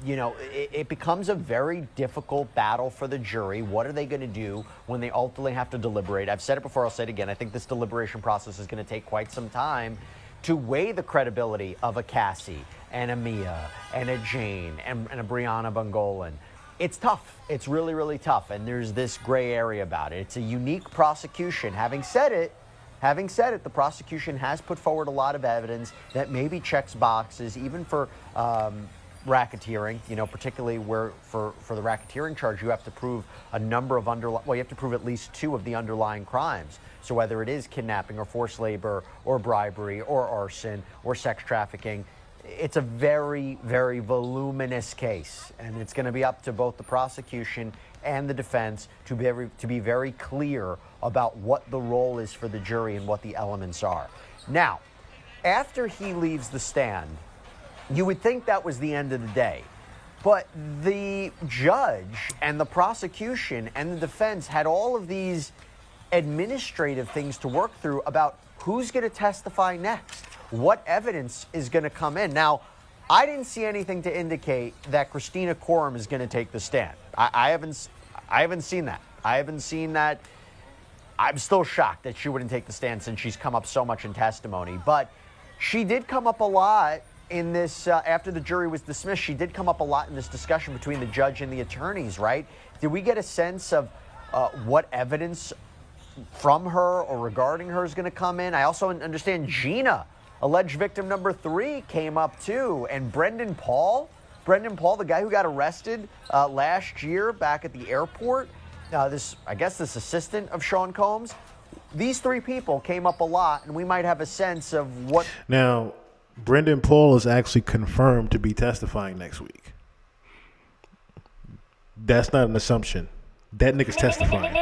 L: it becomes a very difficult battle for the jury. What are they going to do when they ultimately have to deliberate? I've said it before, I'll say it again. I think this deliberation process is going to take quite some time to weigh the credibility of a Cassie and a Mia and a Jane and a Brianna Bungolan. It's tough. It's really, really tough. And there's this gray area about it. It's a unique prosecution. Having said it, the prosecution has put forward a lot of evidence that maybe checks boxes, even for racketeering, particularly where for the racketeering charge, you have to prove a number of you have to prove at least 2 of the underlying crimes. So whether it is kidnapping or forced labor or bribery or arson or sex trafficking, it's a very, very voluminous case. And it's going to be up to both the prosecution and the defense to be very clear about what the role is for the jury and what the elements are. Now, after he leaves the stand, you would think that was the end of the day. But the judge and the prosecution and the defense had all of these administrative things to work through about who's going to testify next, what evidence is going to come in. Now, I didn't see anything to indicate that Christina Quorum is going to take the stand. I haven't seen that. I haven't seen that. I'm still shocked that she wouldn't take the stand since she's come up so much in testimony. But she did come up a lot in this, after the jury was dismissed, she did come up a lot in this discussion between the judge and the attorneys, right? Did we get a sense of what evidence from her or regarding her is going to come in? I also understand Gina, alleged victim number 3, came up too. And Brendan Paul, the guy who got arrested last year back at the airport, this assistant of Sean Combs, these 3 people came up a lot, and we might have a sense of what.
I: Now, Brendan Paul is actually confirmed to be testifying next week. That's not an assumption. That nigga's testifying.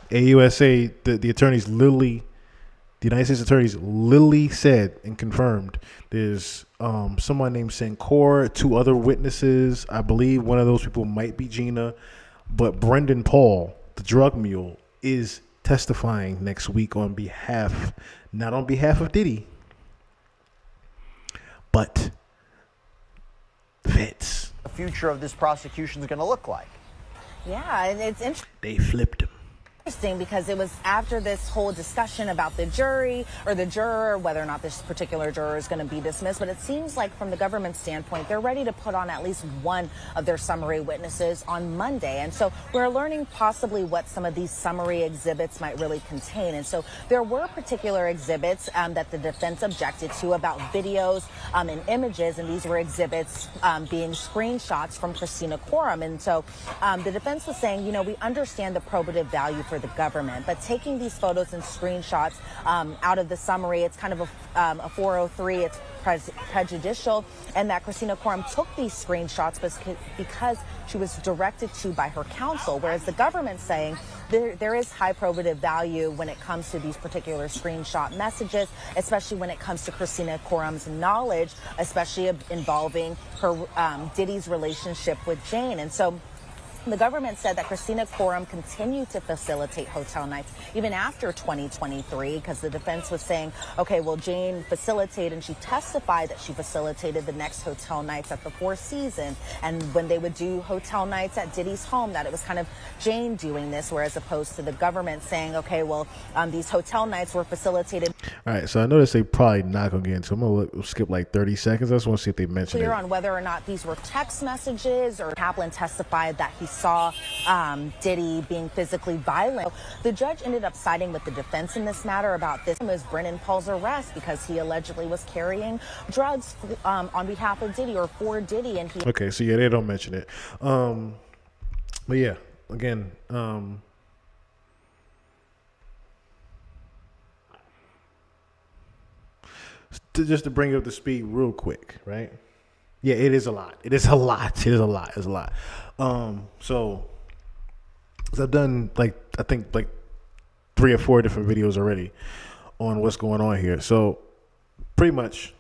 I: AUSA, the attorneys literally, the United States attorneys literally said and confirmed there's someone named Sankor, 2 other witnesses. I believe one of those people might be Gina, but Brendan Paul, the drug mule, is testifying next week on behalf, not on behalf of Diddy, but the feds.
L: The future of this prosecution is going to look like.
M: Yeah, and it's interesting.
I: They flipped him.
M: Because it was after this whole discussion about the jury or the juror, whether or not this particular juror is going to be dismissed. But it seems like from the government standpoint, they're ready to put on at least one of their summary witnesses on Monday. And so we're learning possibly what some of these summary exhibits might really contain. And so there were particular exhibits that the defense objected to about videos and images. And these were exhibits being screenshots from Christina Quorum. And so the defense was saying, we understand the probative value for the government, but taking these photos and screenshots out of the summary, it's kind of a 403, it's prejudicial, and that Christina Quorum took these screenshots because she was directed to by her counsel, whereas the government's saying there is high probative value when it comes to these particular screenshot messages, especially when it comes to Christina Quorum's knowledge, especially involving her Diddy's relationship with Jane. And so the government said that Christina Quorum continued to facilitate hotel nights even after 2023, because the defense was saying, okay, well, Jane facilitated, and she testified that she facilitated the next hotel nights at the Four Seasons. And when they would do hotel nights at Diddy's home, that it was kind of Jane doing this, whereas opposed to the government saying, okay, well, these hotel nights were facilitated.
I: All right, so I noticed they probably not going to get into, I'm going to skip like 30 seconds. I just want to see if they mention
M: Clear
I: it.
M: on whether or not these were text messages, or Kaplan testified that he saw Diddy being physically violent. The judge ended up siding with the defense in this matter about this was Brendan Paul's arrest because he allegedly was carrying drugs on behalf of Diddy or for Diddy. And he.
I: Okay, so yeah, they don't mention it. But yeah, again, just to bring it up to speed real quick, right? Yeah, it is a lot. It is a lot. It is a lot. It's a lot. So I've done I think 3 or 4 different videos already on what's going on here. So pretty much,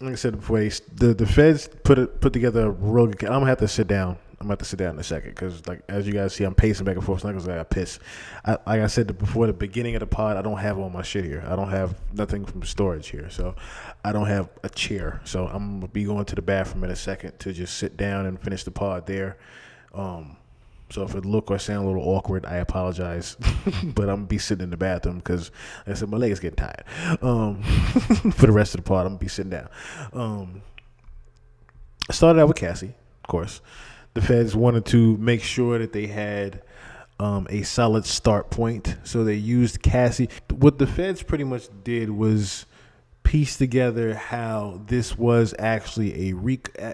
I: like I said before, the feds put together a real good. I'm gonna have to sit down. I'm gonna have to sit down in a second because, like, as you guys see, I'm pacing back and forth. It's not because I got pissed. Like I said before the beginning of the pod, I don't have all my shit here. I don't have nothing from storage here, so I don't have a chair. So I'm gonna be going to the bathroom in a second to just sit down and finish the pod there. So if it look or sound a little awkward, I apologize. But I'm gonna be sitting in the bathroom because, like I said, my leg is getting tired. For the rest of the pod, I'm gonna be sitting down. I started out with Cassie, of course. The feds wanted to make sure that they had a solid start point, so they used Cassie. What the feds pretty much did was piece together how this was actually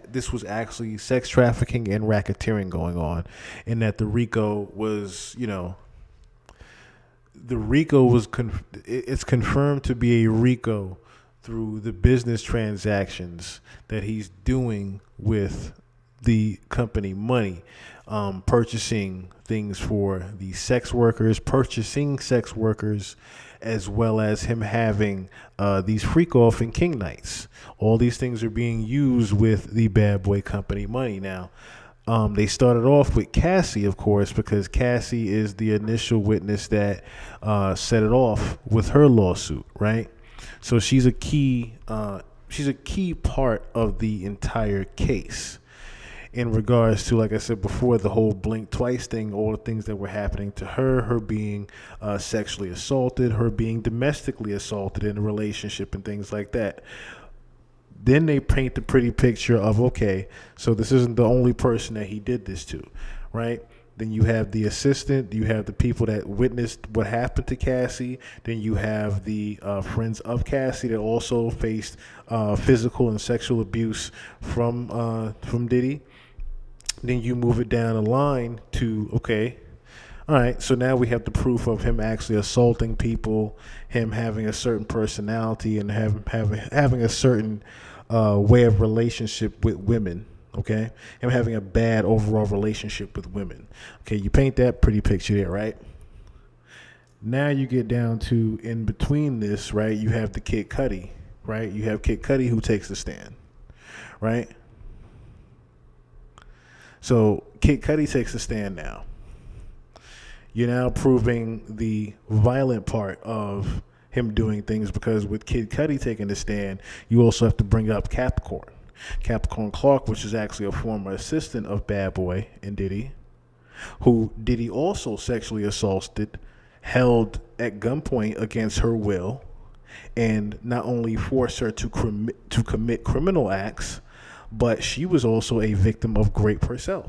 I: this was actually sex trafficking and racketeering going on, and that the RICO was, it's confirmed to be a RICO through the business transactions that he's doing with the company money, purchasing things for the sex workers, purchasing sex workers, as well as him having these freak off and king nights. All these things are being used with the Bad Boy Company money. Now, they started off with Cassie, of course, because Cassie is the initial witness that set it off with her lawsuit, right? So she's a key part of the entire case in regards to, like I said before, the whole blink twice thing, all the things that were happening to her being sexually assaulted, her being domestically assaulted in a relationship and things like that. Then they paint the pretty picture of, okay, so this isn't the only person that he did this to, right? Then you have the assistant, you have the people that witnessed what happened to Cassie. Then you have the friends of Cassie that also faced physical and sexual abuse from Diddy. Then you move it down the line to, okay, all right, so now we have the proof of him actually assaulting people, him having a certain personality, and having a certain way of relationship with women. Okay, him having a bad overall relationship with women. Okay, you paint that pretty picture there, right? Now you get down to in between this, right? You have the Kid Cudi, right? You have Kid Cudi who takes the stand, right? So Kid Cudi takes the stand now. You're now proving the violent part of him doing things, because with Kid Cudi taking the stand, you also have to bring up Capricorn Clark, which is actually a former assistant of Bad Boy and Diddy, who Diddy also sexually assaulted, held at gunpoint against her will, and not only forced her to commit criminal acts, but she was also a victim of rape herself.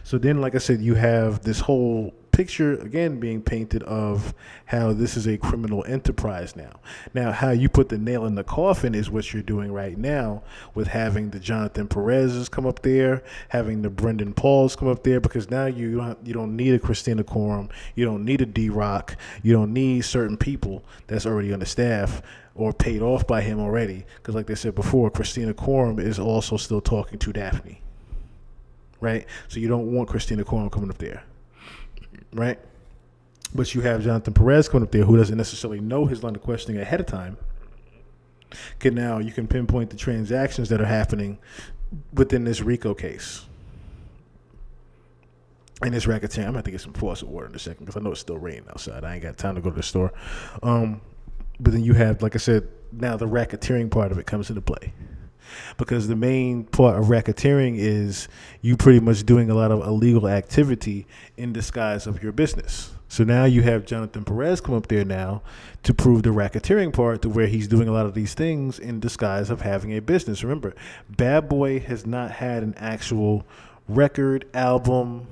I: So then, like I said, you have this whole picture again being painted of how this is a criminal enterprise now. Now, how you put the nail in the coffin is what you're doing right now with having the Jonathan Perez's come up there, having the Brendan Pauls come up there, because now you don't need a Christina Coram, you don't need a D-Rock, you don't need certain people that's already on the staff or paid off by him already, because like they said before, Christina Coram is also still talking to Daphne, right? So you don't want Christina Coram coming up there, right? But you have Jonathan Perez coming up there, who doesn't necessarily know his line of questioning ahead of time. Now you can pinpoint the transactions that are happening within this RICO case and this racketeering. I'm gonna have to get some faucet water in a second because I know it's still raining outside. I ain't got time to go to the store. But then you have, like I said, now the racketeering part of it comes into play. Because the main part of racketeering is you pretty much doing a lot of illegal activity in disguise of your business. So now you have Jonathan Perez come up there now to prove the racketeering part, to where he's doing a lot of these things in disguise of having a business. Remember, Bad Boy has not had an actual record, album.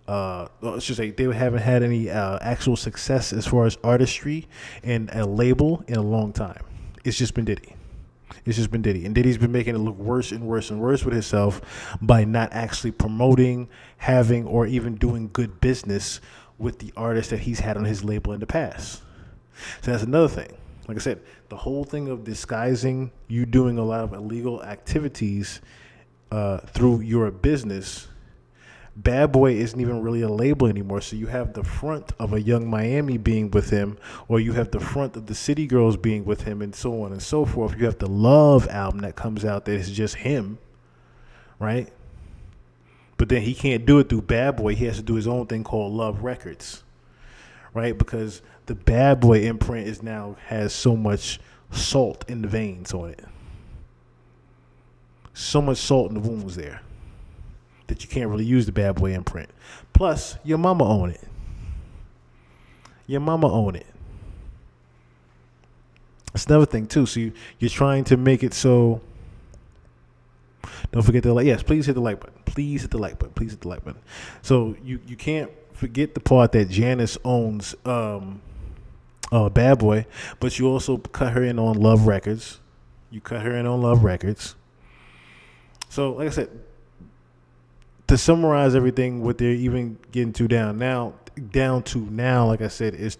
I: I should say they haven't had any actual success as far as artistry and a label in a long time. It's just been Diddy. And Diddy's been making it look worse and worse and worse with himself by not actually promoting, having, or even doing good business with the artists that he's had on his label in the past. So that's another thing. Like I said, the whole thing of disguising you doing a lot of illegal activities through your business. Bad Boy isn't even really a label anymore. So you have the front of a Young Miami being with him, or you have the front of the City Girls being with him, and so on and so forth. You have the Love album that comes out that is just him, right? But then he can't do it through Bad Boy. He has to do his own thing called Love Records, right? Because the Bad Boy imprint is now has so much salt in the veins on it. So much salt in the wounds there that you can't really use the Bad Boy imprint. Plus, your mama own it. That's another thing, too. So you're trying to make it so... Don't forget the like. Yes, please hit the like button. Please hit the like button. So you can't forget the part that Janice owns Bad Boy, but you also cut her in on Love Records. So, like I said, to summarize everything, what they're even getting to down now, down to now, like I said, is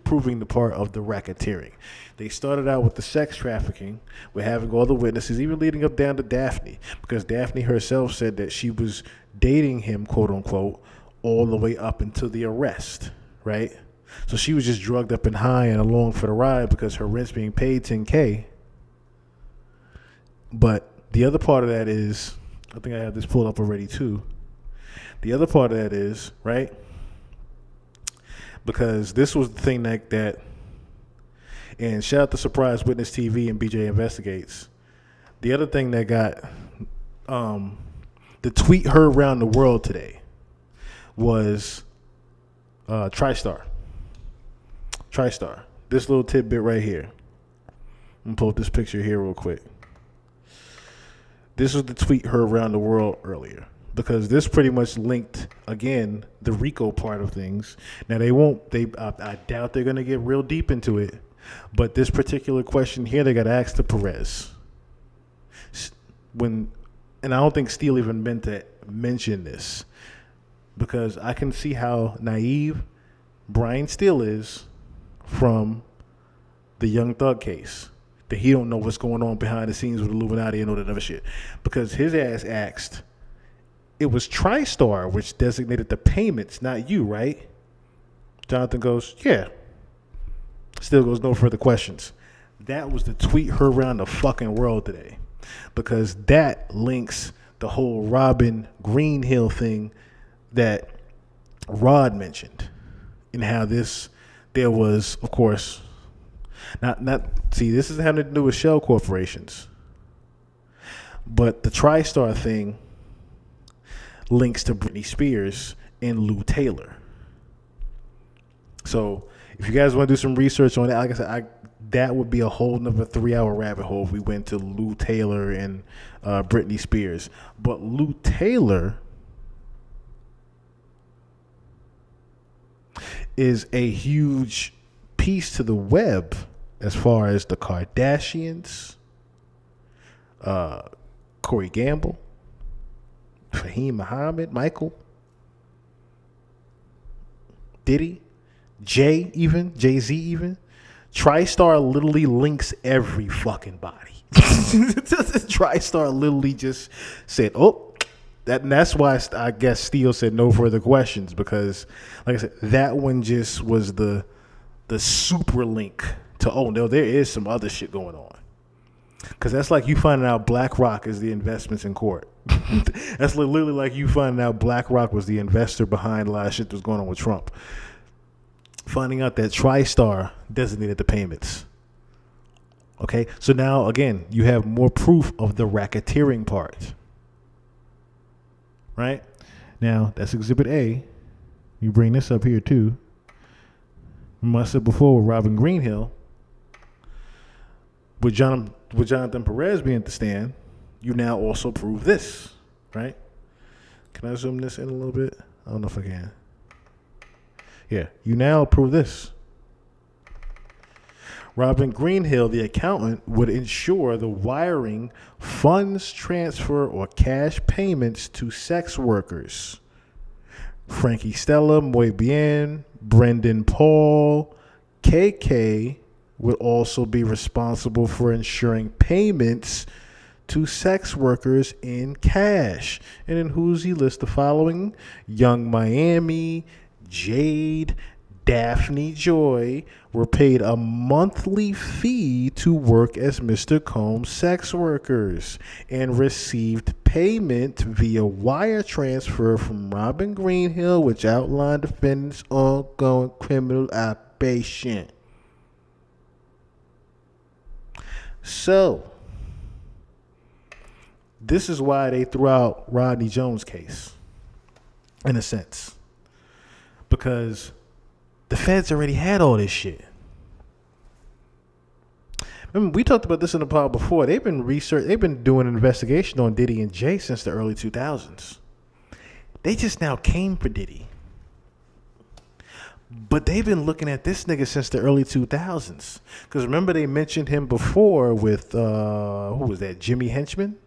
I: proving the part of the racketeering. They started out with the sex trafficking, with having all the witnesses, even leading up down to Daphne, because Daphne herself said that she was dating him, quote unquote, all the way up until the arrest, right? So she was just drugged up and high and along for the ride because her rent's being paid $10K. But the other part of that is, I think I have this pulled up already too. The other part of that is, right? Because this was the thing that and shout out to Surprise Witness TV and BJ Investigates. The other thing that got the tweet heard around the world today was TriStar. TriStar. This little tidbit right here. I'm gonna pull up this picture here real quick. This was the tweet heard around the world earlier, because this pretty much linked, again, the RICO part of things. Now, I doubt they're going to get real deep into it, but this particular question here, they got asked to Perez. And I don't think Steele even meant to mention this, because I can see how naive Brian Steele is from the Young Thug case. That he don't know what's going on behind the scenes with Illuminati and all that other shit. Because his ass asked, it was TriStar which designated the payments, not you, right? Jonathan goes, yeah. Still goes, no further questions. That was the tweet heard around the fucking world today. Because that links the whole Robin Greenhill thing that Rod mentioned. And how there was, of course, this is having to do with shell corporations. But the TriStar thing links to Britney Spears and Lou Taylor. So if you guys want to do some research on that, like I said, that would be a whole nother 3-hour rabbit hole if we went to Lou Taylor and Britney Spears. But Lou Taylor is a huge piece to the web as far as the Kardashians, Corey Gamble, Fahim Muhammad, Michael, Diddy, Jay-Z even. TriStar literally links every fucking body. TriStar literally just said, that's why I guess Steele said no further questions, because like I said, that one just was the super link to, no, there is some other shit going on. Because that's like you finding out BlackRock is the investments in court. That's literally like you finding out BlackRock was the investor behind a lot of shit that was going on with Trump. Finding out that TriStar designated the payments. Okay, so now, again, you have more proof of the racketeering part. Right? Now, that's Exhibit A. You bring this up here, too. Remember I said before with Robin Greenhill, with Jonathan Perez being at the stand, you now also prove this, right? Can I zoom this in a little bit? I don't know if I can. Yeah, you now prove this. Robin Greenhill, the accountant, would ensure the wiring, funds transfer, or cash payments to sex workers. Frankie Stella, Moy Bien, Brendan Paul, KK would also be responsible for ensuring payments to sex workers in cash. And then who's he list the following? Young Miami, Jade, Daphne Joy were paid a monthly fee to work as Mr. Combs' sex workers and received payment via wire transfer from Robin Greenhill, which outlined defendants' ongoing criminal operation. So, this is why they threw out Rodney Jones' case, in a sense. Because the feds already had all this shit. Remember, we talked about this in the pod before. They've been doing an investigation on Diddy and Jay since the early 2000s. They just now came for Diddy. But they've been looking at this nigga since the early 2000s. Because remember, they mentioned him before with, who was that, Jimmy Henchman?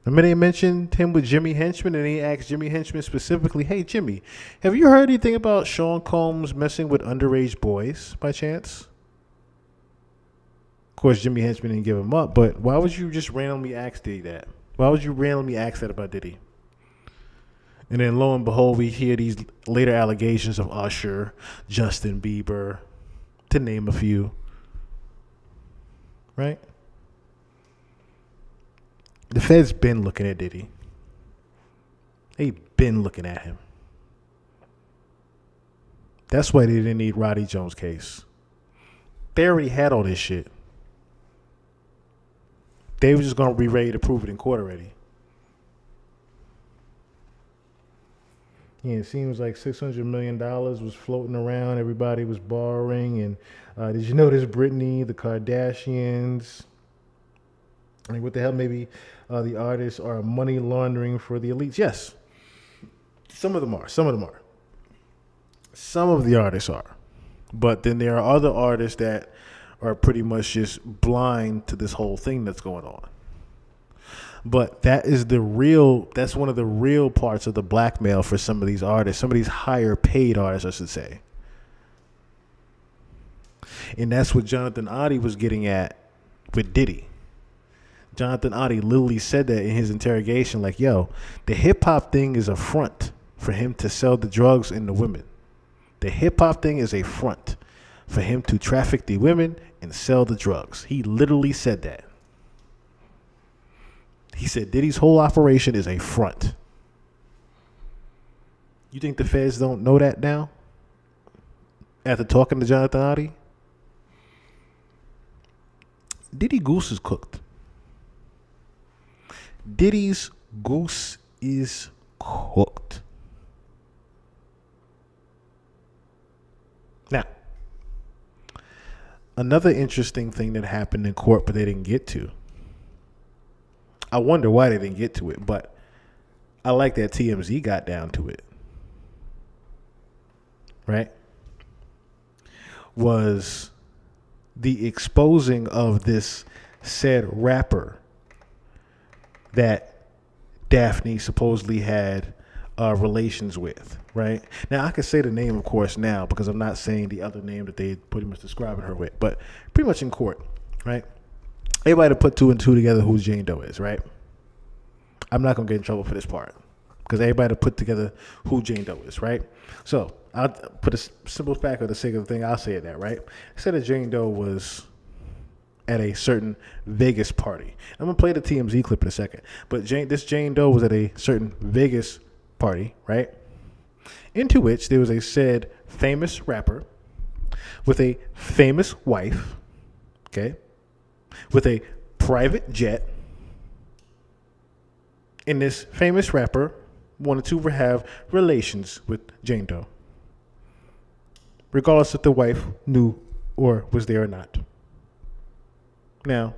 I: I mean, they mentioned him with Jimmy Henchman, and he asked Jimmy Henchman specifically, "Hey, Jimmy, have you heard anything about Sean Combs messing with underage boys by chance?" Of course, Jimmy Henchman didn't give him up, but why would you just randomly ask Diddy that? Why would you randomly ask that about Diddy? And then lo and behold, we hear these later allegations of Usher, Justin Bieber, to name a few. Right? The Fed's been looking at Diddy. They've been looking at him. That's why they didn't need Roddy Jones' case. They already had all this shit. They were just going to be ready to prove it in court already. Yeah, it seems like $600 million was floating around. Everybody was borrowing. And did you notice Britney, the Kardashians? Like, what the hell? Maybe the artists are money laundering for the elites. Yes. Some of them are. Some of them are. Some of the artists are. But then there are other artists that are pretty much just blind to this whole thing that's going on. But that's one of the real parts of the blackmail for some of these artists, some of these higher paid artists, I should say. And that's what Jonathan Oddie was getting at with Diddy. Jonathan Oddie literally said that in his interrogation, like, yo, the hip hop thing is a front for him to sell the drugs and the women. The hip hop thing is a front for him to traffic the women and sell the drugs. He literally said that. He said Diddy's whole operation is a front. You think the feds don't know that now? After talking to Jonathan Oddie? Diddy goose is cooked. Diddy's goose is cooked. Now, another interesting thing that happened in court, but they didn't get to. I wonder why they didn't get to it, but I like that TMZ got down to it. Right? Was the exposing of this said rapper that Daphne supposedly had relations with, right? Now, I can say the name, of course, now because I'm not saying the other name that they pretty much describing her with, but pretty much in court, right? Everybody to put two and two together who Jane Doe is, right? I'm not going to get in trouble for this part because everybody to put together who Jane Doe is, right? So I'll put a simple fact for the sake of the thing. I'll say it that, right? I said that Jane Doe was at a certain Vegas party. I'm going to play the TMZ clip in a second. But this Jane Doe was at a certain Vegas party, right? Into which there was a said famous rapper with a famous wife, okay? With a private jet. And this famous rapper wanted to have relations with Jane Doe, regardless if the wife knew or was there or not. Now,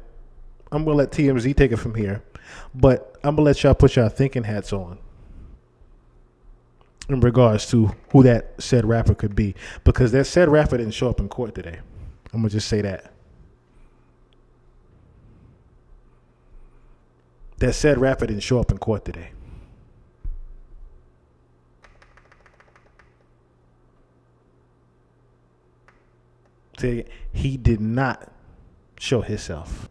I: I'm going to let TMZ take it from here, but I'm going to let y'all put y'all thinking hats on in regards to who that said rapper could be, because that said rapper didn't show up in court today. I'm going to just say that. That said rapper didn't show up in court today. Say again, he did not show himself.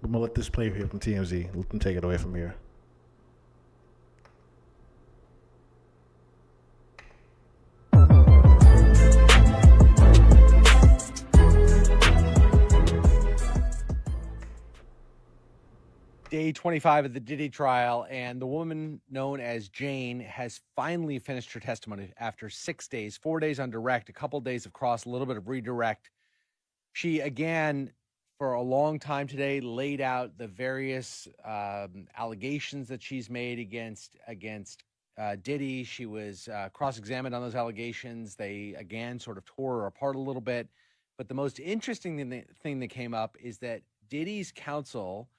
I: I'm going to let this play here from TMZ. Let them take it away from here.
P: Day 25 of the Diddy trial, and the woman known as Jane has finally finished her testimony after 6 days, 4 days on direct, a couple days of cross, a little bit of redirect. She, again, for a long time today, laid out the various allegations that she's made against Diddy. She was cross-examined on those allegations. They, again, sort of tore her apart a little bit. But the most interesting thing that came up is that Diddy's counsel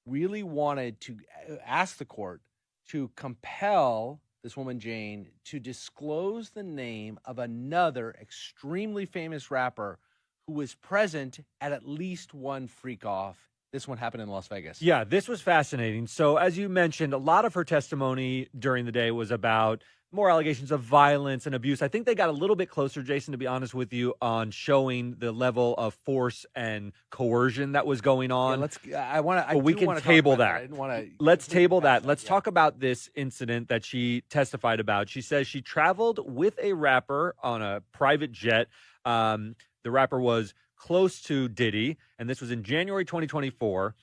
P: really wanted to ask the court to compel this woman, Jane, to disclose the name of another extremely famous rapper who was present at least one freak off. This one happened in Las Vegas.
Q: Yeah, this was fascinating. So, as you mentioned, a lot of her testimony during the day was about more allegations of violence and abuse. I think they got a little bit closer, Jason, to be honest with you, on showing the level of force and coercion that was going on. We can table that. Let's table that. Let's talk about this incident that she testified about. She says she traveled with a rapper on a private jet. The rapper was close to Diddy, and this was in January 2024,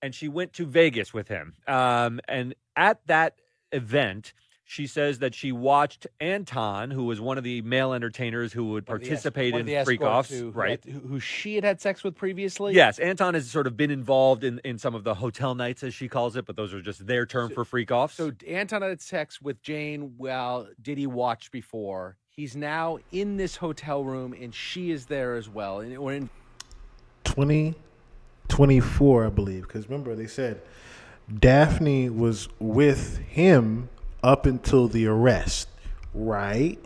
Q: and she went to Vegas with him. And at that event, she says that she watched Anton, who was one of the male entertainers who would participate in freak-offs, right?
P: Who she had sex with previously?
Q: Yes, Anton has sort of been involved in some of the hotel nights, as she calls it, but those are just their term for freak-offs.
P: So Anton had sex with Jane while Diddy watched before. He's now in this hotel room, and she is there as well. And we're in
I: 2024, I believe, because remember they said Daphne was with him up until the arrest, right?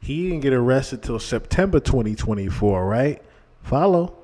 I: He didn't get arrested till September 2024, right? Follow.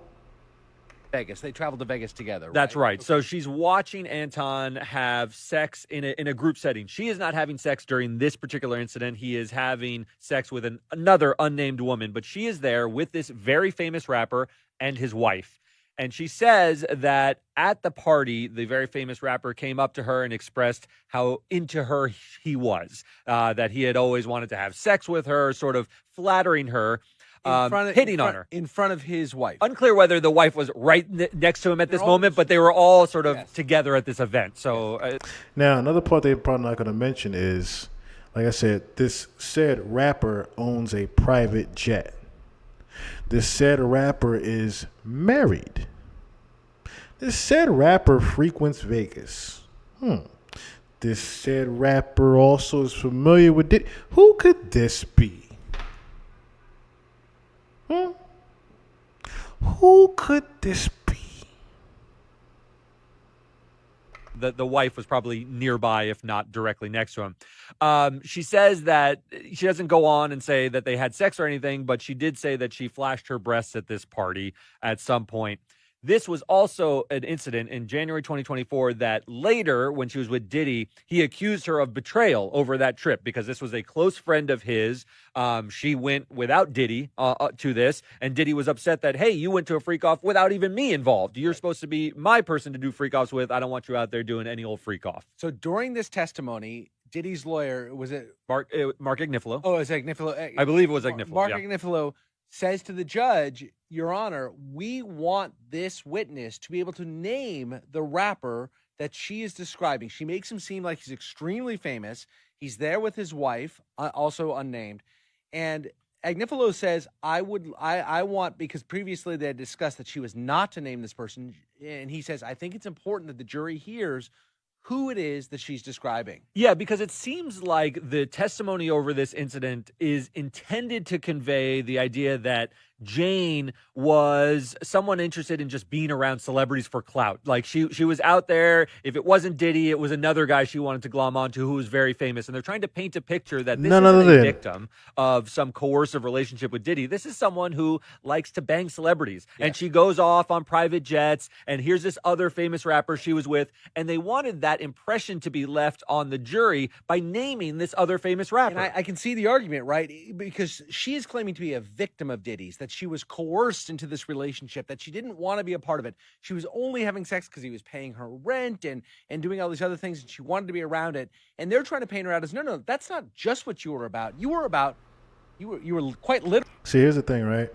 P: Vegas. They traveled to Vegas together.
Q: That's right. So she's watching Anton have sex in a group setting. She is not having sex during this particular incident. He is having sex with another unnamed woman, but she is there with this very famous rapper and his wife. And she says that at the party, the very famous rapper came up to her and expressed how into her he was, that he had always wanted to have sex with her, sort of flattering her. Hitting on her.
P: In front of his wife.
Q: Unclear whether the wife was right next to him at this moment, but they were all sort of together at this event. So
I: now, another part they're probably not going to mention is, like I said, this said rapper owns a private jet. This said rapper is married. This said rapper frequents Vegas. This said rapper also is familiar with Diddy. Who could this be? Who could this be?
Q: The wife was probably nearby, if not directly next to him. She says that she doesn't go on and say that they had sex or anything, but she did say that she flashed her breasts at this party at some point. This was also an incident in January 2024 that later, when she was with Diddy, he accused her of betrayal over that trip because this was a close friend of his. She went without Diddy to this, and Diddy was upset that, hey, you went to a freak-off without even me involved. You're supposed to be my person to do freak-offs with. I don't want you out there doing any old freak-off.
P: So during this testimony, Diddy's lawyer, was it?
Q: Mark Agnifilo.
P: Oh, it was Agnifilo.
Q: I believe it was Agnifilo.
P: Mark Agnifilo says to the judge, Your Honor, we want this witness to be able to name the rapper that she is describing. She makes him seem like he's extremely famous. He's there with his wife, also unnamed. And Agnifilo says, I want, because previously they had discussed that she was not to name this person. And he says, I think it's important that the jury hears who it is that she's describing.
Q: Yeah, because it seems like the testimony over this incident is intended to convey the idea that Jane was someone interested in just being around celebrities for clout. Like she was out there. If it wasn't Diddy, it was another guy she wanted to glom onto who was very famous. And they're trying to paint a picture that this isn't a victim of some coercive relationship with Diddy. This is someone who likes to bang celebrities. Yes. And she goes off on private jets. And here's this other famous rapper she was with. And they wanted that impression to be left on the jury by naming this other famous rapper.
P: And I can see the argument, right? Because she is claiming to be a victim of Diddy's, that she was coerced into this relationship, that she didn't want to be a part of it. She was only having sex because he was paying her rent and doing all these other things, and she wanted to be around it. And they're trying to paint her out as, no, that's not just what you were about. You were quite literal.
I: See, here's the thing, right?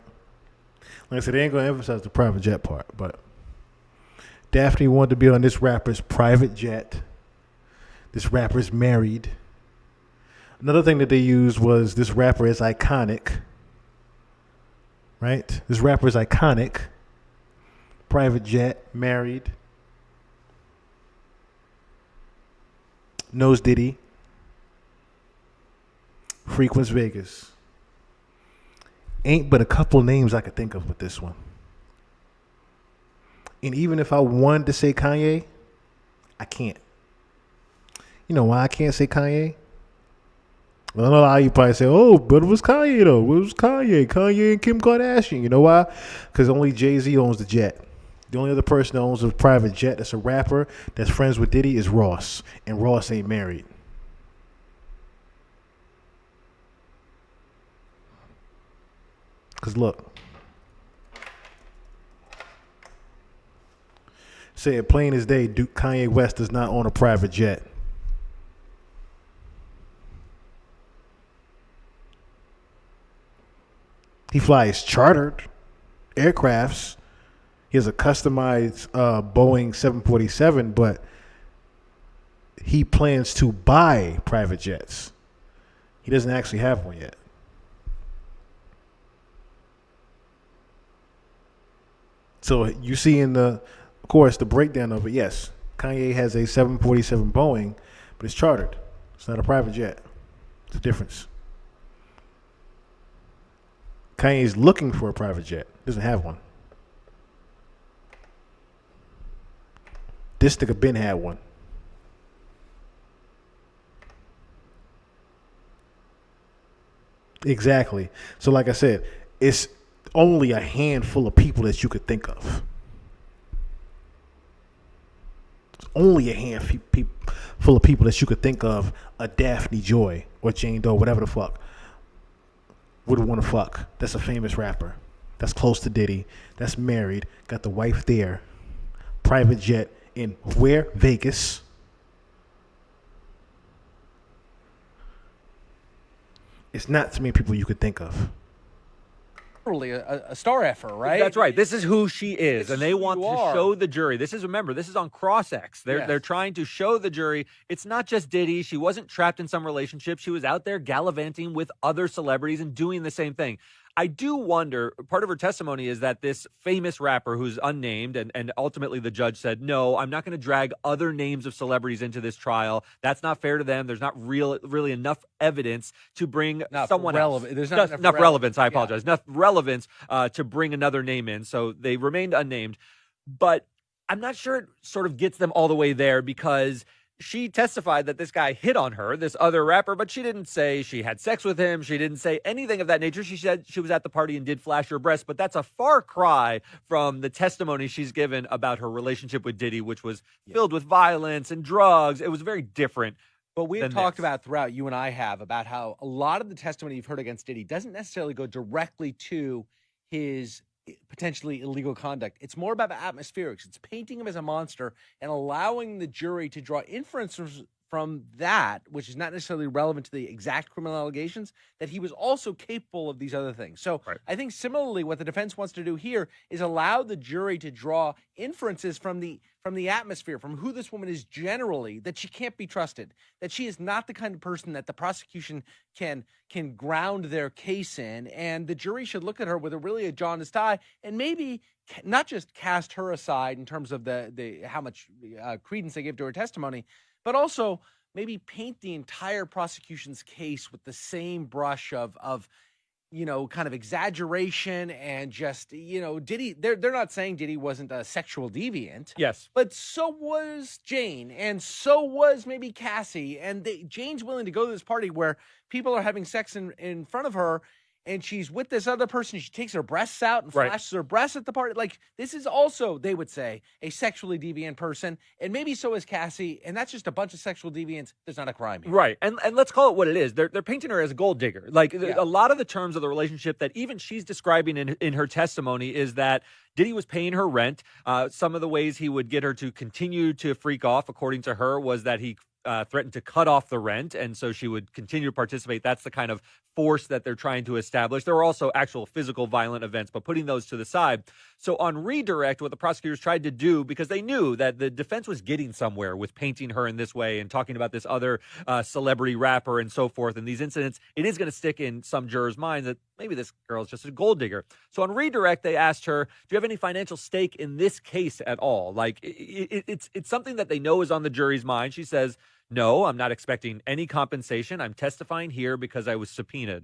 I: Like I said, they ain't going to emphasize the private jet part, but Daphne wanted to be on this rapper's private jet. This rapper's married. Another thing that they used was this rapper is iconic. Right? This rapper is iconic. Private jet, married. Knows Diddy. Frequents Vegas. Ain't but a couple names I could think of with this one. And even if I wanted to say Kanye, I can't. You know why I can't say Kanye? I don't know how you probably say, oh, but it was Kanye, though. It was Kanye. Kanye and Kim Kardashian. You know why? Because only Jay-Z owns the jet. The only other person that owns a private jet that's a rapper that's friends with Diddy is Ross. And Ross ain't married. Because look. Say it plain as day, Kanye West does not own a private jet. He flies chartered aircrafts. He has a customized Boeing 747, but he plans to buy private jets. He doesn't actually have one yet. So you see in the, of course, the breakdown of it, yes, Kanye has a 747 Boeing, but it's chartered. It's not a private jet. It's a difference. Kanye's looking for a private jet. Doesn't have one. This nigga Ben had one. Exactly. So like I said, it's only a handful of people that you could think of. It's only a handful of people that you could think of, a Daphne Joy or Jane Doe, whatever the fuck, would want to fuck. That's a famous rapper. That's close to Diddy. That's married. Got the wife there. Private jet in where? Vegas. It's not too many people you could think of.
P: Really a star effort, right?
Q: That's right. This is who she is, and they want to show the jury. This is, remember, this is on CrossX. They're trying to show the jury it's not just Diddy. She wasn't trapped in some relationship. She was out there gallivanting with other celebrities and doing the same thing. I do wonder, part of her testimony is that this famous rapper who's unnamed, and ultimately the judge said, no, I'm not going to drag other names of celebrities into this trial. That's not fair to them. There's not really enough evidence to bring someone else.
P: There's not
Q: enough relevance. I apologize. Enough relevance to bring another name in. So they remained unnamed. But I'm not sure it sort of gets them all the way there, because she testified that this guy hit on her, this other rapper, but she didn't say she had sex with him. She didn't say anything of that nature. She said she was at the party and did flash her breasts, but that's a far cry from the testimony she's given about her relationship with Diddy, which was filled with violence and drugs. It was very different.
P: But we've talked about throughout, you and I have, about how a lot of the testimony you've heard against Diddy doesn't necessarily go directly to his potentially illegal conduct. It's more about atmospherics. It's painting him as a monster and allowing the jury to draw inferences from that, which is not necessarily relevant to the exact criminal allegations, that he was also capable of these other things. So I think similarly what the defense wants to do here is allow the jury to draw inferences from the atmosphere, from who this woman is generally, that she can't be trusted, that she is not the kind of person that the prosecution can ground their case in, and the jury should look at her with a jaundiced eye and maybe not just cast her aside in terms of the how much credence they give to her testimony, but also maybe paint the entire prosecution's case with the same brush of kind of exaggeration and just, Diddy, they're not saying Diddy wasn't a sexual deviant.
Q: Yes.
P: But so was Jane, and so was maybe Cassie. And Jane's willing to go to this party where people are having sex in front of her, and she's with this other person. She takes her breasts out and flashes her breasts at the party. Like, this is also, they would say, a sexually deviant person. And maybe so is Cassie. And that's just a bunch of sexual deviants. There's not a crime here.
Q: Right. And let's call it what it is. They're painting her as a gold digger. Like, a lot of the terms of the relationship that even she's describing in her testimony is that Diddy was paying her rent. Some of the ways he would get her to continue to freak off, according to her, was that he threatened to cut off the rent, and so she would continue to participate. That's the kind of force that they're trying to establish. There were also actual physical violent events, but putting those to the side. So on redirect, what the prosecutors tried to do, because they knew that the defense was getting somewhere with painting her in this way and talking about this other celebrity rapper and so forth, and these incidents, it is going to stick in some jurors' minds that maybe this girl is just a gold digger. So on redirect, they asked her, do you have any financial stake in this case at all? Like, it's something that they know is on the jury's mind. She says, no, I'm not expecting any compensation. I'm testifying here because I was subpoenaed.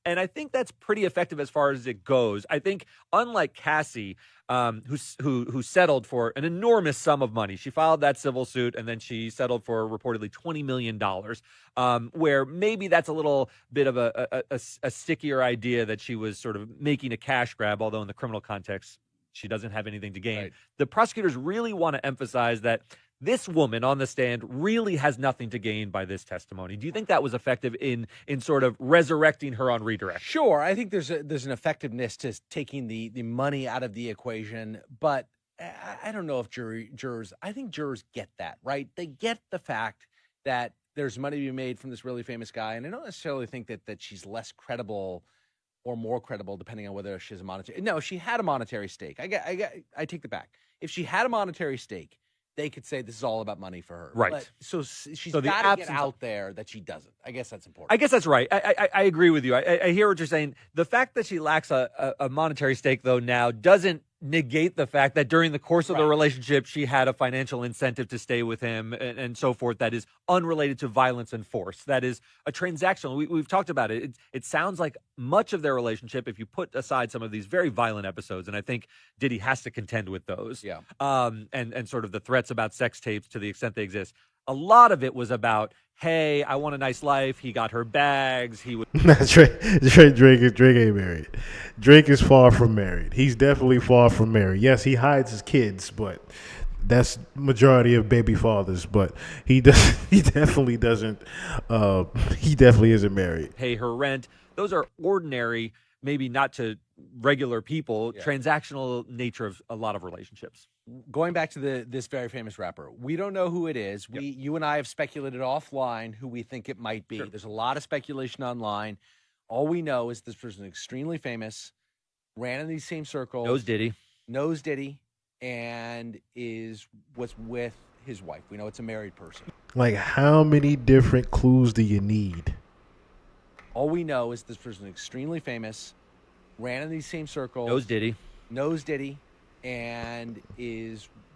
Q: And I think that's pretty effective as far as it goes. I think, unlike Cassie, who settled for an enormous sum of money, she filed that civil suit and then she settled for reportedly $20 million, where maybe that's a little bit of a stickier idea that she was sort of making a cash grab, although in the criminal context, she doesn't have anything to gain. Right. The prosecutors really want to emphasize that this woman on the stand really has nothing to gain by this testimony. Do you think that was effective in sort of resurrecting her on redirect?
P: Sure. I think there's an effectiveness to taking the money out of the equation, but I don't know if jurors, I think jurors get that, right? They get the fact that there's money to be made from this really famous guy, and I don't necessarily think that she's less credible or more credible, depending on whether she has a monetary. No, she had a monetary stake. I take it back. If she had a monetary stake, they could say this is all about money for her.
Q: Right.
P: But, so she's got to get out there that she doesn't. I guess that's important.
Q: I guess that's right. I agree with you. I hear what you're saying. The fact that she lacks a monetary stake, though, now doesn't negate the fact that during the course of the relationship, she had a financial incentive to stay with him and so forth that is unrelated to violence and force. That is a transactional. We've talked about it. It sounds like much of their relationship, if you put aside some of these very violent episodes, and I think Diddy has to contend with those, and sort of the threats about sex tapes to the extent they exist, a lot of it was about, hey, I want a nice life. He got her bags. He would.
I: Drake ain't married. Drake is far from married. He's definitely far from married. Yes, he hides his kids, but that's majority of baby fathers. But he definitely doesn't. He definitely isn't married.
Q: Pay her rent. Those are ordinary, maybe not to regular people, transactional nature of a lot of relationships.
P: Going back to this very famous rapper, we don't know who it is. You and I have speculated offline who we think it might be. Sure. There's a lot of speculation online. All we know is this person is extremely famous, ran in these same circles. Knows Diddy, and was with his wife. We know it's a married person.
I: Like, how many different clues do you need?
P: All we know is this person is extremely famous, ran in these same circles. Knows Diddy, and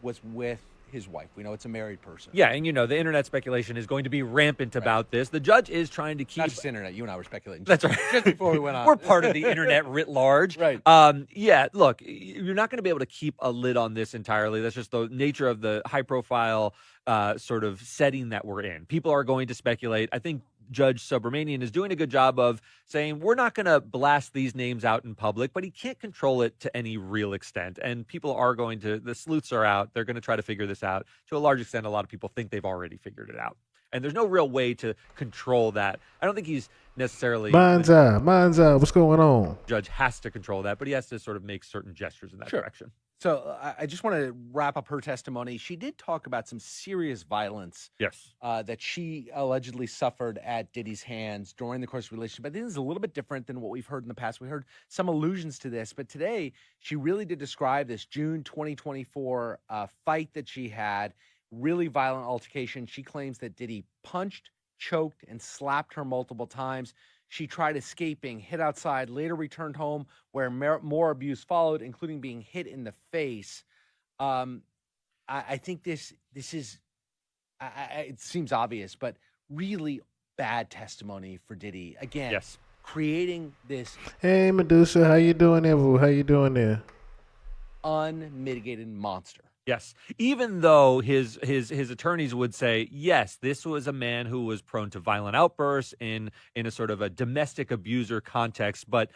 P: was with his wife. We know it's a married person.
Q: Yeah, and the internet speculation is going to be rampant about this. The judge is trying to keep...
P: Not just internet. You and I were speculating.
Q: That's right.
P: Just before we went on.
Q: We're part of the internet writ large.
P: Right.
Q: Yeah, look, you're not going to be able to keep a lid on this entirely. That's just the nature of the high-profile sort of setting that we're in. People are going to speculate. I think Judge Subramanian is doing a good job of saying we're not going to blast these names out in public, but he can't control it to any real extent. And people are going to, the sleuths are out. They're going to try to figure this out. To a large extent, a lot of people think they've already figured it out. And there's no real way to control that. I don't think he's necessarily...
I: Mind's eye, what's going on?
Q: Judge has to control that, but he has to sort of make certain gestures in that direction.
P: So I just want to wrap up her testimony. She did talk about some serious violence that she allegedly suffered at Diddy's hands during the course of the relationship. I think this is a little bit different than what we've heard in the past. We heard some allusions to this, but today she really did describe this June 2024 fight that she had, really violent altercation. She claims that Diddy punched, choked, and slapped her multiple times. She tried escaping, hid outside, later returned home where more abuse followed, including being hit in the face. I think this is, it seems obvious, but really bad testimony for Diddy. Again, creating this.
I: Hey, Medusa, how you doing there, boo? How you doing there?
P: Unmitigated monster.
Q: Yes. Even though his attorneys would say, yes, this was a man who was prone to violent outbursts in a sort of a domestic abuser context. But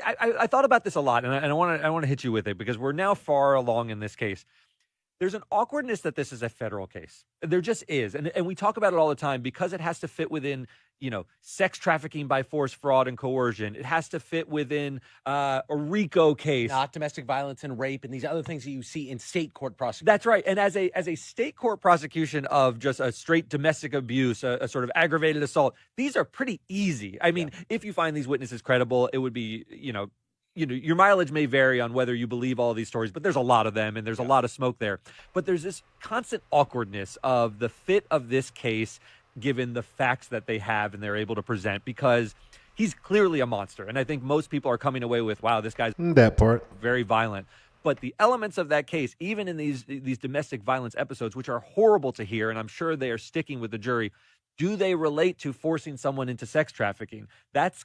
Q: I thought about this a lot, and I want to hit you with it because we're now far along in this case. There's an awkwardness that this is a federal case. There just is. And we talk about it all the time because it has to fit within, sex trafficking by force, fraud, and coercion. It has to fit within a RICO case.
P: Not domestic violence and rape and these other things that you see in state court prosecution.
Q: That's right. And as a state court prosecution of just a straight domestic abuse, a sort of aggravated assault, these are pretty easy. I mean, if you find these witnesses credible, it would be, your mileage may vary on whether you believe all of these stories, but there's a lot of them and there's a lot of smoke there. But there's this constant awkwardness of the fit of this case, given the facts that they have and they're able to present, because he's clearly a monster. And I think most people are coming away with, wow, this guy's
I: that part
Q: very violent. But the elements of that case, even in these domestic violence episodes, which are horrible to hear, and I'm sure they are sticking with the jury, do they relate to forcing someone into sex trafficking? That's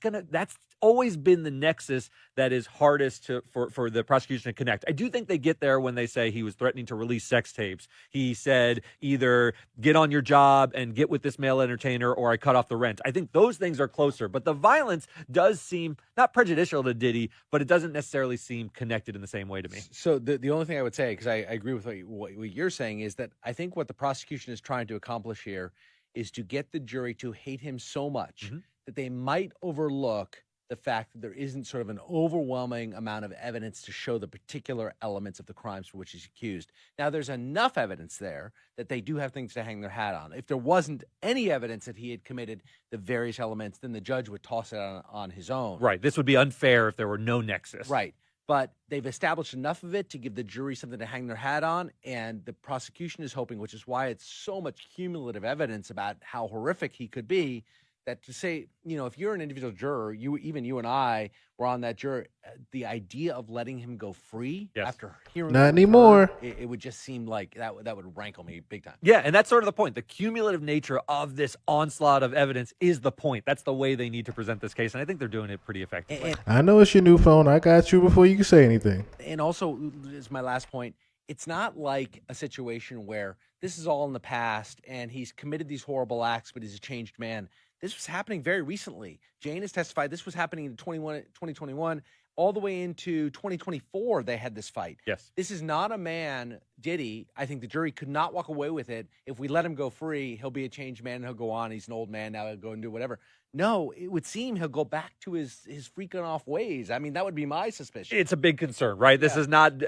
Q: always been the nexus that is hardest for the prosecution to connect. I do think they get there when they say he was threatening to release sex tapes. He said either get on your job and get with this male entertainer or I cut off the rent. I think those things are closer, but the violence does seem not prejudicial to Diddy, but it doesn't necessarily seem connected in the same way to me.
P: So the only thing I would say, because I agree with what you're saying, is that I think what the prosecution is trying to accomplish here is to get the jury to hate him so much that they might overlook the fact that there isn't sort of an overwhelming amount of evidence to show the particular elements of the crimes for which he's accused. Now, there's enough evidence there that they do have things to hang their hat on. If there wasn't any evidence that he had committed the various elements, then the judge would toss it on his own.
Q: Right. This would be unfair if there were no nexus.
P: Right. But they've established enough of it to give the jury something to hang their hat on, and the prosecution is hoping, which is why it's so much cumulative evidence about how horrific he could be, that to say, if you're an individual juror, you and I were on that juror, the idea of letting him go free after hearing
I: not anymore,
P: it would just seem like that would rankle me big time.
Q: Yeah, and that's sort of the point. The cumulative nature of this onslaught of evidence is the point. That's the way they need to present this case, and I think they're doing it pretty effectively.
I: I know it's your new phone. I got you before you can say anything.
P: And also, is my last point, it's not like a situation where this is all in the past and he's committed these horrible acts, but he's a changed man. This was happening very recently. Jane has testified this was happening in 2021, all the way into 2024, they had this fight.
Q: Yes.
P: This is not a man, Diddy. I think the jury could not walk away with it. If we let him go free, he'll be a changed man and he'll go on. He's an old man now. He'll go and do whatever. No, it would seem he'll go back to his freaking off ways. I mean, that would be my suspicion.
Q: It's a big concern, right? This is not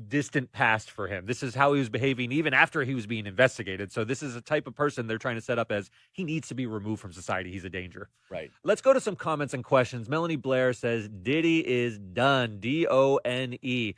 Q: distant past for him. This is how he was behaving even after he was being investigated. So this is a type of person they're trying to set up as he needs to be removed from society. He's a danger.
P: Right.
Q: Let's go to some comments and questions. Melanie Blair says, Diddy is done. D-O-N-E.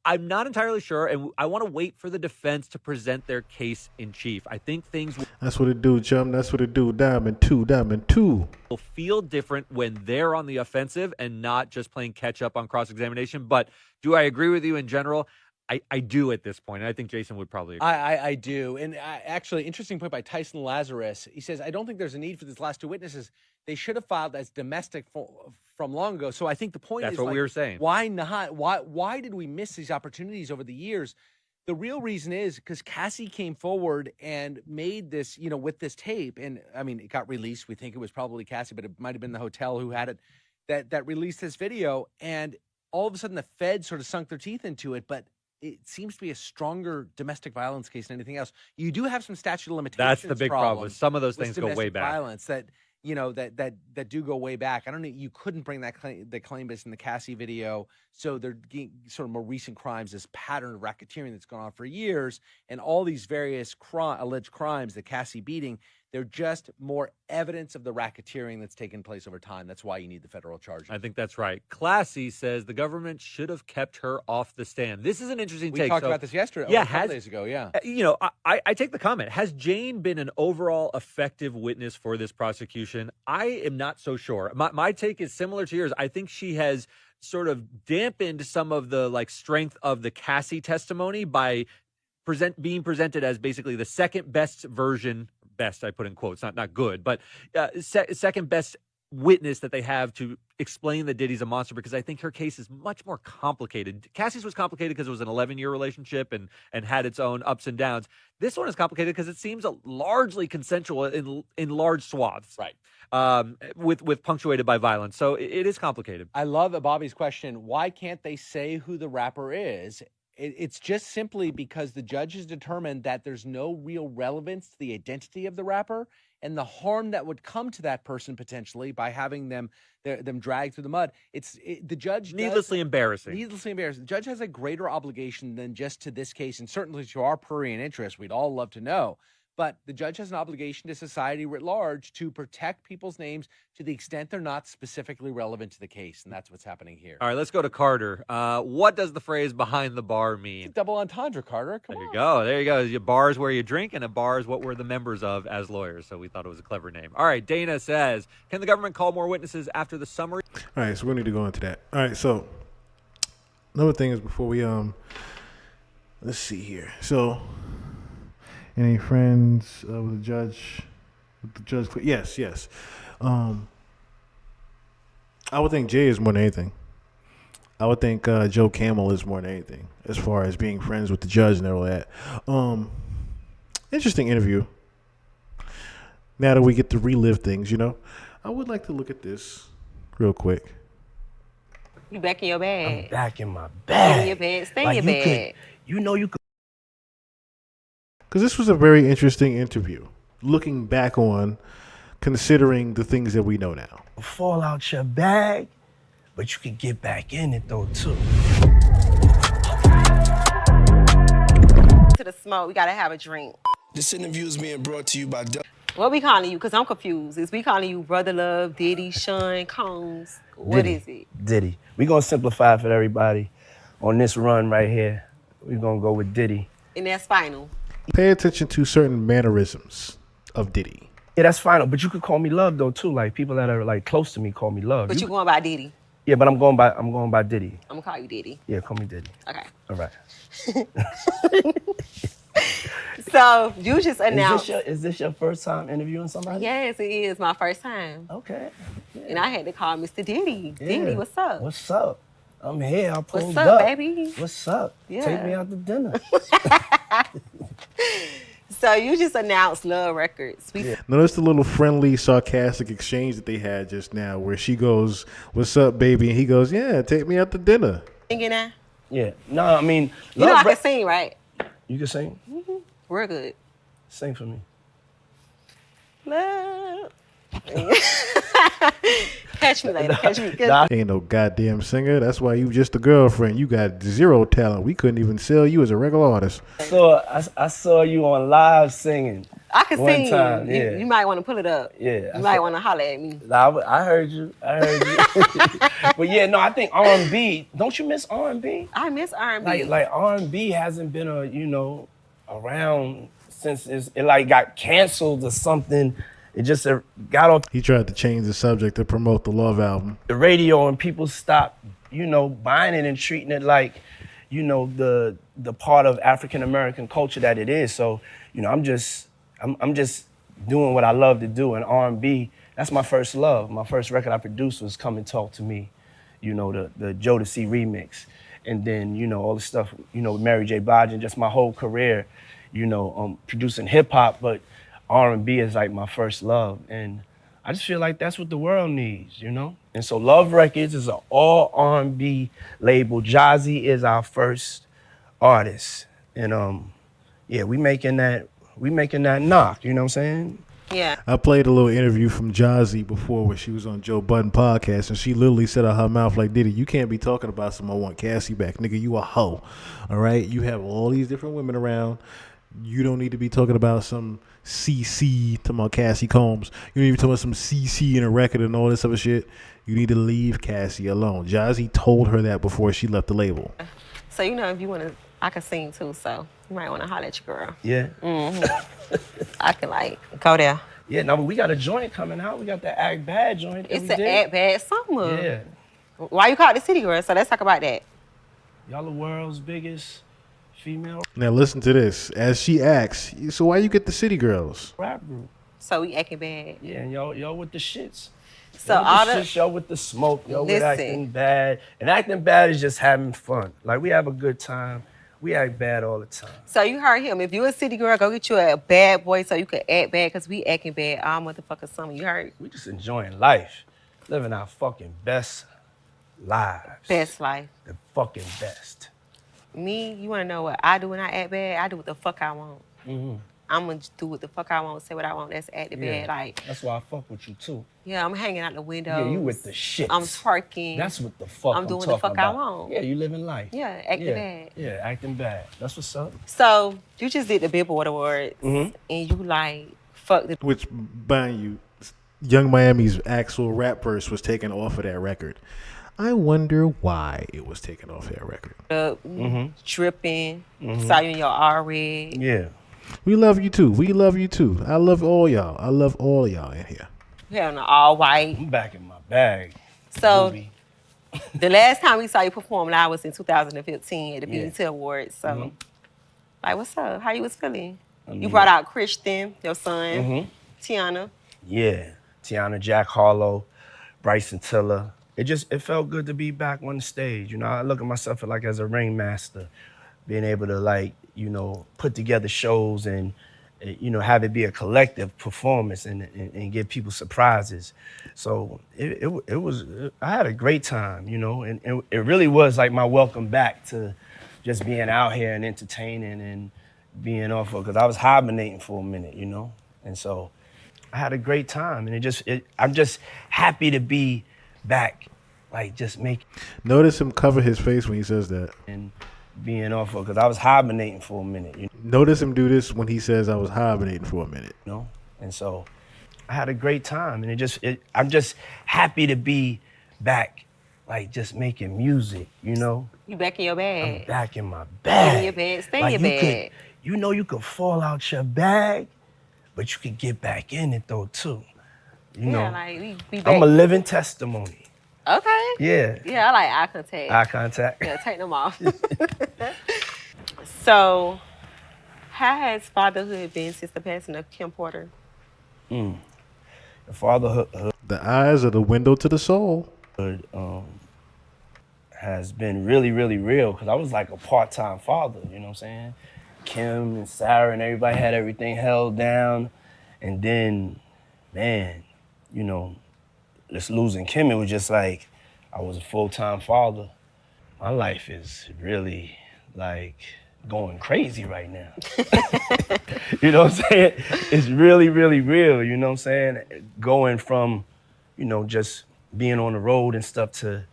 Q: I'm not entirely sure, and I want to wait for the defense to present their case in chief. I think things
I: That's what it do, chum. That's what it do. Diamond 2.
Q: will feel different when they're on the offensive and not just playing catch up on cross-examination. But do I agree with you in general? I do at this point. And I think Jason would probably agree.
P: I do. And actually, interesting point by Tyson Lazarus. He says, I don't think there's a need for these last two witnesses. They should have filed as domestic from long ago. So I think the point is,
Q: that's what we were saying.
P: Why not? Why did we miss these opportunities over the years? The real reason is because Cassie came forward and made this, with this tape. And I mean, it got released. We think it was probably Cassie, but it might have been the hotel who had it that released this video. And all of a sudden the feds sort of sunk their teeth into it. But it seems to be a stronger domestic violence case than anything else. You do have some statute of limitations.
Q: That's the big problem. Some of those things go way back.
P: Violence that that do go way back. I don't know. You couldn't bring the claim based in the Cassie video. So they're getting sort of more recent crimes, this pattern of racketeering that's gone on for years, and all these various alleged crimes, the Cassie beating. They're just more evidence of the racketeering that's taken place over time. That's why you need the federal charges.
Q: I think that's right. Classy says the government should have kept her off the stand. This is an interesting take.
P: We talked about this yesterday.
Q: Yeah,
P: a couple days ago. Yeah.
Q: I take the comment. Has Jane been an overall effective witness for this prosecution? I am not so sure. My take is similar to yours. I think she has sort of dampened some of the strength of the Cassie testimony by being presented as basically the second best version. Best, I put in quotes, not good, but second best witness that they have to explain that Diddy's a monster, because I think her case is much more complicated. Cassie's was complicated because it was an 11-year relationship and had its own ups and downs. This one is complicated because it seems largely consensual in large swaths,
P: right?
Q: With punctuated by violence. So it is complicated.
P: I love Bobby's question. Why can't they say who the rapper is? It's just simply because the judge has determined that there's no real relevance to the identity of the rapper and the harm that would come to that person potentially by having them dragged through the mud. The judge
Q: needlessly embarrassing.
P: Needlessly embarrassing. The judge has a greater obligation than just to this case, and certainly to our prurient interest. We'd all love to know. But the judge has an obligation to society writ large to protect people's names to the extent they're not specifically relevant to the case. And that's what's happening here.
Q: All right, let's go to Carter. What does the phrase behind the bar mean?
P: It's a double entendre, Carter. Come
Q: on. There you go. Your bar is where you drink, and a bar is what we're the members of as lawyers. So we thought it was a clever name. All right, Dana says, can the government call more witnesses after the summary?
I: All right, so we need to go into that. All right, so another thing is before we, let's see here. So, any friends with a judge The judge, yes. I would think Jay is more than anything. I would think Joe Camel is more than anything as far as being friends with the judge and all that. Interesting interview. Now that we get to relive things, I would like to look at this real quick.
R: You back in your bag.
S: I'm back in my bag.
R: Stay in your bag. Stay in your bag.
S: You could.
I: Because this was a very interesting interview. Looking back on, considering the things that we know now.
S: Fall out your bag, but you could get back in it though too.
R: To the smoke, we gotta have a drink.
S: This interview is being brought to you by.
R: What we calling you? Because I'm confused. Is we calling you Brother Love, Diddy, Sean, Combs? What
S: Diddy.
R: is it?
S: Diddy. We're gonna simplify it for everybody on this run right here. We're gonna go with Diddy.
R: And that's final.
I: Pay attention to certain mannerisms of Diddy.
S: Yeah, that's final. But you could call me Love though too. Like people that are like close to me call me Love.
R: But you going by Diddy?
S: Yeah, but I'm going by Diddy.
R: I'm gonna call you Diddy.
S: Yeah, call me Diddy.
R: Okay.
S: All right.
R: So you just announced.
S: Is this your first time interviewing somebody?
R: Yes, it is my first time.
S: Okay.
R: Yeah. And I had to call Mr. Diddy.
S: Yeah.
R: Diddy, what's up?
S: What's up? I'm here. I pulled
R: What's up,
S: up,
R: baby?
S: What's up?
R: Yeah.
S: Take me out to dinner.
R: So you just announced Love Records.
I: Notice the little friendly, sarcastic exchange that they had just now, where she goes, "What's up, baby?" and he goes, "Yeah, take me out to dinner."
R: Singing that?
S: Yeah. No, I mean,
R: You know I can sing, right?
S: You can sing?
R: Mm-hmm. Real good.
S: Sing for me.
R: Love. Catch me later. Catch me.
I: Ain't no goddamn singer. That's why you just a girlfriend. You got zero talent. We couldn't even sell you as a regular artist.
S: So I saw you on live singing.
R: I can
S: one
R: sing.
S: time, yeah.
R: You might want to pull it up.
S: Yeah.
R: You might want to holler at me.
S: I heard you. But yeah, no, I think R&B. Don't you miss R&B?
R: I miss R&B.
S: Like R&B hasn't been around since it like got canceled or something. It just got off
I: He tried to change the subject to promote the Love album.
S: the radio and people stopped, buying it and treating it like, the part of African American culture that it is. So, I'm just doing what I love to do. And R&B, that's my first love. My first record I produced was Come and Talk to Me, the Jodeci remix. And then, all the stuff, with Mary J. Blige and just my whole career, producing hip hop, but R&B is like my first love. And I just feel like that's what the world needs, And so Love Records is an all R&B label. Jazzy is our first artist. And we making that knock, you know what I'm saying?
R: Yeah.
I: I played a little interview from Jazzy before where she was on Joe Budden podcast, and she literally said out her mouth like, "Diddy, you can't be talking about some I want Cassie back. Nigga, you a hoe. All right? You have all these different women around. You don't need to be talking about some CC, talking about Cassie Combs. You don't need to be talking about some CC in a record and all this other shit. You need to leave Cassie alone." Jazzy told her that before she left the label.
R: So, if you want to, I can sing too, so you might want to holler at your girl.
S: Yeah.
R: Mm-hmm. I can, go there.
S: Yeah, now we got a joint coming out. We got the Act Bad joint.
R: It's an Act Bad summer.
S: Yeah.
R: Why you call it the City Girl? So let's talk about that.
S: Y'all the world's biggest female
I: Now listen to this. As she asks, so why you get the City Girls?
S: rap group.
R: So we acting bad.
S: Yeah, and y'all with the shits.
R: So
S: Y'all with
R: all
S: the
R: the
S: shits, y'all with the smoke, y'all with
R: Listen.
S: acting bad. And acting bad is just having fun. Like we have a good time. We act bad all the time.
R: So you heard him. If you a city girl, go get you a bad boy so you can act bad, because we acting bad all motherfucking summer. You heard?
S: We just enjoying life. Living our fucking best lives.
R: Best life.
S: The fucking best.
R: Me, you want to know what I do when I act bad? I do what the fuck I want.
S: Mm-hmm.
R: I'm going to do what the fuck I want, say what I want. That's acting bad. Like,
S: That's why I fuck with you too.
R: yeah, I'm hanging out the window.
S: Yeah, you with the shit.
R: I'm twerking.
S: That's what the fuck
R: I'm doing the
S: talking
R: fuck
S: about.
R: I want.
S: Yeah, you living life.
R: Yeah, acting bad.
S: Yeah, acting bad. That's what's up.
R: So you just did the Billboard Awards,
S: Mhm.
R: and you fuck the.
I: Which, mind you, Young Miami's actual rap verse was taken off of that record. I wonder why it was taken off that record.
R: Tripping, saw you in your R-Red.
S: Yeah.
I: We love you too. We love you too. I love all y'all. I love all y'all in here.
R: You had on the all white.
S: I'm back in my bag.
R: So
S: Booby.
R: the last time we saw you perform live was in 2015 at the
S: Yeah.
R: BET Awards. So, what's up? How you was feeling?
S: I mean-
R: You brought out Christian, your son,
S: Mhm.
R: Tiana.
S: Yeah, Tiana, Jack Harlow, Bryson Tiller. It felt good to be back on the stage. You know, I look at myself like as a ringmaster, being able to like, you know, put together shows and, you know, have it be a collective performance and give people surprises. So it was, I had a great time, you know, and it really was like my welcome back to just being out here and entertaining and being off of, because I was hibernating for a minute, you know, and so I had a great time, and I'm just happy to be back, like just making.
I: Notice him cover his face when he says that.
S: And being off of, because I was hibernating for a minute. You
I: Notice him do this when he says I was hibernating for a minute.
S: know, and so I had a great time, and I'm just happy to be back, like just making music, you know.
R: You back in your bag.
S: I'm back in my bag.
R: Get in your bag. Stay
S: Like
R: in your bag.
S: You know, you could fall out your bag, but you could get back in it though too. You know,
R: like we back.
S: I'm a living testimony.
R: Okay.
S: Yeah.
R: Yeah, I like eye contact.
S: Eye contact.
R: Yeah, take them off. So, how has fatherhood been since the passing of Kim Porter?
S: The fatherhood.
I: The eyes are the window to the soul.
S: Has been really, really real, because I was like a part-time father, you know what I'm saying? Kim and Sarah and everybody had everything held down. And then, man, you know, just losing Kim, it was just like I was a full-time father. My life is really like going crazy right now. You know what I'm saying? It's really, really real, you know what I'm saying? Going from, you know, just being on the road and stuff to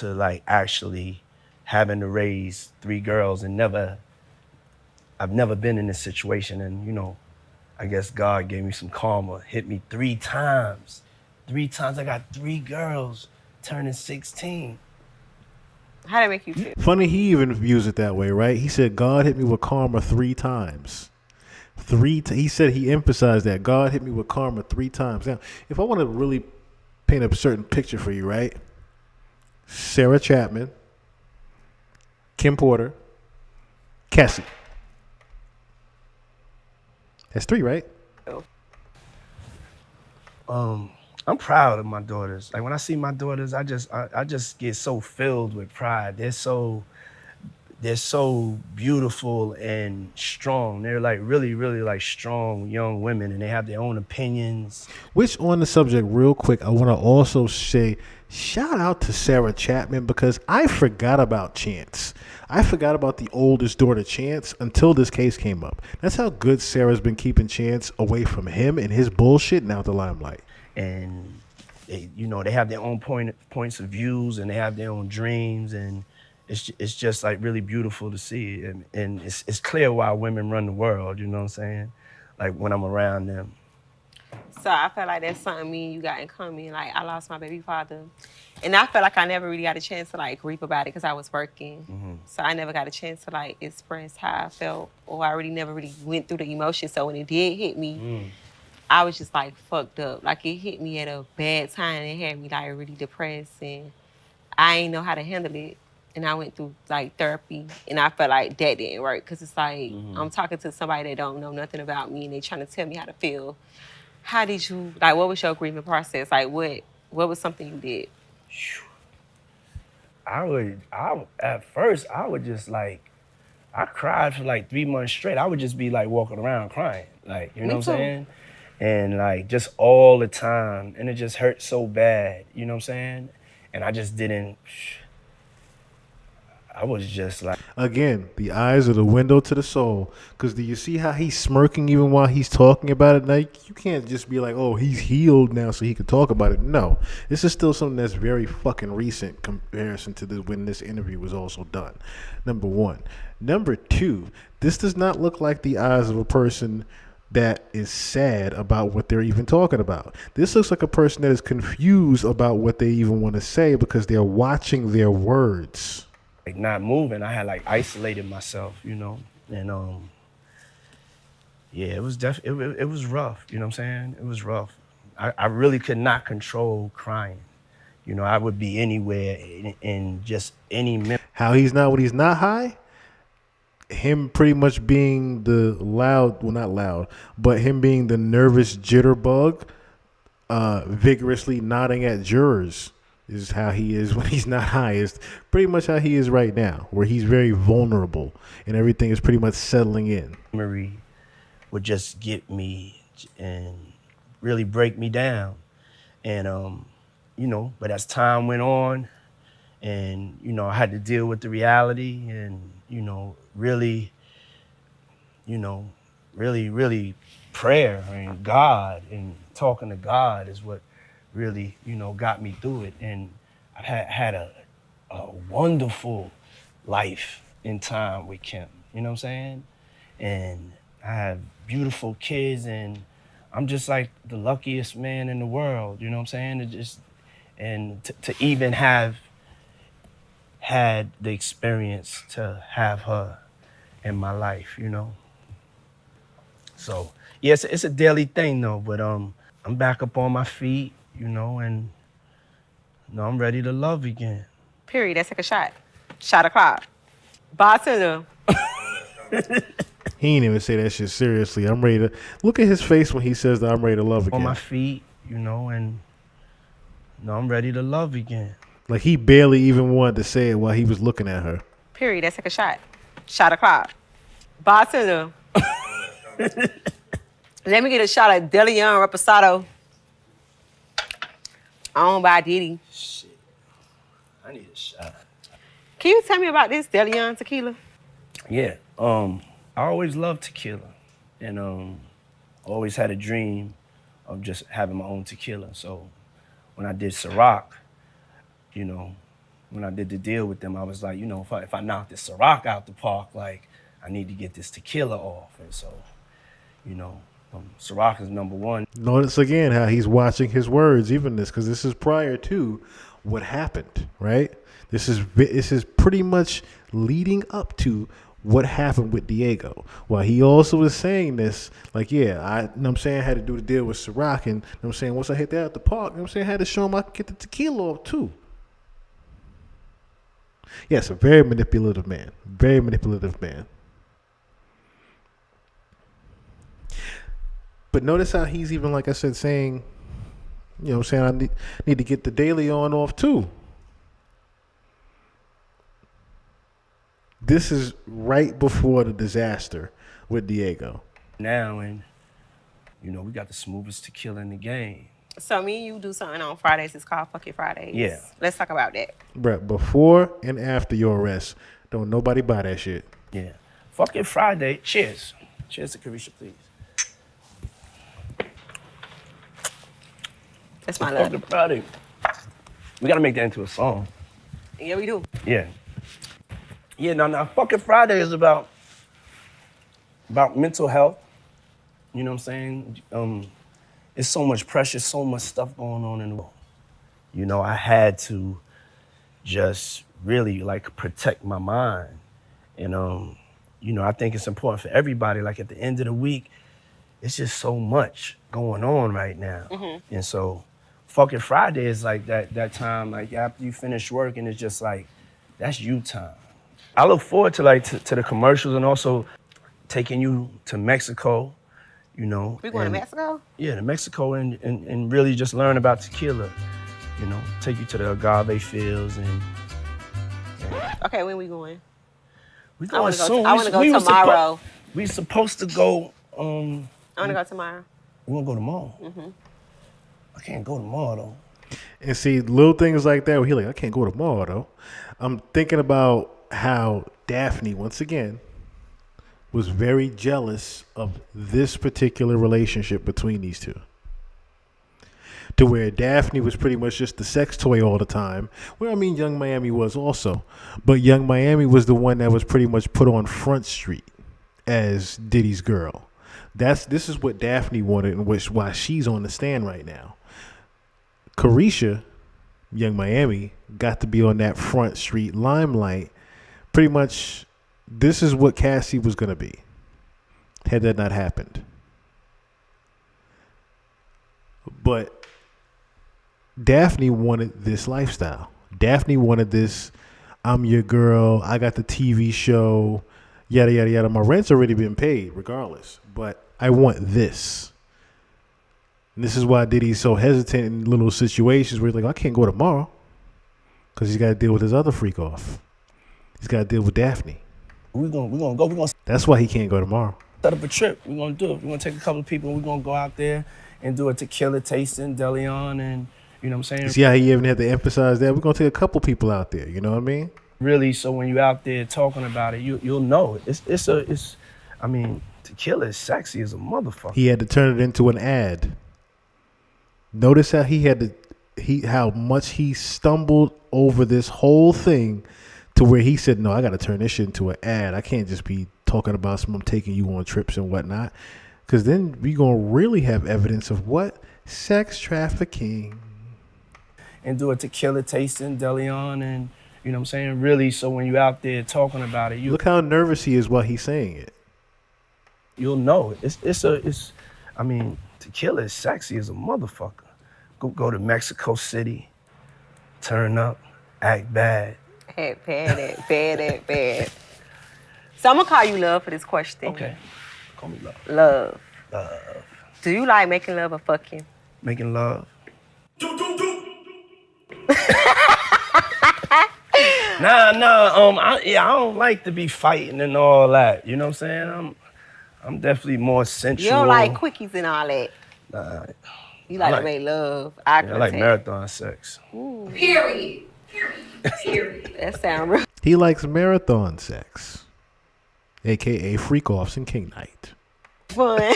S: like actually having to raise 3 girls, and I've never been in this situation. And, you know, I guess God gave me some karma, hit me 3 times. 3 times I got 3 girls turning 16.
R: How did it make you feel?
I: Funny, he even views it that way, right? He said, God hit me with karma 3 times. He said he emphasized that. God hit me with karma 3 times. Now, if I want to really paint a certain picture for you, right? Sarah Chapman, Kim Porter, Cassie. That's 3, right?
S: I'm proud of my daughters. Like when I see my daughters, I just get so filled with pride. They're so beautiful and strong. They're like really, really like strong young women, and they have their own opinions.
I: Which, on the subject real quick, I want to also say shout out to Sarah Chapman, because I forgot about Chance. I forgot about the oldest daughter, Chance, until this case came up. That's how good Sarah's been keeping Chance away from him and his bullshit and out the limelight.
S: And they, you know, they have their own points of views, and they have their own dreams, and it's just like really beautiful to see. And it's clear why women run the world, you know what I'm saying? Like when I'm around them.
R: So I feel like that's something me and you got in common. Like I lost my baby father, and I felt like I never really got a chance to like grieve about it because I was working.
S: Mm-hmm.
R: So I never got a chance to like express how I felt, or I never really went through the emotion. So when it did hit me, I was just like fucked up. Like it hit me at a bad time. It had me like really depressed, and I ain't know how to handle it. And I went through like therapy, and I felt like that didn't work, because it's like I'm talking to somebody that don't know nothing about me, and they trying to tell me how to feel. How did you, like, what was your grieving process? Like, what was something you did?
S: At first, I would just like, I cried for like 3 months straight. I would just be like walking around crying, like, you know what I'm saying? And like just all the time, and it just hurt so bad, you know what I'm saying? And I just didn't, I was just like...
I: Again, the eyes are the window to the soul. Because do you see how he's smirking even while he's talking about it? Like, you can't just be like, oh, he's healed now so he can talk about it. No. This is still something that's very fucking recent comparison to when this interview was also done. Number 1. Number 2, this does not look like the eyes of a person that is sad about what they're even talking about. This looks like a person that is confused about what they even want to say because they're watching their words.
S: Like not moving. I had like isolated myself, you know, and yeah, it was it was rough, you know what I'm saying? It was rough. I really could not control crying. You know, I would be anywhere in just any...
I: How he's not when he's not high? Him pretty much being the loud, well, not loud, but him being the nervous jitterbug vigorously nodding at jurors is how he is when he's not high. Is pretty much how he is right now, where he's very vulnerable and everything is pretty much settling in.
S: Memory would just get me and really break me down. And, you know, but as time went on and, you know, I had to deal with the reality and, you know, really prayer and God and talking to God is what really, you know, got me through it. And I had a wonderful life in time with Kim, you know what I'm saying? And I have beautiful kids and I'm just like the luckiest man in the world, you know what I'm saying? To even have had the experience to have her in my life, you know? So, yeah, it's a daily thing though, but I'm back up on my feet, you know, and you know, I'm ready to love again.
R: Period. Let's take a shot. Shot o'clock. Bartender.
I: He ain't even say that shit seriously. I'm ready to look at his face when he says that I'm ready to love again.
S: On my feet, you know, and you know, I'm ready to love again.
I: Like he barely even wanted to say it while he was looking at her.
R: Period. Let's take a shot. Shot o'clock. Bartender. Let me get a shot of DeLeon Reposado. Owned by Diddy.
S: Shit. I need a shot.
R: Can you tell me about this DeLeon tequila?
S: Yeah. I always loved tequila. And always had a dream of just having my own tequila. So when I did Ciroc, you know, when I did the deal with them, I was like, you know, if I knock this Ciroc out the park, like, I need to get this tequila off. And so, you know, Ciroc is number one.
I: Notice again how he's watching his words, even this, because this is prior to what happened, right? This is pretty much leading up to what happened with Diego. While he also was saying this, like, yeah, I know what I'm saying, I had to do the deal with Ciroc, and you know what I'm saying, once I hit that at the park, you know what I'm saying, I had to show him I could get the tequila off too. Yes, a very manipulative man. Very manipulative man. But notice how he's even, like I said, saying, you know what I'm saying, I need to get the daily on off too. This is right before the disaster with Diego.
S: Now, and, you know, we got the smoothest tequila in the game.
R: So me and you do something on Fridays. It's called Fuck It Fridays.
S: Yeah.
R: Let's talk about that.
I: Bruh, before and after your arrest, don't nobody buy that shit.
S: Yeah. Fuck It Friday. Cheers. Cheers to Karisha, please.
R: That's my love.
S: Fuck It Friday. We got to make that into a song.
R: Yeah, we do.
S: Yeah. Yeah, now Fuck It Friday is about mental health. You know what I'm saying? It's so much pressure, so much stuff going on in the world. You know, I had to just really like protect my mind. And you know, I think it's important for everybody. Like at the end of the week, it's just so much going on right now. Mm-hmm. And so Fuck It Friday is like that time, like after you finish work, and it's just like, that's you time. I look forward to to the commercials and also taking you to Mexico, you know.
R: We going to Mexico?
S: Yeah, to Mexico and really just learn about tequila, you know. Take you to the agave fields and
R: Okay, when we going?
S: We going soon.
R: I want to go tomorrow.
S: We supposed to go.
R: I want to go tomorrow.
S: We want to go tomorrow?
R: Mm-hmm.
S: I can't go tomorrow, though.
I: And see, little things like that where he like, I can't go tomorrow, though. I'm thinking about how Daphne, once again, was very jealous of this particular relationship between these two. To where Daphne was pretty much just the sex toy all the time. Well, I mean, Young Miami was also. But Young Miami was the one that was pretty much put on Front Street as Diddy's girl. This is what Daphne wanted, and why she's on the stand right now. Karisha, Young Miami, got to be on that Front Street limelight. Pretty much, this is what Cassie was going to be, had that not happened. But Daphne wanted this lifestyle. Daphne wanted this, I'm your girl, I got the TV show, yada, yada, yada. My rent's already been paid regardless, but I want this. And this is why Diddy's so hesitant in little situations where he's like, I can't go tomorrow. Because he's got to deal with his other freak off. He's got to deal with Daphne.
S: We're gonna go.
I: That's why he can't go tomorrow.
S: Set up a trip. We're gonna do it. We're gonna take a couple of people and we're gonna go out there and do a tequila tasting, Deleon, and you know what I'm saying?
I: You see how he even had to emphasize that? We're going to take a couple people out there. You know what I mean?
S: Really, so when you're out there talking about it, you'll know. I mean, tequila is sexy as a motherfucker.
I: He had to turn it into an ad. Notice how how much he stumbled over this whole thing to where he said, no, I got to turn this shit into an ad. I can't just be talking about I'm taking you on trips and whatnot. Because then we going to really have evidence of what? Sex trafficking.
S: And do a tequila tasting, Deleon, and you know what I'm saying? Really, so when you're out there talking about it,
I: look how nervous he is while he's saying it.
S: You'll know. I mean, tequila is sexy as a motherfucker. Go to Mexico City, turn up, act bad.
R: Bad. So I'm gonna call you Love for this question.
S: Okay. Call me Love.
R: Love.
S: Love.
R: Do you like making love or fucking?
S: Making love. I don't like to be fighting and all that. You know what I'm saying? I'm definitely more sensual.
R: You don't like quickies and all that.
S: Nah.
R: You like to make love.
S: I like marathon sex.
R: Ooh.
F: Period.
R: That sound real.
I: He likes marathon sex, a.k.a. freak-offs and king night.
R: Fun.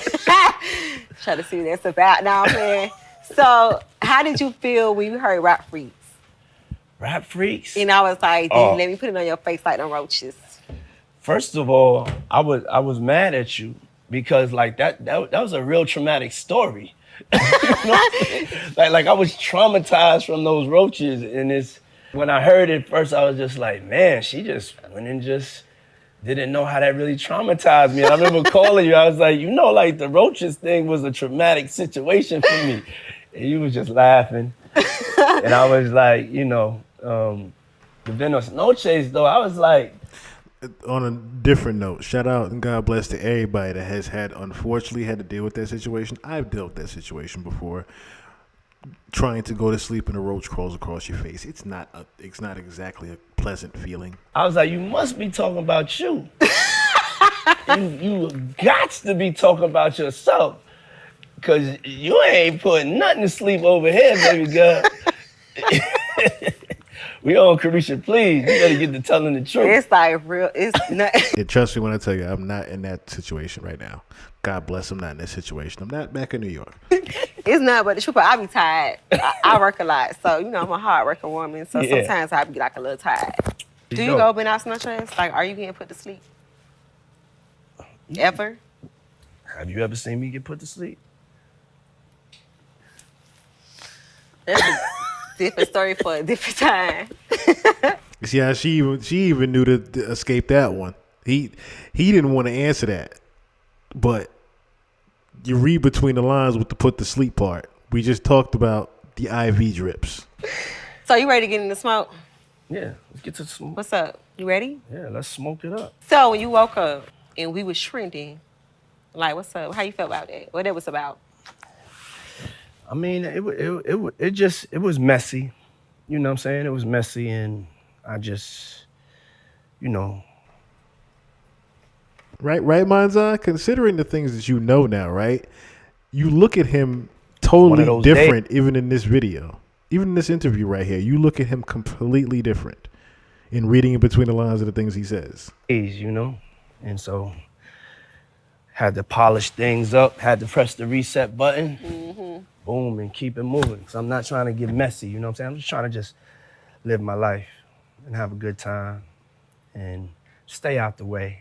R: Try to see what that's about now, man. So, how did you feel when you heard Rap Freaks?
S: Rap Freaks?
R: And I was like, let me put it on your face like them roaches.
S: First of all, I was mad at you because like that was a real traumatic story. You know? like I was traumatized from those roaches, and when I heard it first, I was just like, man, she just went and just didn't know how that really traumatized me. And I remember calling you, I was like, like the roaches thing was a traumatic situation for me. And you was just laughing. And I was like, the Buenos Noches though, I was like.
I: On a different note, shout out and God bless to everybody that has unfortunately had to deal with that situation. I've dealt with that situation before. Trying to go to sleep and a roach crawls across your face. It's not exactly a pleasant feeling.
S: I was like, you must be talking about you. you got to be talking about yourself. Cause you ain't putting nothing to sleep over here, baby girl. We on Karisha Please. You better get to telling the truth.
R: It's like real. It's not.
I: And trust me when I tell you, I'm not in that situation right now. God bless, I'm not in that situation. I'm not back in New York.
R: It's not, but the truth, I be tired. I work a lot, so I'm a hard working woman. So sometimes I be like a little tired. Do you go been out snatchers? Like, are you getting put to sleep? Ever?
S: Have you ever seen me get put to sleep?
R: That's a different story for a different time.
I: You see how she even knew to escape that one. He didn't want to answer that, but you read between the lines with the put to sleep part. We just talked about the IV drips.
R: So you ready to get in the smoke?
S: Yeah, let's get to the smoke.
R: What's up? You ready?
S: Yeah, let's smoke it up.
R: So when you woke up and we was trending, like, what's up? How you felt about that? What it was about?
S: I mean, it was messy. You know what I'm saying? It was messy, and I just,
I: Right, Manzai? Considering the things that you know now, right? You look at him totally different, even in this video. Even in this interview right here, you look at him completely different in reading in between the lines of the things he says.
S: And so had to polish things up, had to press the reset button, boom, and keep it moving. So I'm not trying to get messy, you know what I'm saying? I'm just trying to just live my life and have a good time and stay out the way,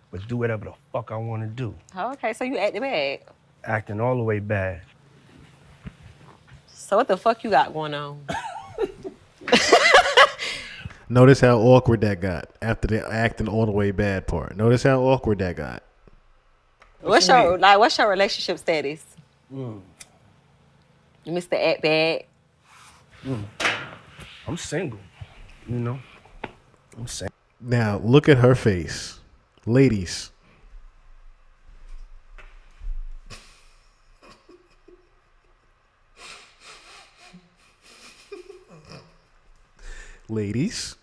S: but do whatever the fuck I want to do.
R: Okay, so you acting bad.
S: Acting all the way bad.
R: So what the fuck you got going on?
I: Notice how awkward that got after the acting all the way bad part. Notice how awkward that got.
R: What's your relationship status? Mr. Act Bad?
S: I'm single, I'm single.
I: Now, look at her face. Ladies. Ladies,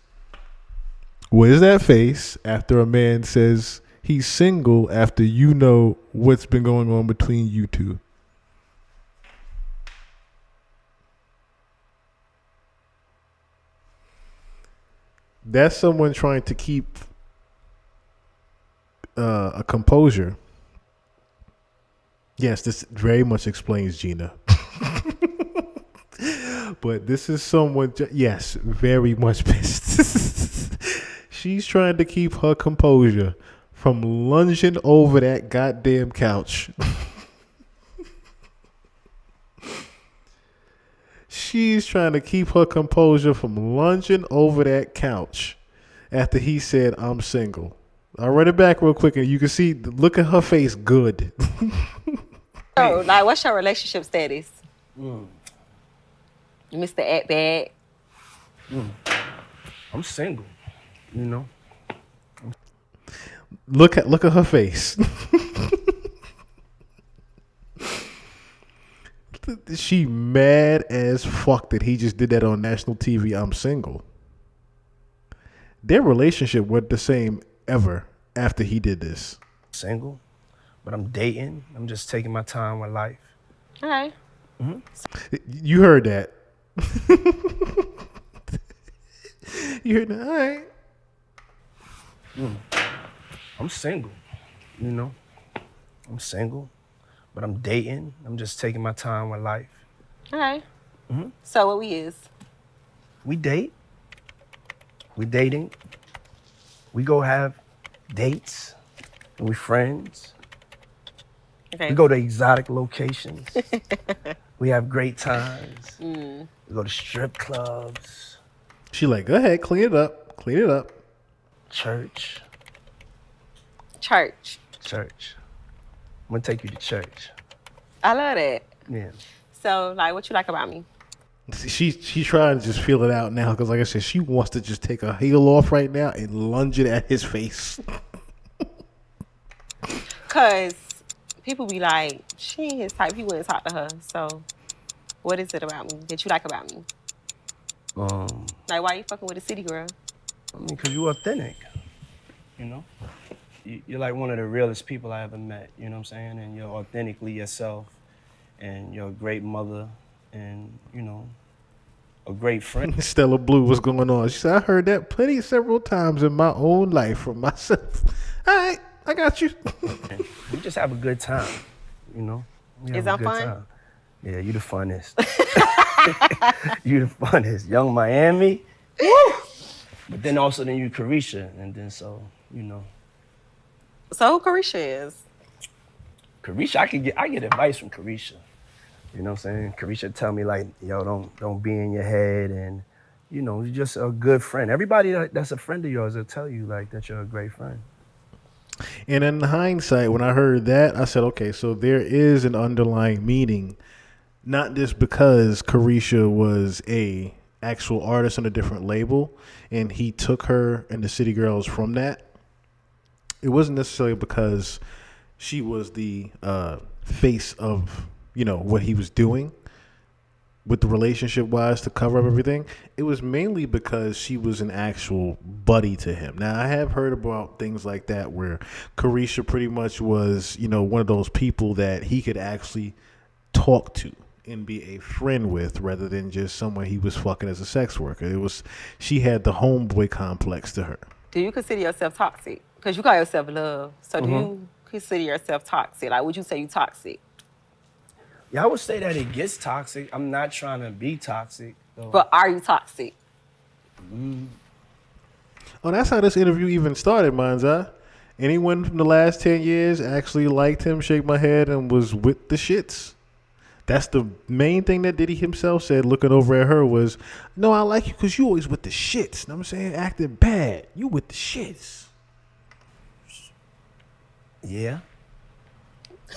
I: where's that face after a man says he's single after you know what's been going on between you two? That's someone trying to keep a composure. Yes, this very much explains Gina. But this is someone, yes, very much pissed. She's trying to keep her composure from lunging over that goddamn couch. She's trying to keep her composure from lunging over that couch after he said, I'm single. I'll run it back real quick and you can see, look at her face good.
R: So, like, what's your relationship status? Mr. At Bad?
S: I'm single, you know.
I: Look at her face. She mad as fuck that he just did that on national TV. I'm single. Their relationship wasn't the same ever after he did this.
S: Single, but I'm dating. I'm just taking my time with life.
R: All right.
I: You heard that. You heard that? All right.
S: I'm single, you know. I'm single, but I'm dating. I'm just taking my time with life.
R: All right. So what we is?
S: We date. We dating. We go have dates. And we friends.
R: Okay.
S: We go to exotic locations. We have great times. We go to strip clubs.
I: She like, go ahead, clean it up. Clean it up.
S: Church.
R: Church.
S: Church. I'm gonna take you to church.
R: I love that.
S: Yeah.
R: So, like, what you like about me?
I: She's trying to just feel it out now because, like I said, she wants to just take her heel off right now and lunge it at his face.
R: Because people be like, she ain't his type. He wouldn't talk to her. So, what is it about me that you like about me? Like, why you fucking with a city girl?
S: I mean, because you're authentic, you know? You're like one of the realest people I ever met, you know what I'm saying? And you're authentically yourself, and you're a great mother, and, you know, a great friend.
I: Stella Blue, what's going on? She said, I heard that several times in my own life from myself. All right, I got you.
S: We just have a good time, you know?
R: Is that fun?
S: Time. Yeah, you the funnest. You the funnest. Young Miami. Woo! But then also you Karisha, and then so, you know.
R: So who Karisha is?
S: Karisha, I get advice from Karisha. You know what I'm saying? Karisha tell me like, yo, don't be in your head, and you know, you're just a good friend. Everybody that's a friend of yours will tell you like that you're a great friend.
I: And in hindsight, when I heard that, I said, okay, so there is an underlying meaning, not just because Karisha was a actual artist on a different label, and he took her and the City Girls from that. It wasn't necessarily because she was the face of, you know, what he was doing with the relationship wise to cover up everything. It was mainly because she was an actual buddy to him. Now, I have heard about things like that where Karisha pretty much was, you know, one of those people that he could actually talk to and be a friend with rather than just someone he was fucking as a sex worker. She had the homeboy complex to her.
R: Do you consider yourself toxic? Because you call yourself love. So do you consider yourself toxic? Like, would you say you toxic?
S: Yeah, I would say that it gets toxic. I'm not trying to be toxic, though.
R: But are you toxic?
I: Oh, that's how this interview even started, Manza. Anyone from the last 10 years actually liked him, shake my head, and was with the shits. That's the main thing that Diddy himself said looking over at her was, no, I like you because you always with the shits. You know what I'm saying? Acting bad. You with the shits.
S: Yeah.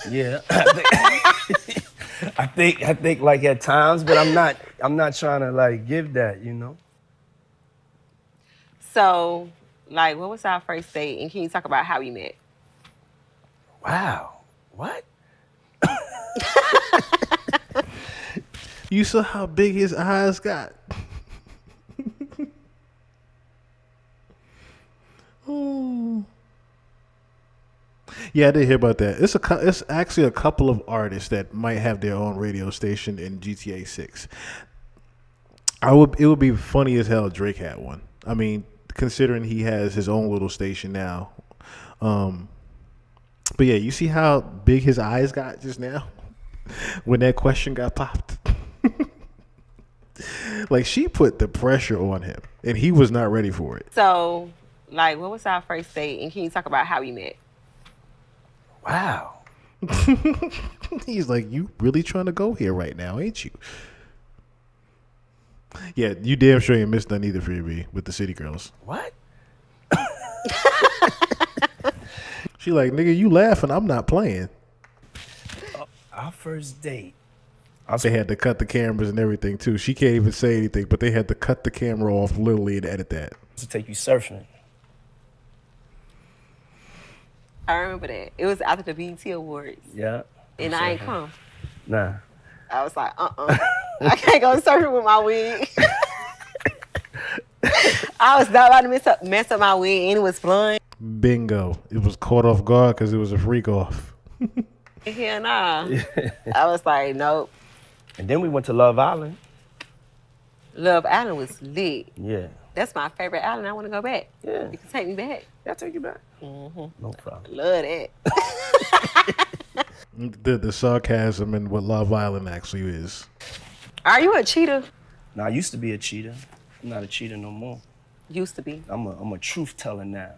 S: Yeah. I think like at times, but I'm not trying to like give that, you know?
R: So, like, what was our first date? And can you talk about how we met?
S: Wow. What?
I: You saw how big his eyes got. Yeah, I did hear about that. It's actually a couple of artists that might have their own radio station in GTA 6. It would be funny as hell if Drake had one. I mean, considering he has his own little station now. But yeah, you see how big his eyes got just now when that question got popped? Like, she put the pressure on him, and he was not ready for it.
R: So, like, what was our first date? And can you talk about how we met?
S: Wow.
I: He's like, you really trying to go here right now, ain't you? Yeah, you damn sure ain't missed none either for me with the City Girls.
S: What?
I: She like, nigga, you laughing, I'm not playing.
S: Our first date.
I: They had to cut the cameras and everything too. She can't even say anything, but they had to cut the camera off literally and edit that.
S: To take you surfing.
R: I remember that. It was after the BET Awards.
S: Yeah.
R: And I ain't come.
S: Nah.
R: I was like, I can't go surfing with my wig. I was not about to mess up my wig, and it was blonde.
I: Bingo. It was caught off guard because it was a freak off.
R: Hell nah. I was like, nope.
S: And then we went to Love Island.
R: Love Island was lit.
S: Yeah.
R: That's my favorite island. I want to go back.
S: Yeah.
R: You can take me back.
S: I'll take you back.
R: Mm-hmm.
S: No problem.
R: Love that.
I: The sarcasm and what Love Island actually is.
R: Are you a cheater?
S: No, I used to be a cheater. I'm not a cheater no more.
R: Used to be.
S: I'm a truth teller now.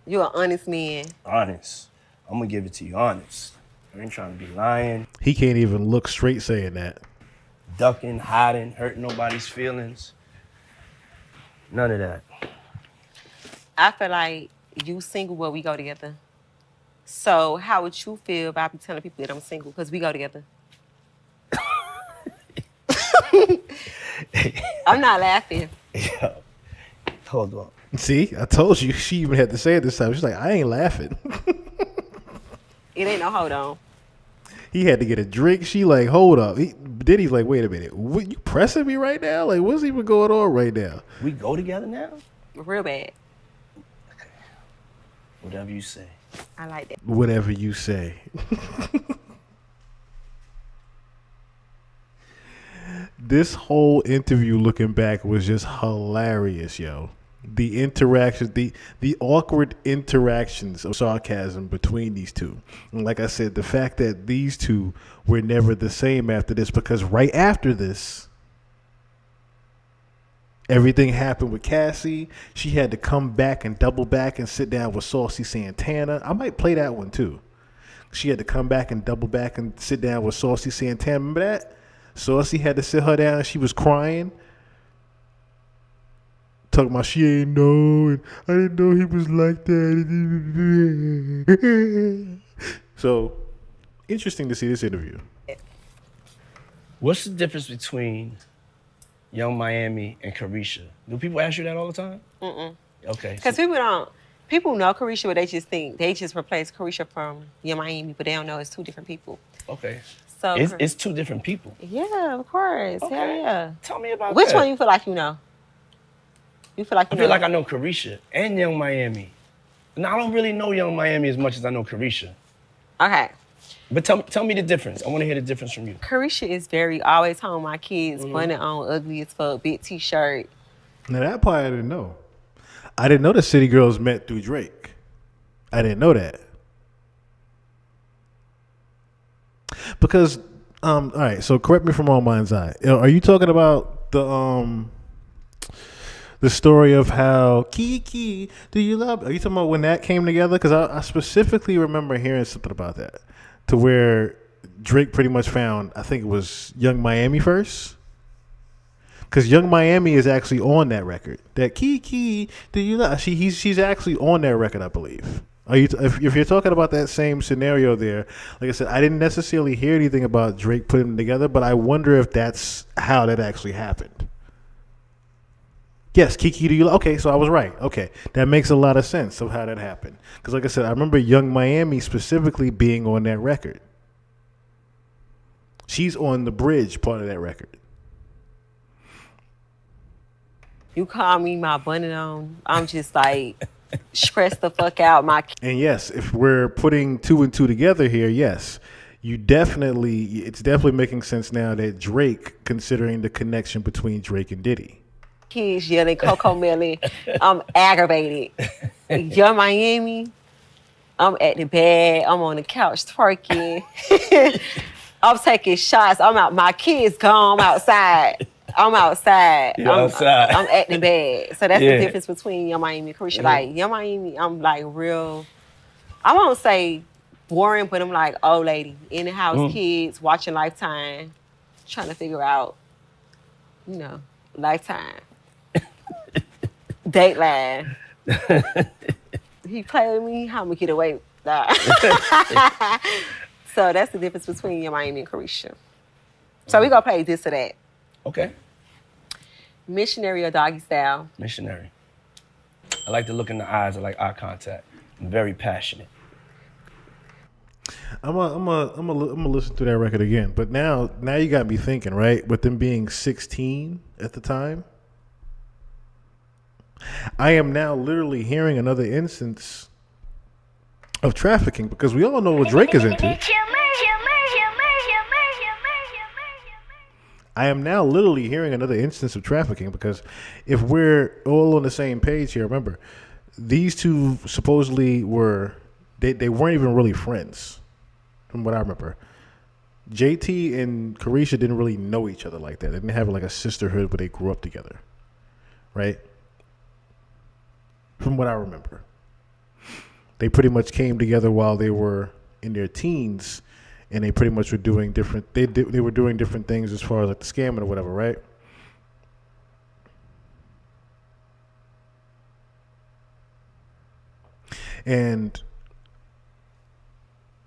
R: You're an honest man.
S: Honest. I'm gonna give it to you honest. I ain't trying to be lying.
I: He can't even look straight saying that.
S: Ducking, hiding, hurting nobody's feelings. None of that.
R: I feel like you single, but we go together. So how would you feel if I be telling people that I'm single because we go together? I'm not laughing.
S: Yo, hold on.
I: See, I told you. She even had to say it this time. She's like, I ain't laughing.
R: It ain't no hold on.
I: He had to get a drink. She like, hold up. Diddy's like, wait a minute. What, you pressing me right now? Like, what's even going on right now?
S: We go together now?
R: Real bad.
S: Whatever you say.
R: I like that.
I: Whatever you say. This whole interview looking back was just hilarious, yo. The interactions, the awkward interactions of sarcasm between these two. And like I said, the fact that these two were never the same after this, because right after this, everything happened with Cassie. She had to come back and double back and sit down with Saucy Santana. I might play that one too. She had to come back and double back and sit down with Saucy Santana. Remember that? Saucy had to sit her down and she was crying. Talking about she ain't know, and I didn't know he was like that. So, interesting to see this interview.
S: What's the difference between Young Miami and Karisha? Do people ask you that all the time?
R: Mm-mm.
S: Okay.
R: Because people know Karisha, but they just replaced Karisha from Young Miami, but they don't know it's two different people.
S: Okay.
R: So
S: It's two different people.
R: Yeah, of course.
S: Okay.
R: Hell yeah.
S: Tell me about
R: Which
S: that.
R: one you feel like you know? You feel like you
S: I feel like I know Karisha and Young Miami. And I don't really know Young Miami as much as I know Karisha.
R: Okay.
S: But tell me the difference. I want to hear the difference from you.
R: Karisha is very always home with my kids, bunny on, ugly as fuck, big t-shirt.
I: Now that part I didn't know. I didn't know the City Girls met through Drake. I didn't know that. Because, all right, so correct me from all mind's eye. Are you talking about the story of how Kiki, do you love? Are you talking about when that came together? Because I specifically remember hearing something about that, to where Drake pretty much found, I think it was Young Miami first. Because Young Miami is actually on that record. That Kiki, do you love? She's actually on that record, I believe. If you're talking about that same scenario there, like I said, I didn't necessarily hear anything about Drake putting them together, but I wonder if that's how that actually happened. Yes, Kiki, do you? Okay, so I was right. Okay, that makes a lot of sense of how that happened. Because like I said, I remember Young Miami specifically being on that record. She's on the bridge part of that record.
R: You call me my bunny on, I'm just like, stress the fuck out.
I: And yes, if we're putting 2 and 2 together here, yes, it's definitely making sense now that Drake, considering the connection between Drake and Diddy.
R: Kids yelling Coco Melon. I'm aggravated. You're Miami. I'm at the bed. I'm on the couch twerking. I'm taking shots. I'm out. My kids gone. I'm outside. I'm outside.
S: Outside.
R: I'm at the bed. So that's
S: Yeah.
R: the difference between Young Miami and Karisha.
S: Yeah.
R: Like, Young Miami, I'm like real, I won't say boring, but I'm like old lady. In the house, kids, watching Lifetime, trying to figure out, Lifetime. Dateline. He play with me, how I'm gonna get away? Nah. So that's the difference between Young Miami and Karisha. So we gonna play this or that.
S: Okay.
R: Missionary or doggy style?
S: Missionary. I like to look in the eyes. I like eye contact. I'm very passionate.
I: I'm gonna listen to that record again. But now you got me thinking, right? With them being 16 at the time, I am now literally hearing another instance of trafficking because we all know what Drake is into. I am now literally hearing another instance of trafficking because if we're all on the same page here, remember, these two supposedly they weren't even really friends, from what I remember. JT and Karisha didn't really know each other like that. They didn't have like a sisterhood where they grew up together, right? From what I remember. They pretty much came together while they were in their teens, and they pretty much were doing different. They were doing different things as far as like the scamming or whatever, right? And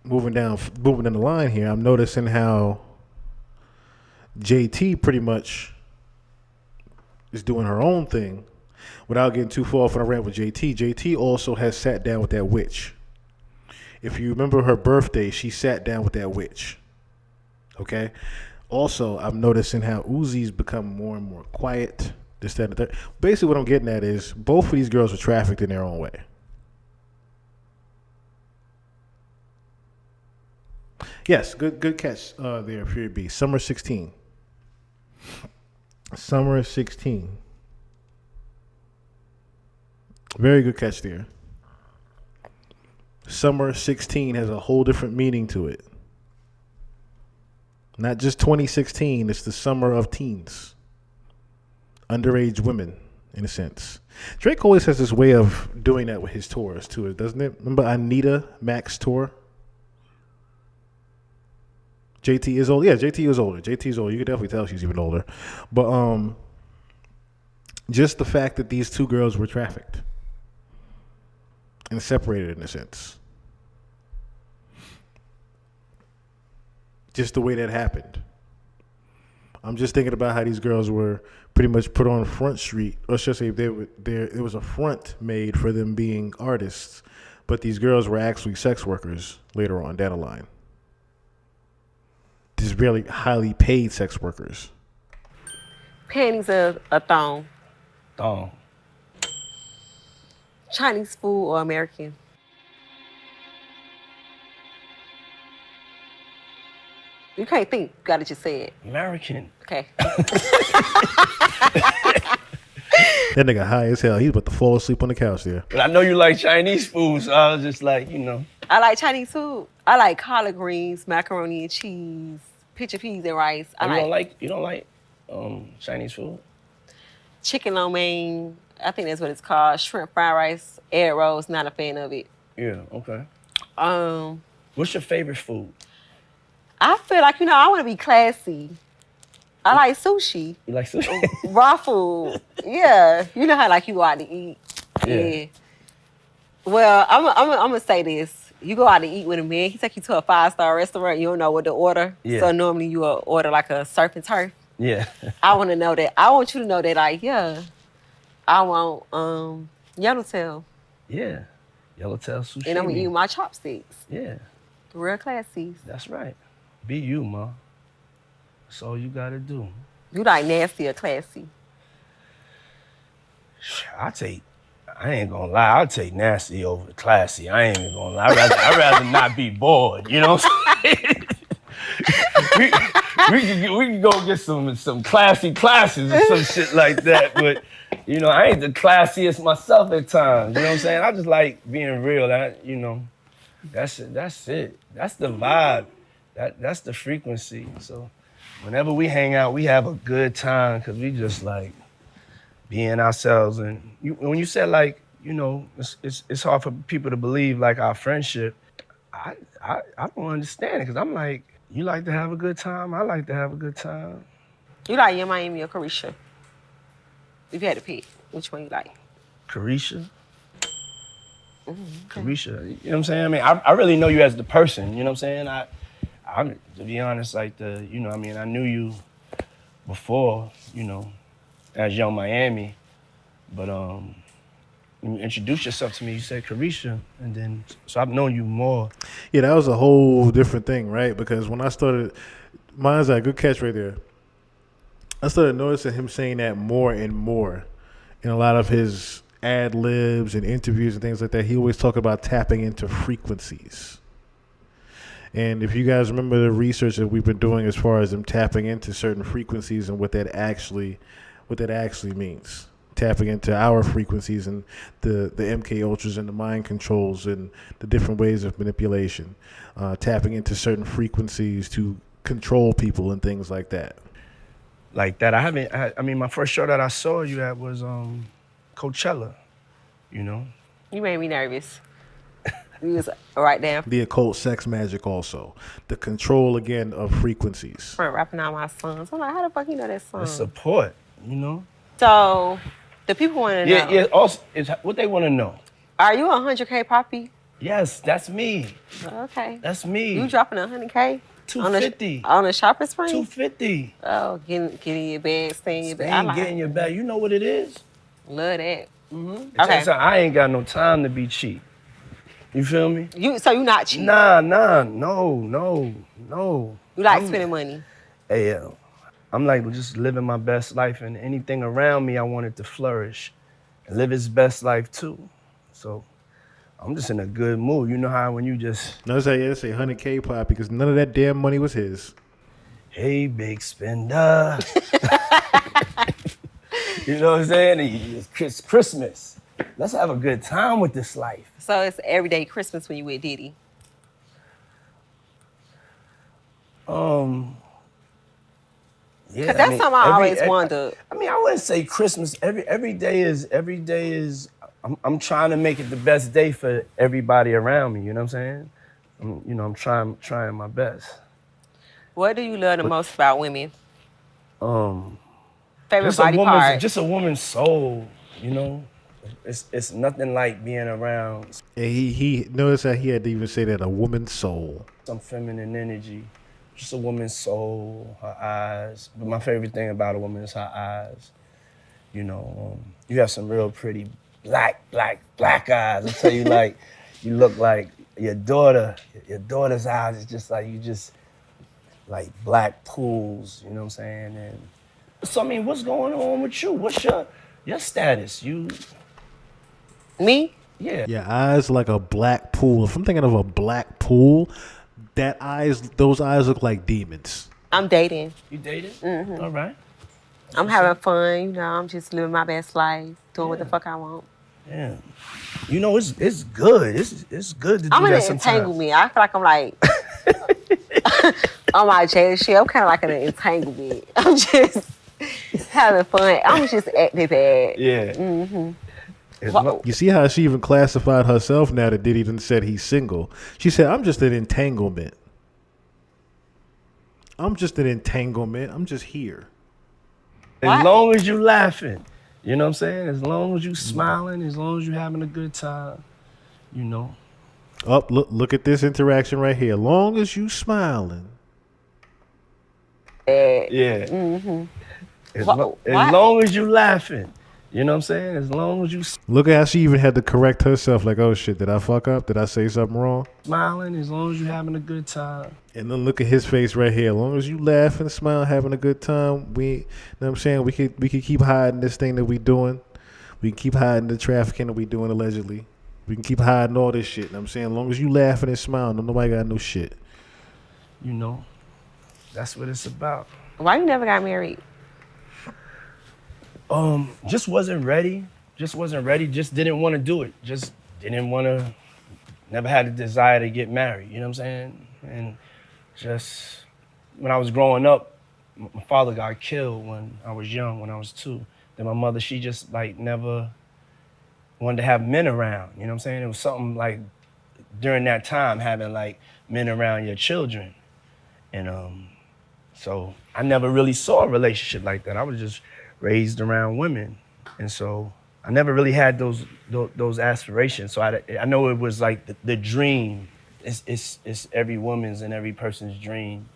I: moving down the line here, I'm noticing how JT pretty much is doing her own thing without getting too far off on a rant with JT. JT also has sat down with that witch. If you remember her birthday, she sat down with that witch. Okay? Also, I'm noticing how Uzi's become more and more quiet. This, that, and the third. Basically, what I'm getting at is both of these girls were trafficked in their own way. Yes, good catch there, Fury B. Summer 16. Summer 16. Very good catch there. Summer 16 has a whole different meaning to it. Not just 2016, it's the summer of teens. Underage women, in a sense. Drake always has this way of doing that with his tours, too, doesn't it? Remember Anita Mac's tour? JT is old. Yeah, JT is older. JT is older. You can definitely tell she's even older. But just the fact that these two girls were trafficked and separated in a sense. Just the way that happened. I'm just thinking about how these girls were pretty much put on Front Street. Or should I say it was a front made for them being artists, but these girls were actually sex workers later on down the line. These really highly paid sex workers.
R: Panties or a thong?
S: Thong.
R: Chinese food or American? You can't think. You gotta just say it.
S: American.
R: Okay.
I: That nigga high as hell. He's about to fall asleep on the couch there.
S: But I know you like Chinese food, so I was just like,
R: I like Chinese food. I like collard greens, macaroni and cheese, picture peas and rice.
S: You don't like Chinese food?
R: Chicken lo mein. I think that's what it's called. Shrimp fried rice, egg rolls. Not a fan of it.
S: Yeah. Okay. What's your favorite food?
R: I feel like I want to be classy. I like sushi.
S: You like sushi?
R: Raw food. Yeah. You know how you go out to eat. Yeah. Well, I'm gonna say this. You go out to eat with a man, he take you to a 5-star restaurant, you don't know what to order.
S: Yeah.
R: So normally you will order like a surf and turf.
S: Yeah.
R: I want to know that. I want you to know that I want yellowtail.
S: Yeah. Yellowtail sushi.
R: And I'm gonna eat with my chopsticks.
S: Yeah.
R: Real classy.
S: That's right. Be you, ma. That's all you gotta do.
R: You like nasty or classy?
S: I I ain't gonna lie, I'll take nasty over classy. I ain't even gonna lie. I'd rather not be bored, you know what I'm saying? we can go get some classy classes or some shit like that, but you know, I ain't the classiest myself at times, you know what I'm saying? I just like being real, you know, that's it. That's the vibe, that's the frequency. So whenever we hang out, we have a good time because we just like being ourselves. And when you said like, you know, it's hard for people to believe like our friendship, I don't understand it because I'm like, you like to have a good time, I like to have a good time.
R: You like Young Miami or Karisha? If you had to pick, which one you like?
S: Karisha.
R: Okay.
S: Karisha, you know what I'm saying? I mean, I really know you as the person, you know what I'm saying? I'm to be honest, like you know, I mean, I knew you before, you know, as Young Miami, but when you introduced yourself to me, you said Karisha, and then, so I've known you more.
I: Yeah, that was a whole different thing, right? Because when I started, mine's a good catch right there. I started noticing him saying that more and more in a lot of his ad libs and interviews and things like that. He always talked about tapping into frequencies. And if you guys remember the research that we've been doing as far as him tapping into certain frequencies and what that actually means. Tapping into our frequencies and the MK Ultras and the mind controls and the different ways of manipulation. Tapping into certain frequencies to control people and things like that.
S: Like that, I mean, my first show that I saw you at was Coachella, you know?
R: You made me nervous. You was right there.
I: The occult sex magic also. The control, again, of frequencies.
R: Rapping out my songs. I'm like, how the fuck you know that song?
S: The support, you know?
R: So, the people want to know.
S: Yeah, also, it's what they want to know.
R: Are you a 100K poppy?
S: Yes, that's me.
R: Okay.
S: That's me.
R: You dropping 100K?
S: 250.
R: On a shopping spree?
S: 250.
R: Oh, getting your bag, staying in your bag.
S: Getting your bag. You know what it is?
R: Love that.
S: Mm-hmm.
R: Okay.
S: I ain't got no time to be cheap. You feel me?
R: So you not cheap?
S: Nah, no.
R: You like spending money?
S: Hey, I'm like just living my best life, and anything around me, I want it to flourish and live its best life too. So I'm just in a good mood. You know how when you just...
I: No, say 100K pop because none of that damn money was his.
S: Hey, big spender. You know what I'm saying? It's Christmas. Let's have a good time with this life.
R: So it's everyday Christmas when you with Diddy?
S: Yeah.
R: Because that's something I always wondered.
S: I mean, I wouldn't say Christmas. Every day is. I'm trying to make it the best day for everybody around me. You know what I'm saying? I'm trying my best.
R: What do you love the most about women? Favorite
S: just
R: body part?
S: Just a woman's soul. You know, it's nothing like being around.
I: And he noticed that he had to even say that, a woman's soul.
S: Some feminine energy. Just a woman's soul, her eyes. But my favorite thing about a woman is her eyes. You know, you have some real pretty black eyes. I tell you, like, you look like your daughter's eyes is just like, you just like black pools, you know what I'm saying? And so, I mean, what's going on with you? What's your status?
R: Me?
S: Yeah.
I: Your eyes like a black pool. If I'm thinking of a black pool, those eyes look like demons.
R: I'm dating.
S: You dating?
R: Mm-hmm.
S: All right.
R: I'm having fun, you know, I'm just living my best life, doing what the fuck I want.
S: Yeah. You know, it's good. It's good to do
R: I'm in
S: that
R: an
S: sometimes.
R: entanglement. I feel like I'm like, I'm like Jada shit. I'm kind of like in an entanglement. I'm just having fun. I'm just acting bad.
S: Yeah.
R: Mm-hmm.
I: You see how she even classified herself now that Diddy done said he's single. She said, I'm just an entanglement. I'm just here.
S: As long as you laughing, you know what I'm saying? As long as you smiling, as long as you having a good time, you know.
I: Look at this interaction right here. Long as you smiling.
S: Yeah.
R: Mm-hmm.
S: As long as you laughing, you know what I'm saying? As long as you
I: Look at how she even had to correct herself. Like, oh shit, did I fuck up? Did I say something wrong?
S: smiling, as long as you having a good time.
I: And then look at his face right here. As long as you laugh and smile, having a good time, you know what I'm saying? We could keep hiding this thing that we doing. We can keep hiding the trafficking that we doing allegedly. We can keep hiding all this shit. You know what I'm saying? As long as you laughing and smiling, nobody got no shit.
S: You know, that's what it's about.
R: Why you never got married?
S: Just wasn't ready. Just didn't want to do it. Just didn't want to, never had a desire to get married, you know what I'm saying? And just, when I was growing up, my father got killed when I was young, when I was 2. Then my mother, she just like never wanted to have men around, you know what I'm saying? It was something like during that time, having like men around your children. And so I never really saw a relationship like that. I was just raised around women. And so I never really had those aspirations. So I know it was like the dream. It's every woman's and every person's dream.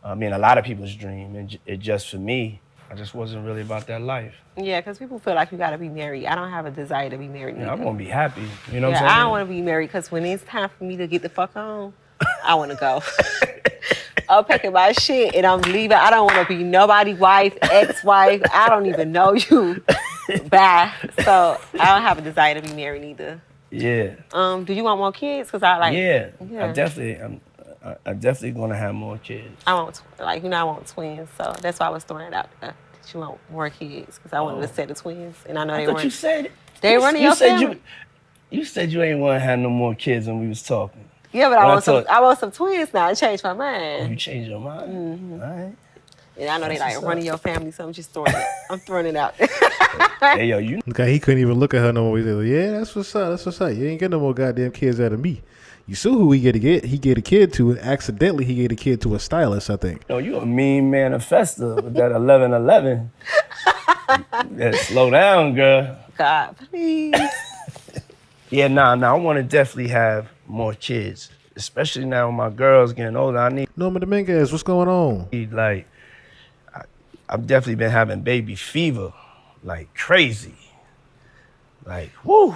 S: I mean, a lot of people's dream. And it just, for me, I just wasn't really about that life.
R: Yeah, because people feel like you got to be married. I don't have a desire to be married.
S: Yeah, I want to be happy. You know what I'm saying?
R: I don't want to be married because when it's time for me to get the fuck on, I want to go. I'm packing my shit and I'm leaving. I don't want to be nobody's wife, ex-wife. I don't even know you. Bye. So I don't have a desire to be married either.
S: Yeah.
R: Do you want more kids? Cause I like.
S: Yeah. I definitely gonna have more kids.
R: I want I want twins. So that's why I was throwing it out there. That you want more kids? Cause I wanted a set of twins, and I know they weren't.
S: You said
R: they running your family.
S: You said you ain't want to have no more kids when we was talking.
R: Yeah, but I want some twins now. I changed my mind.
S: Oh, you changed your mind?
R: Mm-hmm.
S: All right.
R: And I know they like running your family, so I'm just throwing it. I'm throwing it out.
S: Hey, yo, you.
I: Okay, he couldn't even look at her no more. He said, "Yeah, that's what's up. That's what's up. You ain't get no more goddamn kids out of me." You saw who he get? He gave a kid to, and accidentally he gave a kid to a stylist, I think.
S: No, you a mean manifester with that 1111. Yeah, slow down, girl.
R: God, please.
S: Yeah, nah. I want to definitely have more kids, especially now when my girl's getting older. I need.
I: Norma Dominguez, what's going on?
S: I've definitely been having baby fever, like crazy. Like, whoo.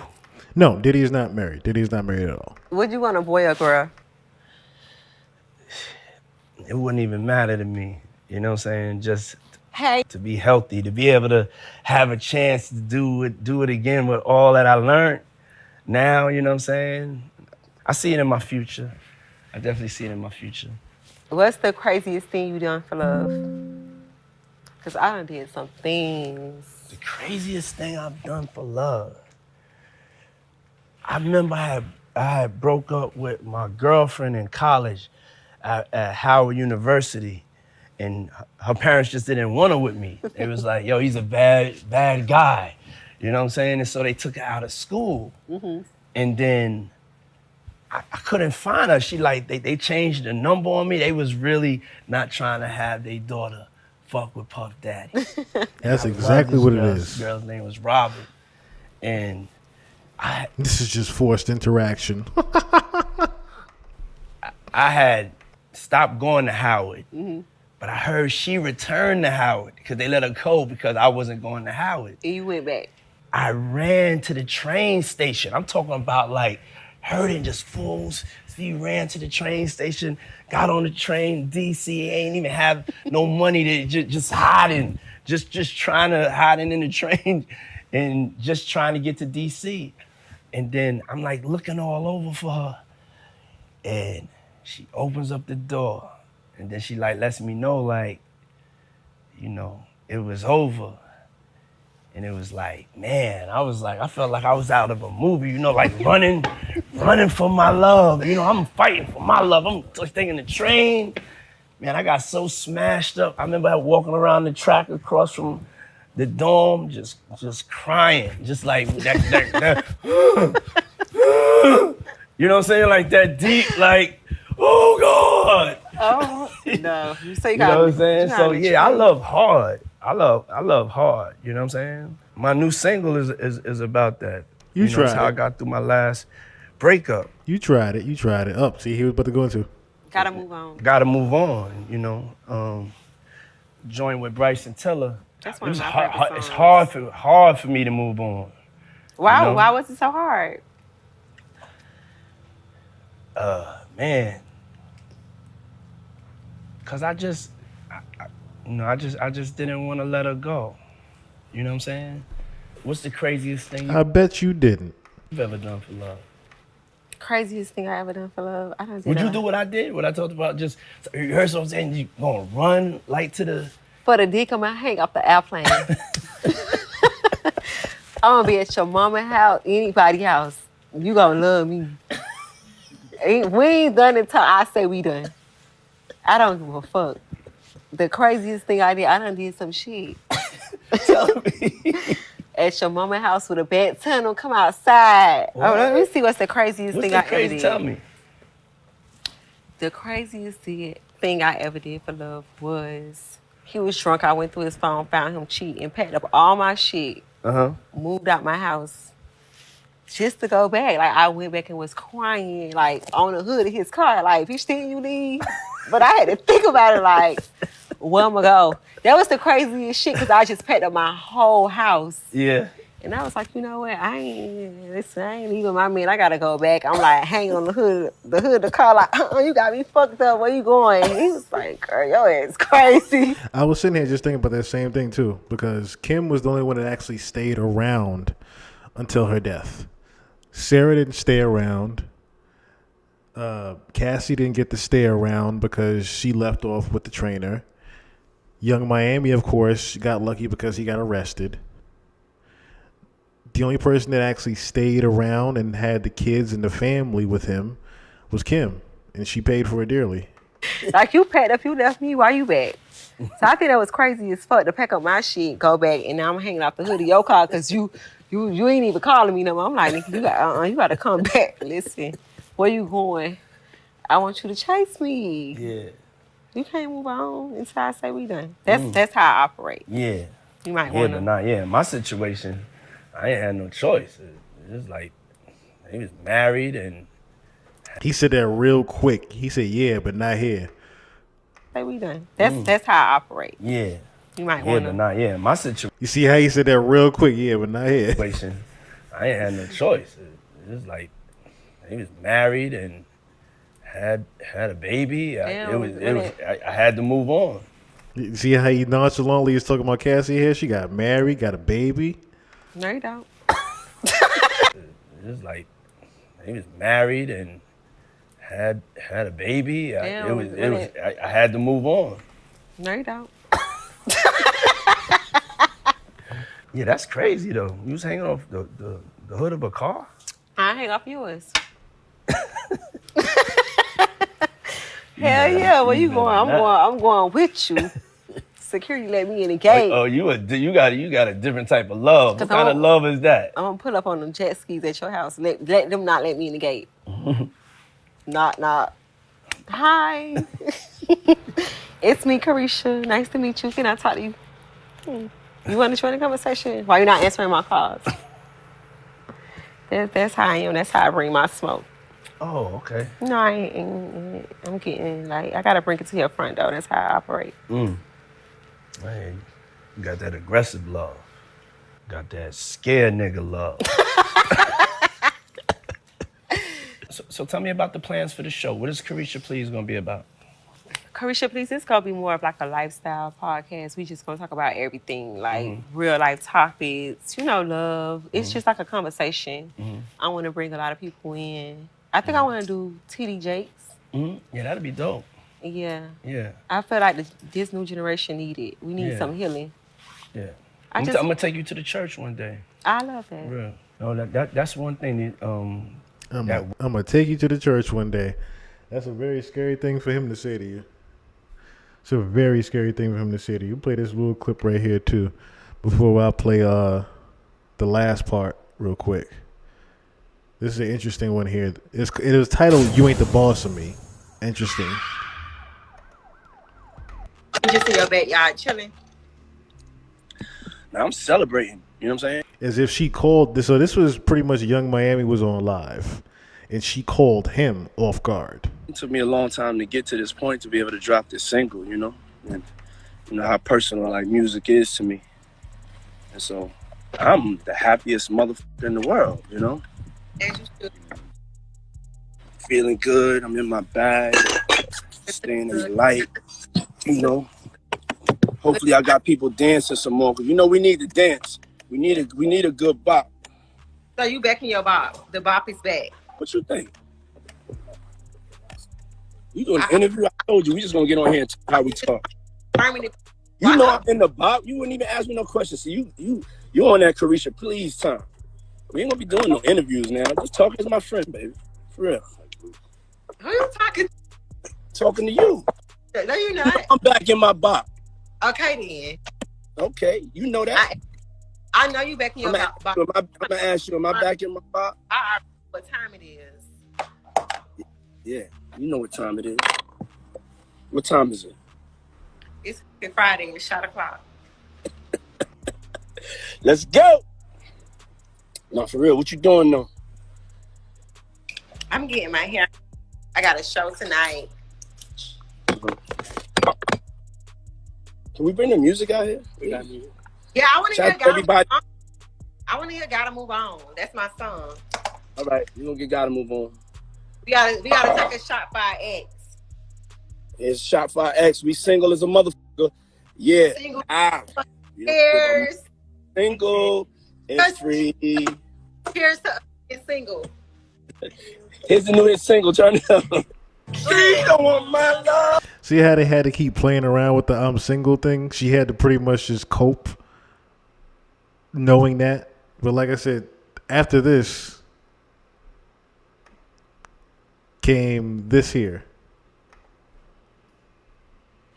I: No, Diddy is not married. Diddy is not married at all.
R: Would you want a boy or girl?
S: It wouldn't even matter to me. You know what I'm saying? Just
R: Hey.
S: to be healthy, to be able to have a chance to do it again with all that I learned. Now, you know what I'm saying? I see it in my future. I definitely see it in my future.
R: What's the craziest thing you done for love? Because I done did some things.
S: The craziest thing I've done for love. I remember I had broke up with my girlfriend in college at Howard University, and her parents just didn't want her with me. It was like, yo, he's a bad guy. You know what I'm saying? And so they took her out of school.
R: Mm-hmm.
S: And then I couldn't find her. They changed the number on me. They was really not trying to have their daughter fuck with Puff Daddy.
I: That's exactly what it is.
S: This girl's name was Robert. And
I: this is just forced interaction.
S: I had stopped going to Howard,
R: Mm-hmm.
S: but I heard she returned to Howard because they let her go because I wasn't going to Howard.
R: And you went back.
S: I ran to the train station. I'm talking about like hurting just fools. So he ran to the train station, got on the train, DC, ain't even have no money to just hiding, just trying to hiding in the train and just trying to get to DC. And then I'm like looking all over for her. And she opens up the door. And then she like lets me know like, you know, it was over. And it was like, man, I felt like I was out of a movie, you know, like running for my love. You know, I'm fighting for my love. I'm just taking the train. Man, I got so smashed up. I remember walking around the track across from the dorm, just crying, just like that. You know what I'm saying? Like that deep, like, oh God.
R: Oh no! So
S: you know what I'm saying? So yeah, I love hard. I love hard. You know what I'm saying? My new single is about that.
I: You
S: know,
I: tried
S: that's how I got through my last breakup.
I: You tried it. Up. See, he was about to go into.
R: Gotta move on.
S: Gotta move on. You know, joined with Bryson Tiller.
R: That's one of my favorite songs.
S: It's hard for me to move on.
R: Wow,
S: you know?
R: Why was it so hard?
S: Man, cause I just didn't want to let her go. You know what I'm saying? What's the craziest thing
I: I bet you didn't.
S: you've ever done for love?
R: Craziest thing I ever done for love. I don't do
S: Would you
R: that.
S: do what I did? What I talked about? Just you heard what I'm saying? You gonna run like to the
R: For the dick, I'm gonna hang off the airplane. I'm gonna be at your mama house, anybody's house. You gonna love me. We ain't done until I say we done. I don't give a fuck. The craziest thing I done did some shit.
S: Tell me.
R: At your mama house with a bad tunnel, come outside. Oh, let me see what's the craziest
S: What's
R: thing
S: the
R: I ever
S: crazy?
R: did.
S: Tell me.
R: The craziest thing I ever did for love was he was drunk. I went through his phone, found him cheating, packed up all my shit, moved out my house just to go back. Like, I went back and was crying, like, on the hood of his car. Like, bitch, didn't you leave? But I had to think about it, like, where I'ma go? That was the craziest shit, because I just packed up my whole house.
S: Yeah.
R: And I was like, you know what? I ain't leaving my man. I gotta go back. I'm like hanging on the hood of the car, like, you got me fucked up. Where you going? He was like, girl, your ass crazy.
I: I was sitting here just thinking about that same thing too, because Kim was the only one that actually stayed around until her death. Sarah didn't stay around. Cassie didn't get to stay around because she left off with the trainer. Young Miami, of course, got lucky because he got arrested. The only person that actually stayed around and had the kids and the family with him was Kim, and she paid for it dearly.
R: Like, you packed up, you left me, why you back? So I think that was crazy as fuck to pack up my shit, go back, and now I'm hanging off the hood of your car because you ain't even calling me no more. I'm like, nigga, you got to come back. Listen, where you going? I want you to chase me.
S: Yeah.
R: You can't move on until I say we done. That's how I operate.
S: Yeah.
R: You might
S: Yeah,
R: want
S: but
R: to.
S: not yeah. My situation, I ain't had no choice. It was like he was married and
I: He said that real quick. He said, yeah, but not here.
R: Say we done. That's how I operate.
S: yeah.
R: You might
S: Yeah,
R: want
S: but
R: to.
S: not yeah. My situation,
I: You see how he said that real quick? Yeah, but not here.
S: I ain't had no choice. It was like he was married and had a baby. I had to move on.
I: You see how he nonchalantly is talking about Cassie here? She got married, got a baby.
R: No, you don't.
S: It was like he was married and had a baby. I had to move on.
R: No, you don't.
S: Yeah, that's crazy though. You was hanging off the hood of a car?
R: I hang off yours. Hell yeah, where you going? I'm going with you. Security let me in the gate.
S: Oh, you got a different type of love. What kind of love is that?
R: I'm gonna pull up on them jet skis at your house. Let them not let me in the gate. Not. Hi. It's me, Karisha. Nice to meet you. Can I talk to you? You want to join the conversation? Why you not answering my calls? That's how I am. That's how I bring my smoke.
S: Oh, okay.
R: No, I ain't. I'm getting, like, I gotta bring it to your front door. That's how I operate.
S: Man, you got that aggressive love. Got that scared nigga love. So tell me about the plans for the show. What is Karisha Please gonna be about?
R: Karisha Please, it's gonna be more of like a lifestyle podcast. We just gonna talk about everything, like real life topics, love. It's just like a conversation. I wanna bring a lot of people in. I think I wanna do TD Jakes.
S: Yeah, that'd be dope.
R: Yeah.
S: Yeah.
R: I feel like this new generation need it. We need some healing.
S: Yeah.
R: I'm
S: I'm gonna take you to the church one day.
R: I love that.
S: Real. No, that's one thing that
I: I'm gonna take you to the church one day. That's a very scary thing for him to say to you. It's a very scary thing for him to say to you. Play this little clip right here too, before I play the last part real quick. This is an interesting one here. It was titled "You Ain't the Boss of Me." Interesting.
T: Just in your backyard chilling.
S: Now I'm celebrating. You know what I'm saying?
I: As if she called this. So this was pretty much Young Miami was on live, and she called him off guard.
U: It took me a long time to get to this point to be able to drop this single, and how personal like music is to me. And so I'm the happiest motherfucker in the world, Feeling good, I'm in my bag, staying in the light, Hopefully I got people dancing some more, because we need to dance. We need a good bop.
T: So you back in your bop. The bop is back.
U: What you think? You doing an interview? I told you we just gonna get on here and talk how we talk. You know I'm in the bop. You wouldn't even ask me no questions. See, you on that Karisha Please time. We ain't gonna be doing no interviews now. Just talking as my friend, baby. For real.
T: Who you talking?
U: Talking to you.
T: No, you're not.
U: I'm back in my bop.
T: Okay then.
U: Okay, you know that.
T: I know you back in your bop.
U: I'm gonna ask you, am I back in my bop?
T: I already know what time it is.
U: Yeah, you know what time it is. What time is it?
T: It's Friday. It's shot o'clock.
U: Let's go. No, for real. What you doing though?
T: I'm getting my hair. I got a show tonight.
U: Can we bring the music out here?
T: Yeah, I want to hear
U: everybody.
T: I want to hear "Gotta Move On." That's my song.
U: All right, we gonna get "Gotta Move On."
T: We gotta take a shot for our ex.
U: It's shot for our ex. We single as a motherfucker. Yeah.
T: Single.
U: Yeah. Single and free.
T: Here's to us single.
U: Here's the new hit single. Turn it up. She don't want my love.
I: See how they had to keep playing around with the I'm single thing? She had to pretty much just cope knowing that. But like I said, after this came this here.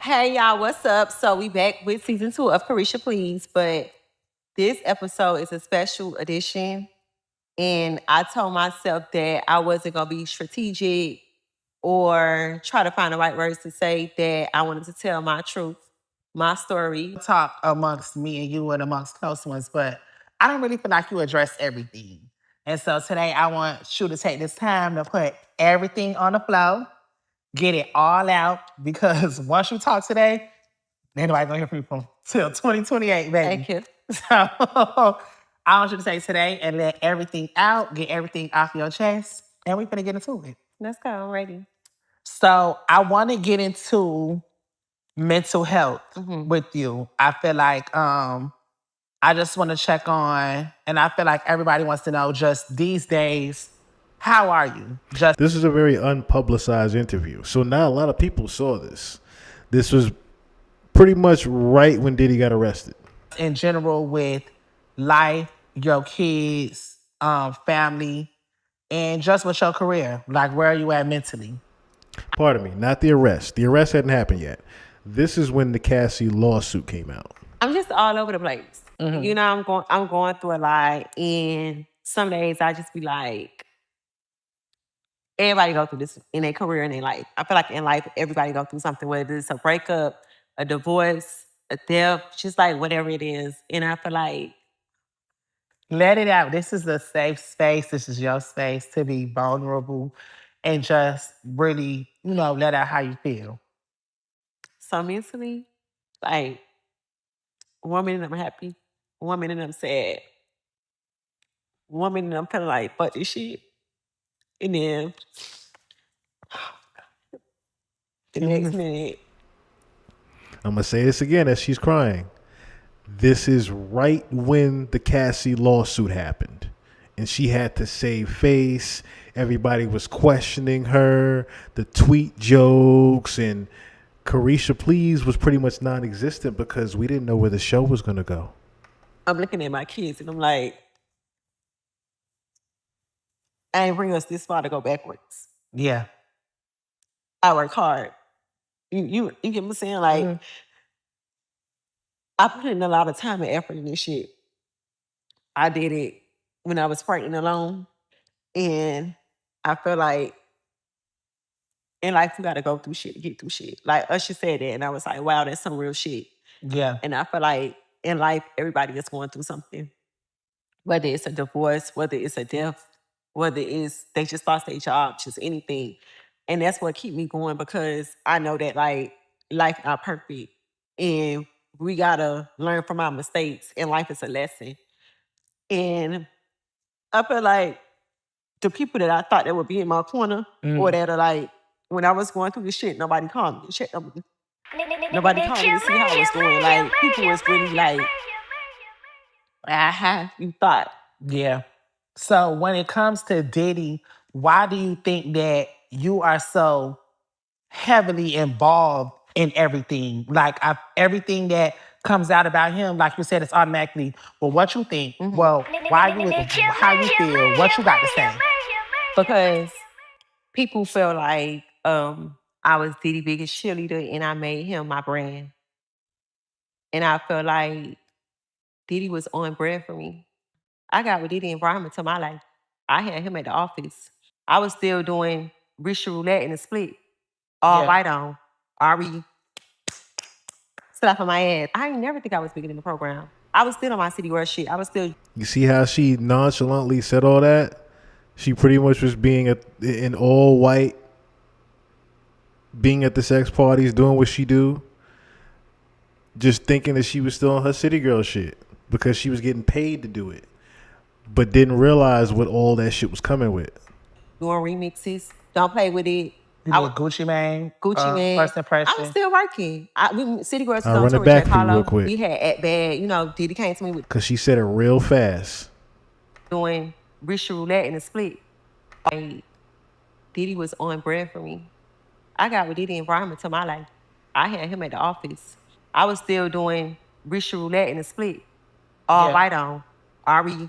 R: Hey y'all, what's up? So we back with season 2 of Karisha Please, but this episode is a special edition. And I told myself that I wasn't gonna be strategic or try to find the right words to say, that I wanted to tell my truth, my story.
C: Talk amongst me and you and amongst close ones, but I don't really feel like you address everything. And so today I want you to take this time to put everything on the floor, get it all out, because once you talk today, nobody's gonna hear from you till 2028, baby.
R: Thank you.
C: So I want you to take today and let everything out, get everything off your chest, and we're gonna get into it.
R: Let's go, I'm ready.
C: So I want to get into mental health with you. I feel like I just want to check on, and I feel like everybody wants to know just these days, how are you?
I: This is a very unpublicized interview. So now a lot of people saw this. This was pretty much right when Diddy got arrested.
C: In general, with life, your kids, family, and just with your career, like where are you at mentally?
I: Pardon me, not the arrest. The arrest hadn't happened yet. This is when the Cassie lawsuit came out.
R: I'm just all over the place. You know, I'm going through a lot, and some days I just be like, everybody go through this in their career and their life. I feel like in life, everybody go through something, whether it's a breakup, a divorce, a death, just like whatever it is. And I feel like,
C: let it out. This is a safe space. This is your space to be vulnerable and just really, let out how you feel.
R: so mentally, like, 1 minute I'm happy, 1 minute I'm sad, 1 minute I'm feeling like, fuck this shit. And then the next minute,
I: I'm going to say this again as she's crying. This is right when the Cassie lawsuit happened. And she had to save face. Everybody was questioning her. The tweet jokes and Karisha Please was pretty much non-existent because we didn't know where the show was going to go.
R: I'm looking at my kids and I'm like, I ain't bring us this far to go backwards.
C: Yeah.
R: I work hard. You get what I'm saying? Like, I put in a lot of time and effort in this shit. I did it when I was pregnant alone. And I feel like in life, you got to go through shit to get through shit. Like Usher said that, and I was like, wow, that's some real shit.
C: Yeah.
R: And I feel like in life, everybody is going through something. Whether it's a divorce, whether it's a death, whether it's they just lost their job, just anything. And that's what keep me going, because I know that like life not perfect. And we gotta learn from our mistakes, and life is a lesson. And I feel like the people that I thought that would be in my corner, or that are like, when I was going through this shit, nobody called me to check on me. Nobody called me to see how I was doing. Like, people was really like, You thought.
C: Yeah. So when it comes to Diddy, why do you think that you are so heavily involved in everything? Like everything that comes out about him, like you said, it's automatically, well, what you think? Well, why you, how you feel? What you got to say?
R: Because people feel like I was Diddy's biggest cheerleader and I made him my brand. And I feel like Diddy was on brand for me. I got with Diddy and brought him into my life. I had him at the office. I was still doing Richard Roulette in the split. All right on. Ari slap on my ass. I ain't never think I was bigger than the program. I was still on my City World shit. I was still.
I: You see how she nonchalantly said all that? She pretty much was being in all white, being at the sex parties, doing what she do, just thinking that she was still on her city girl shit because she was getting paid to do it, but didn't realize what all that shit was coming with.
R: Doing remixes. Don't play with it.
C: You know, Gucci Mane.
R: Gucci Mane.
C: First impression.
R: I was still working. City Girls was
I: I'll
R: on
I: run
R: tour
I: it
R: with
I: back
R: Jack
I: for you real
R: Harlow.
I: quick.
R: We had At Bad. You know, Diddy came to me with
I: Because she said it real fast.
R: doing Richard Roulette in the split. Like, Diddy was on brand for me. I got with Diddy and brought him into my life. I had him at the office. I was still doing Richard Roulette in the split. All right on. Ari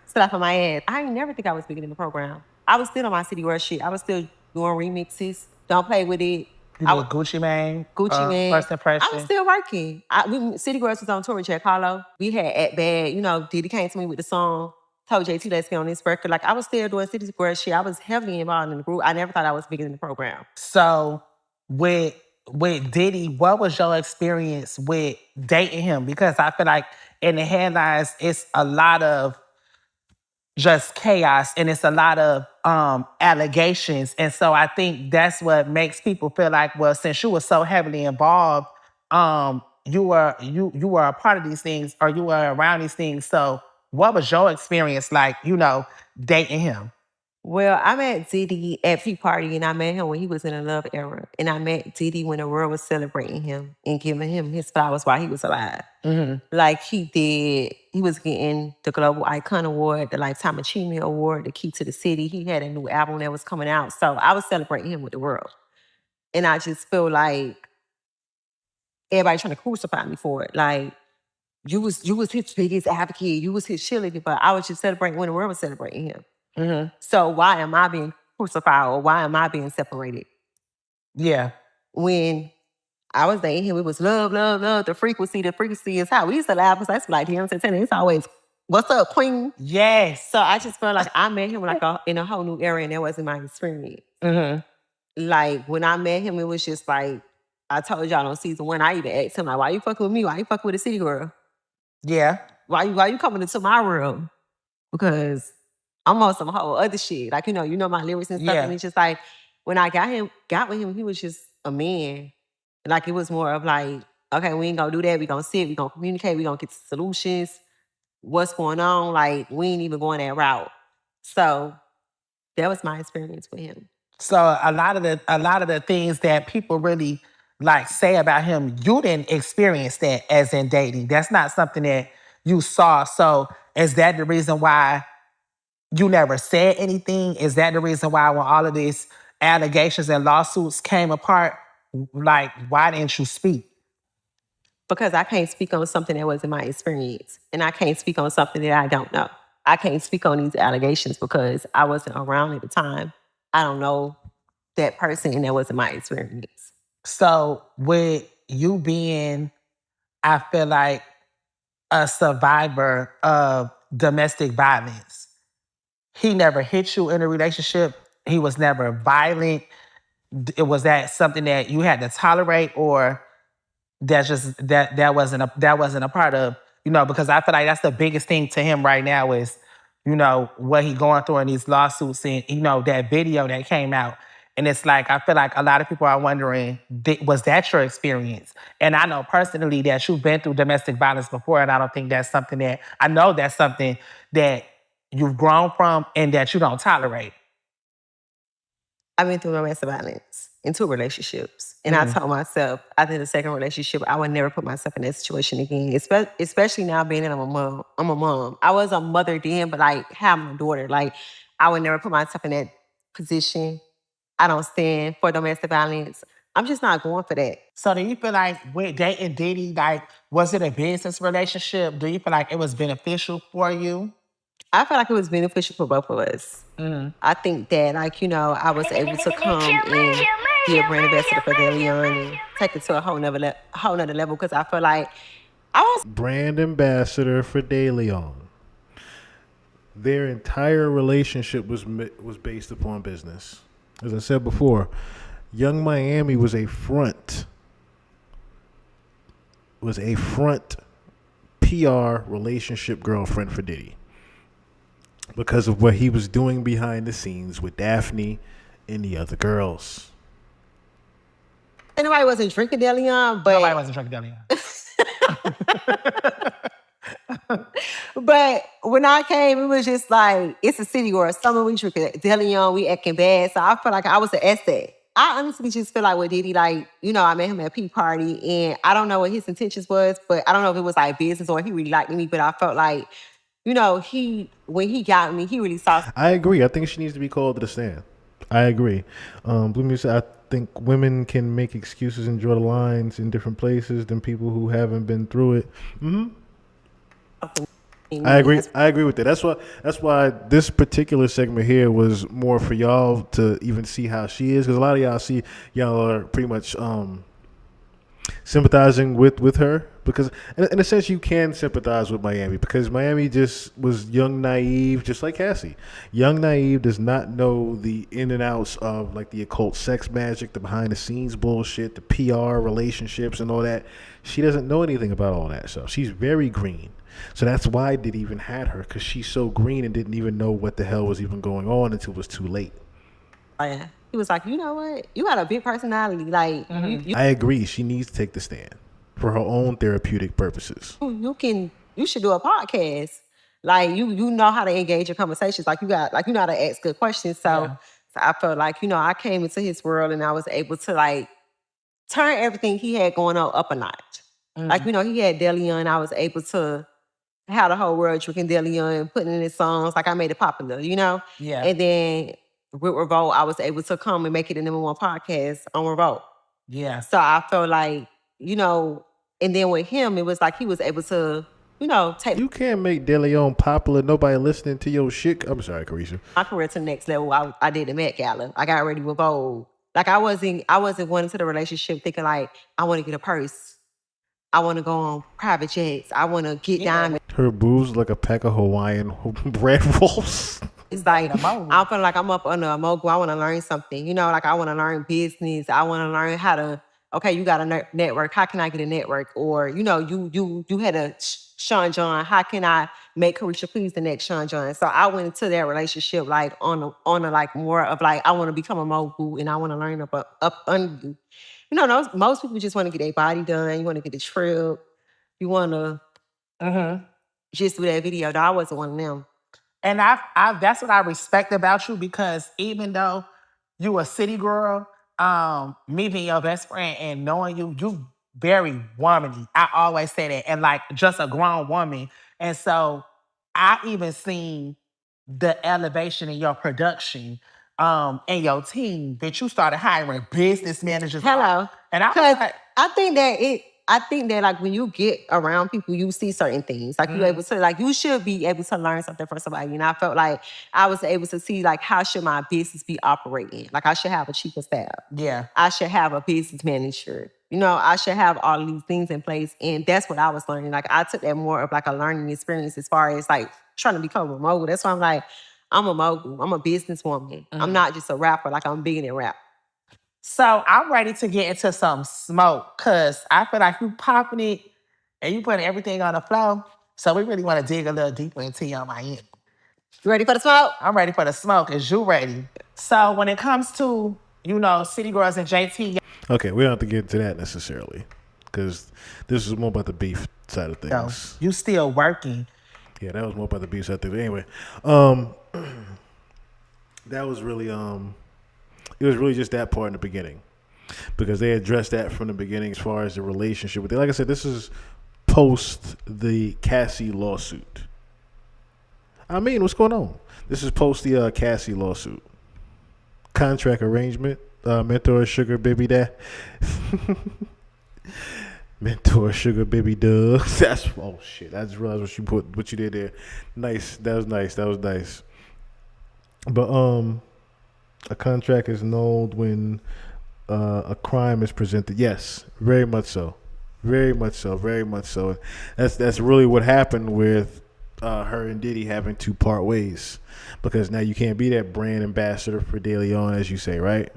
R: slap on my ass. I ain't never think I was bigger than the program. I was still on my City World shit. I was still doing remixes. Don't play with it.
C: You know, Gucci Mane.
R: Gucci Mane.
C: First impression.
R: I was still working. City Girls was on tour with Jack Harlow. We had At Bad. You know, Diddy came to me with the song. Told JT, let's get on this record. Like, I was still doing City Girls shit. I was heavily involved in the group. I never thought I was bigger than the program.
C: So with Diddy, what was your experience with dating him? Because I feel like in the headlines, it's a lot of just chaos and it's a lot of allegations. And so I think that's what makes people feel like, well, since you were so heavily involved, you were a part of these things or you were around these things. So what was your experience like, you know, dating him?
R: Well, I met Diddy at P Party and I met him when he was in a love era. And I met Diddy when the world was celebrating him and giving him his flowers while he was alive. Like he was getting the Global Icon Award, the Lifetime Achievement Award, the Key to the City. He had a new album that was coming out. So I was celebrating him with the world. And I just feel like everybody trying to crucify me for it. Like, you was his biggest advocate. You was his cheerleader, but I was just celebrating when the world was celebrating him. So why am I being crucified or why am I being separated?
C: Yeah.
R: When I was dating him, it was love, love, love. The frequency is high. We used to laugh because that's like, you know what I'm saying? It's always, what's up, queen?
C: Yes.
R: So I just felt like I met him like in a whole new era and that wasn't my experience. Like when I met him, it was just like, I told y'all on season 1, I even asked him like, why you fucking with me? Why you fucking with a city girl?
C: Yeah.
R: Why you coming into my world? Because I'm on some whole other shit. Like, you know my lyrics and stuff.
C: Yeah.
R: And it's just like, when I got with him, he was just a man. Like, it was more of like, okay, we ain't gonna do that. We gonna sit, we gonna communicate, we gonna get solutions. What's going on? Like, we ain't even going that route. So that was my experience with him.
C: So a lot of the things that people really like say about him, you didn't experience that as in dating. That's not something that you saw. So is that the reason why you never said anything? Is that the reason why when all of these allegations and lawsuits came apart, like, why didn't you speak?
R: Because I can't speak on something that wasn't my experience. And I can't speak on something that I don't know. I can't speak on these allegations because I wasn't around at the time. I don't know that person and that wasn't my experience.
C: So with you being, I feel like, a survivor of domestic violence, he never hit you in a relationship. He was never violent. Was that something that you had to tolerate, or that wasn't a part of, because I feel like that's the biggest thing to him right now is, what he going through in these lawsuits and, that video that came out. And it's like, I feel like a lot of people are wondering, was that your experience? And I know personally that you've been through domestic violence before, and I know that's something that you've grown from and that you don't tolerate.
R: I've been through domestic violence. into relationships. And I told myself after the second relationship, I would never put myself in that situation again, especially now being that I'm a mom. I'm a mom. I was a mother then, but like having a daughter, like I would never put myself in that position. I don't stand for domestic violence. I'm just not going for that.
C: So do you feel like with dating Diddy, like, was it a business relationship? Do you feel like it was beneficial for you?
R: I feel like it was beneficial for both of us. I think that, like, you know, I was able to come and be a brand ambassador for DeLeon and take it to a whole nother level because I feel like I was
I: brand ambassador for DeLeon. Their entire relationship was based upon business. As I said before, Young Miami was a front PR relationship girlfriend for Diddy because of what he was doing behind the scenes with Daphne and the other girls.
R: Nobody wasn't drinking DeLeon, but
C: nobody wasn't drinking DeLeon.
R: But when I came, it was just like, it's a city or a summer, we drinking DeLeon, we acting bad. So I felt like I was an asset. I honestly just feel like with Diddy, like, you know, I met him at a P party and I don't know what his intentions was, but I don't know if it was like business or he really liked me, but I felt like, you know, when he got me, he really saw.
I: I agree. I think she needs to be called to the stand. I agree. I think women can make excuses and draw the lines in different places than people who haven't been through it. I agree. I agree with that. That's why this particular segment here was more for y'all to even see how she is, because a lot of y'all are pretty much sympathizing with her, because in a sense you can sympathize with Miami because Miami just was young, naive, just like Cassie. Young, naive, does not know the in and outs of like the occult sex magic, the behind the scenes bullshit, the PR relationships and all that. She doesn't know anything about all that stuff. She's very green. So that's why I did even had her, because she's so green and didn't even know what the hell was even going on until it was too late.
R: Yeah. He was like, you know what? You got a big personality. Like,
I: I agree. She needs to take the stand for her own therapeutic purposes.
R: You should do a podcast. Like, you know how to engage in conversations. Like, you know how to ask good questions. So I felt like, you know, I came into his world and I was able to like turn everything he had going on up a notch. Like, you know, he had DeLeon. I was able to have the whole world drinking DeLeon, putting in his songs. Like, I made it popular, you know?
C: Yeah.
R: And then with Revolt, I was able to come and make it a #1 podcast on Revolt.
C: Yeah.
R: So I felt like, you know, and then with him, it was like he was able to, you know, take.
I: You can't make DeLeon popular. Nobody listening to your shit. I'm sorry, Karisha.
R: My career to the next level. I did the Met Gala. I got ready with Vogue. Like, I wasn't going into the relationship thinking like, I want to get a purse. I want to go on private jets. I want to get down.
I: Her boobs like a pack of Hawaiian bread rolls.
R: It's like, I feel like I'm up under a mogul. I want to learn something. You know, like I want to learn business. I want to learn how to, okay, you got a network. How can I get a network? Or, you know, you had a Sean John. How can I make Karisha Please the next Sean John? So I went into that relationship like on a like more of like, I want to become a mogul and I want to learn up under you. You know, most people just want to get their body done. You want to get a trip. You want to just do that video. I wasn't one of them.
C: And that's what I respect about you, because even though you a city girl, me being your best friend and knowing you very womanly. I always say that. And like just a grown woman. And so I even seen the elevation in your production and your team that you started hiring business managers.
R: Hello.
C: And I was like,
R: I think that like when you get around people, you see certain things. Like you able to, like you should be able to learn something from somebody. And I felt like I was able to see like how should my business be operating. Like I should have a chief of staff.
C: Yeah.
R: I should have a business manager. You know, I should have all of these things in place. And that's what I was learning. Like I took that more of like a learning experience as far as like trying to become a mogul. That's why I'm like, I'm a mogul. I'm a businesswoman. I'm not just a rapper. Like I'm bigger than rap.
C: So I'm ready to get into some smoke, because I feel like you popping it and you putting everything on the floor. So we really want to dig a little deeper into your Miami.
R: You ready for the smoke?
C: I'm ready for the smoke. Is you ready? So when it comes to, you know, City Girls and JT.
I: Okay, we don't have to get into that necessarily, because this is more about the beef side of things.
C: No, you still working.
I: Yeah, that was more about the beef side of things. Anyway, that was really it was really just that part in the beginning. because they addressed that from the beginning as far as the relationship with it. Like I said, this is post the Cassie lawsuit. I mean, what's going on? This is post the Cassie lawsuit. Contract arrangement, mentor sugar baby dad. Mentor sugar baby duh. That's oh shit. I just realized what you did there. Nice. That was nice. But a contract is annulled when a crime is presented. Yes, very much so. Very much so. That's really what happened with her and Diddy having to part ways, because now you can't be that brand ambassador for De Leon, as you say, right?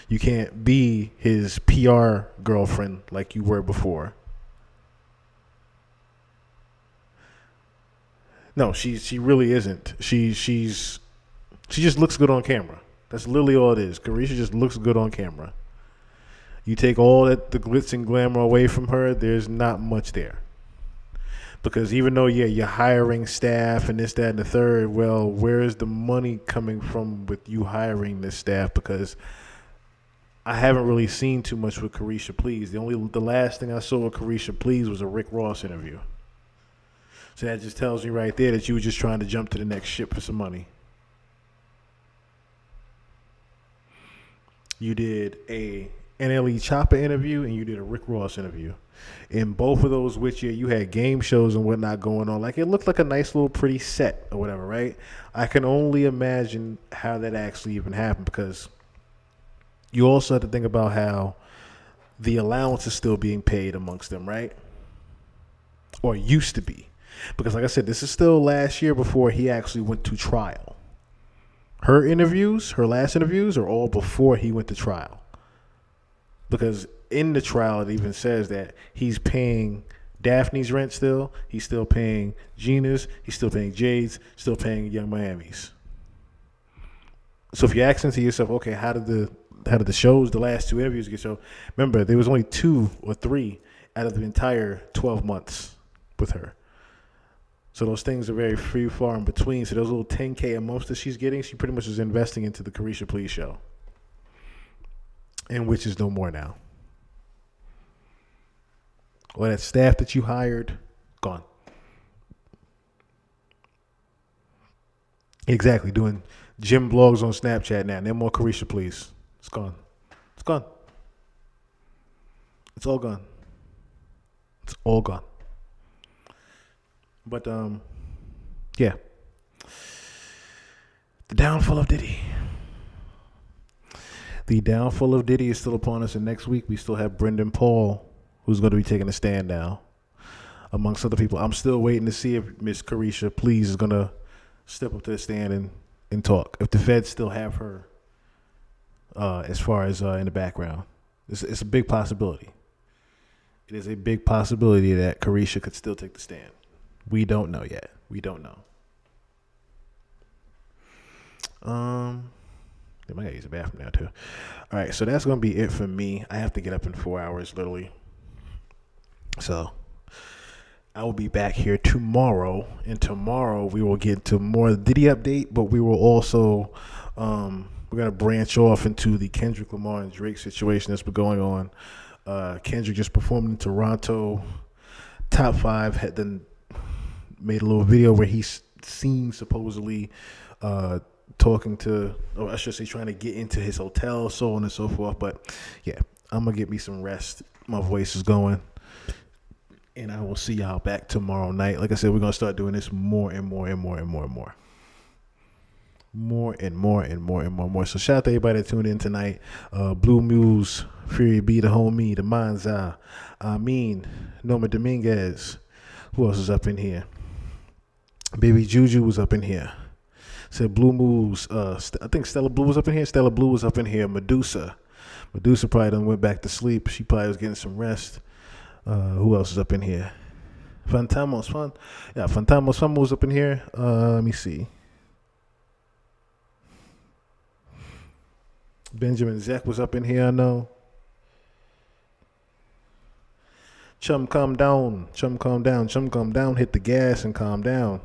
I: You can't be his PR girlfriend like you were before. No, she really isn't. She just looks good on camera. That's literally all it is. Karisha just looks good on camera. You take all the glitz and glamour away from her, there's not much there. Because even though, you're hiring staff and this, that, and the third, well, where is the money coming from with you hiring this staff? Because I haven't really seen too much with Karisha Please. The last thing I saw with Karisha Please was a Rick Ross interview. So that just tells me right there that you were just trying to jump to the next ship for some money. You did a NLE Chopper interview and you did a Rick Ross interview. In both of those, which you had game shows and whatnot going on. Like, it looked like a nice little pretty set or whatever, right? I can only imagine how that actually even happened, because you also have to think about how the allowance is still being paid amongst them, right? Or used to be. Because like I said, this is still last year before he actually went to trial. Her last interviews are all before he went to trial. Because in the trial, it even says that he's paying Daphne's rent still. He's still paying Gina's. He's still paying Jade's. Still paying Young Miami's. So if you're asking to yourself, okay, how did the shows, the last two interviews get shown? Remember, there was only 2 or 3 out of the entire 12 months with her. So those things are very free, far in between. So those little $10K a month that she's getting, she pretty much is investing into the Karisha Please show. And which is no more now. Or that staff that you hired, gone. Exactly, doing gym blogs on Snapchat now. No more Karisha Please. It's gone. It's gone. It's all gone. It's all gone. But, yeah. The downfall of Diddy. The downfall of Diddy is still upon us, and next week we still have Brendan Paul, who's going to be taking a stand now, amongst other people. I'm still waiting to see if Miss Karisha Please is going to step up to the stand and talk. If the feds still have her as far as in the background. It's a big possibility. It is a big possibility that Karisha could still take the stand. We don't know yet. We don't know. I gotta use the bathroom now too. All right, so that's gonna be it for me. I have to get up in 4 hours, literally. So I will be back here tomorrow, and tomorrow we will get to more Diddy update, but we will also we're gonna branch off into the Kendrick Lamar and Drake situation that's been going on. Kendrick just performed in Toronto. Top 5 had then made a little video where he's seen supposedly talking to, or I should say trying to get into his hotel, so on and so forth. But yeah, I'm going to get me some rest. My voice is going. And I will see y'all back tomorrow night. Like I said, we're going to start doing this more and more and more and more and more. More and more and more and more and more. So shout out to everybody that tuned in tonight. Blue Muse, Fury B, the homie, the Manza, Norma Dominguez. Who else is up in here? Baby Juju was up in here. Said Blue Moves. I think Stella Blue was up in here. Stella Blue was up in here. Medusa probably done went back to sleep. She probably was getting some rest. Who else is up in here? Fantamos Fun was up in here. Let me see. Benjamin Zek was up in here, I know. Chum, calm down. Chum, calm down. Chum, calm down. Hit the gas and calm down.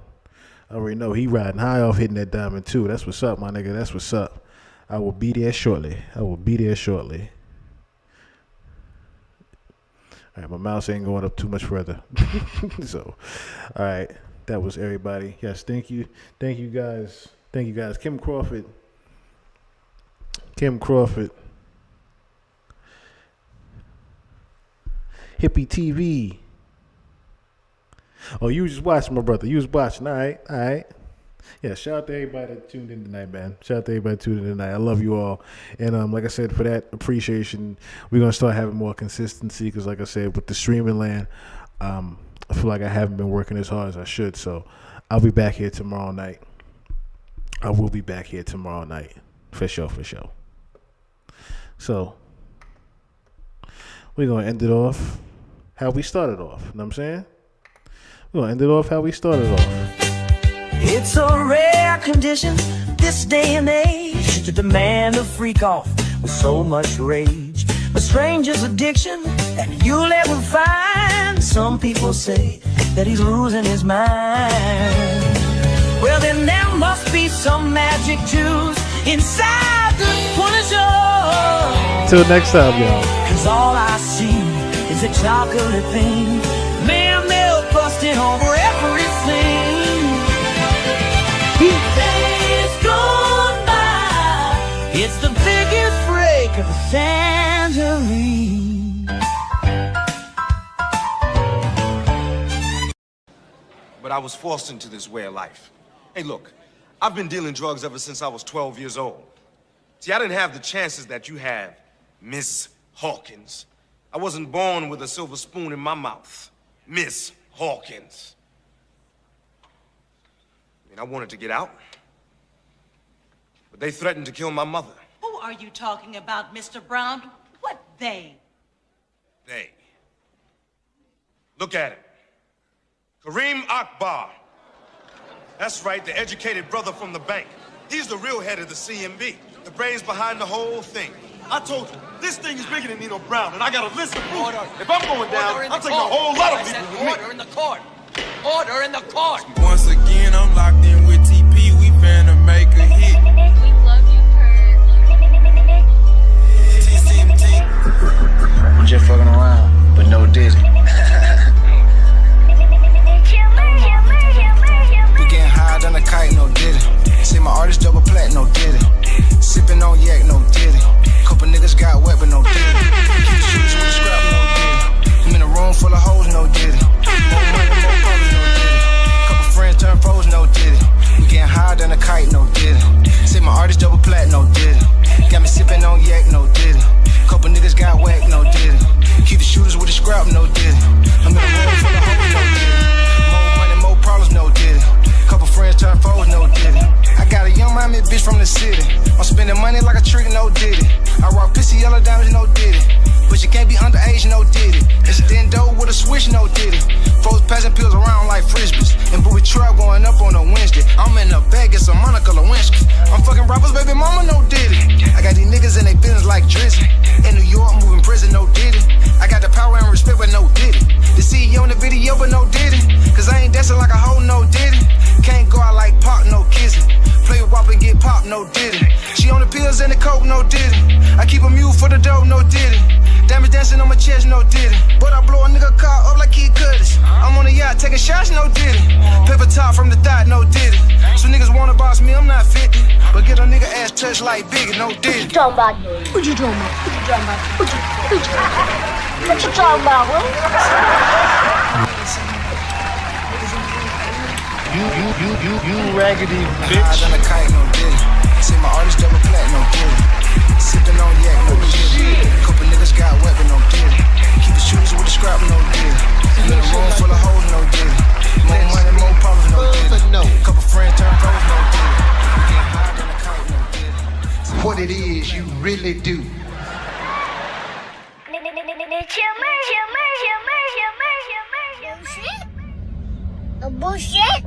I: I already know he riding high off hitting that diamond too. That's what's up, my nigga. That's what's up. I will be there shortly. All right, my mouse ain't going up too much further. So, all right, that was everybody. Yes, thank you guys. Kim Crawford. Hippie TV. Oh, you was just watching, my brother. You was watching. All right. Yeah, shout out to everybody that tuned in tonight, man. I love you all. And like I said, for that appreciation, we're going to start having more consistency because, like I said, with the streaming land, I feel like I haven't been working as hard as I should. So I'll be back here tomorrow night. I will be back here tomorrow night. For sure. So we're going to end it off how we started off. You know what I'm saying? We're going to end it off how we started off.
A: It's a rare condition this day and age to demand a freak off with so much rage. A stranger's addiction that you'll ever find. Some people say that he's losing his mind. Well, then there must be some magic juice inside the Punisher.
I: Till next time, y'all.
A: 'Cause all I see is a chocolate thing. Man, milk busting over everything. Days gone by, it's the biggest break of the century.
B: But I was forced into this way of life. Hey, look, I've been dealing drugs ever since I was 12 years old. See, I didn't have the chances that you have, Miss Hawkins. I wasn't born with a silver spoon in my mouth, Miss Hawkins. I wanted to get out, but they threatened to kill my mother.
V: Who are you talking about, Mr. Brown? What they?
B: They. Look at him. Kareem Akbar. That's right, the educated brother from the bank. He's the real head of the CMB, the brains behind the whole thing. I told you, this thing is bigger than Nino Brown, and I got a list of proof. If I'm going down, I'm taking a whole lot of people with me.
D: Order in the court. Order in the court.
E: Once again, I'm locked in with TP. We finna make a hit.
F: We love you,
G: I'm just fucking around, but no Diddy. We getting higher than a kite, no Diddy. See my artist double plat, no Diddy. Sipping on yak, no Diddy. Couple niggas got wet, but no Diddy. Keep the shoes with the scrap, no Diddy. I'm in a room full of hoes, no Diddy. More money, more problems, no Diddy. Couple friends turn foes, no Diddy. We getting higher than a kite, no Diddy. See my artist double plat, no Diddy. Got me sipping on yak, no Diddy. Couple niggas got whack, no Diddy. Keep the shooters with the scrap, no Diddy. I'm in a room full of hoes, no Diddy. More money, more problems, no Diddy. Couple friends turn foes, no Diddy. I got a young Miami bitch from the city. I'm spending money like a trick, no Diddy. I rock pissy yellow diamonds, no Diddy. But you can't be underage, no Diddy. It's a Dendo with a switch, no Diddy. Folks passing pills around like frisbees. And booby trap going up on a Wednesday. I'm in the bag, it's a Monica Lewinsky. I'm fucking rappers, baby mama, no Diddy. I got these niggas in they business like Drizzy. In New York, moving prison, no Diddy. I got the power and respect, but no Diddy. The CEO in the video, but no Diddy. Cause I ain't dancing like a hoe, no Diddy. Can't go out like Pop, no kissing. Play with WAP and get popped, no Diddy. She on the pills and the coke, no Diddy. I keep a mule for the dope, no Diddy. Damage dancing on my chest, no Diddy. But I blow a nigga car up like Kid Cudis. I'm on a yacht taking shots, no Diddy. Paper top from the thought, no Diddy. So niggas wanna boss me, I'm not 50. But get a nigga ass touched like Biggie, no Diddy.
F: What you talking about? What you talking about? What you talking about, bro?
H: You raggedy bitch.
G: Higher than a kite, no Diddy. See my artist double plat, no Diddy. Sipping on yak, no Diddy. Couple niggas got wet, but no Diddy. Keep the shooters with the scrap, no Diddy. I'm in a room full of hoes, no Diddy. More money, more problems, no Diddy. Couple friends turn foes, no Diddy. Get higher than a kite, no Diddy.
H: What it is, you really do.
F: Bullshit.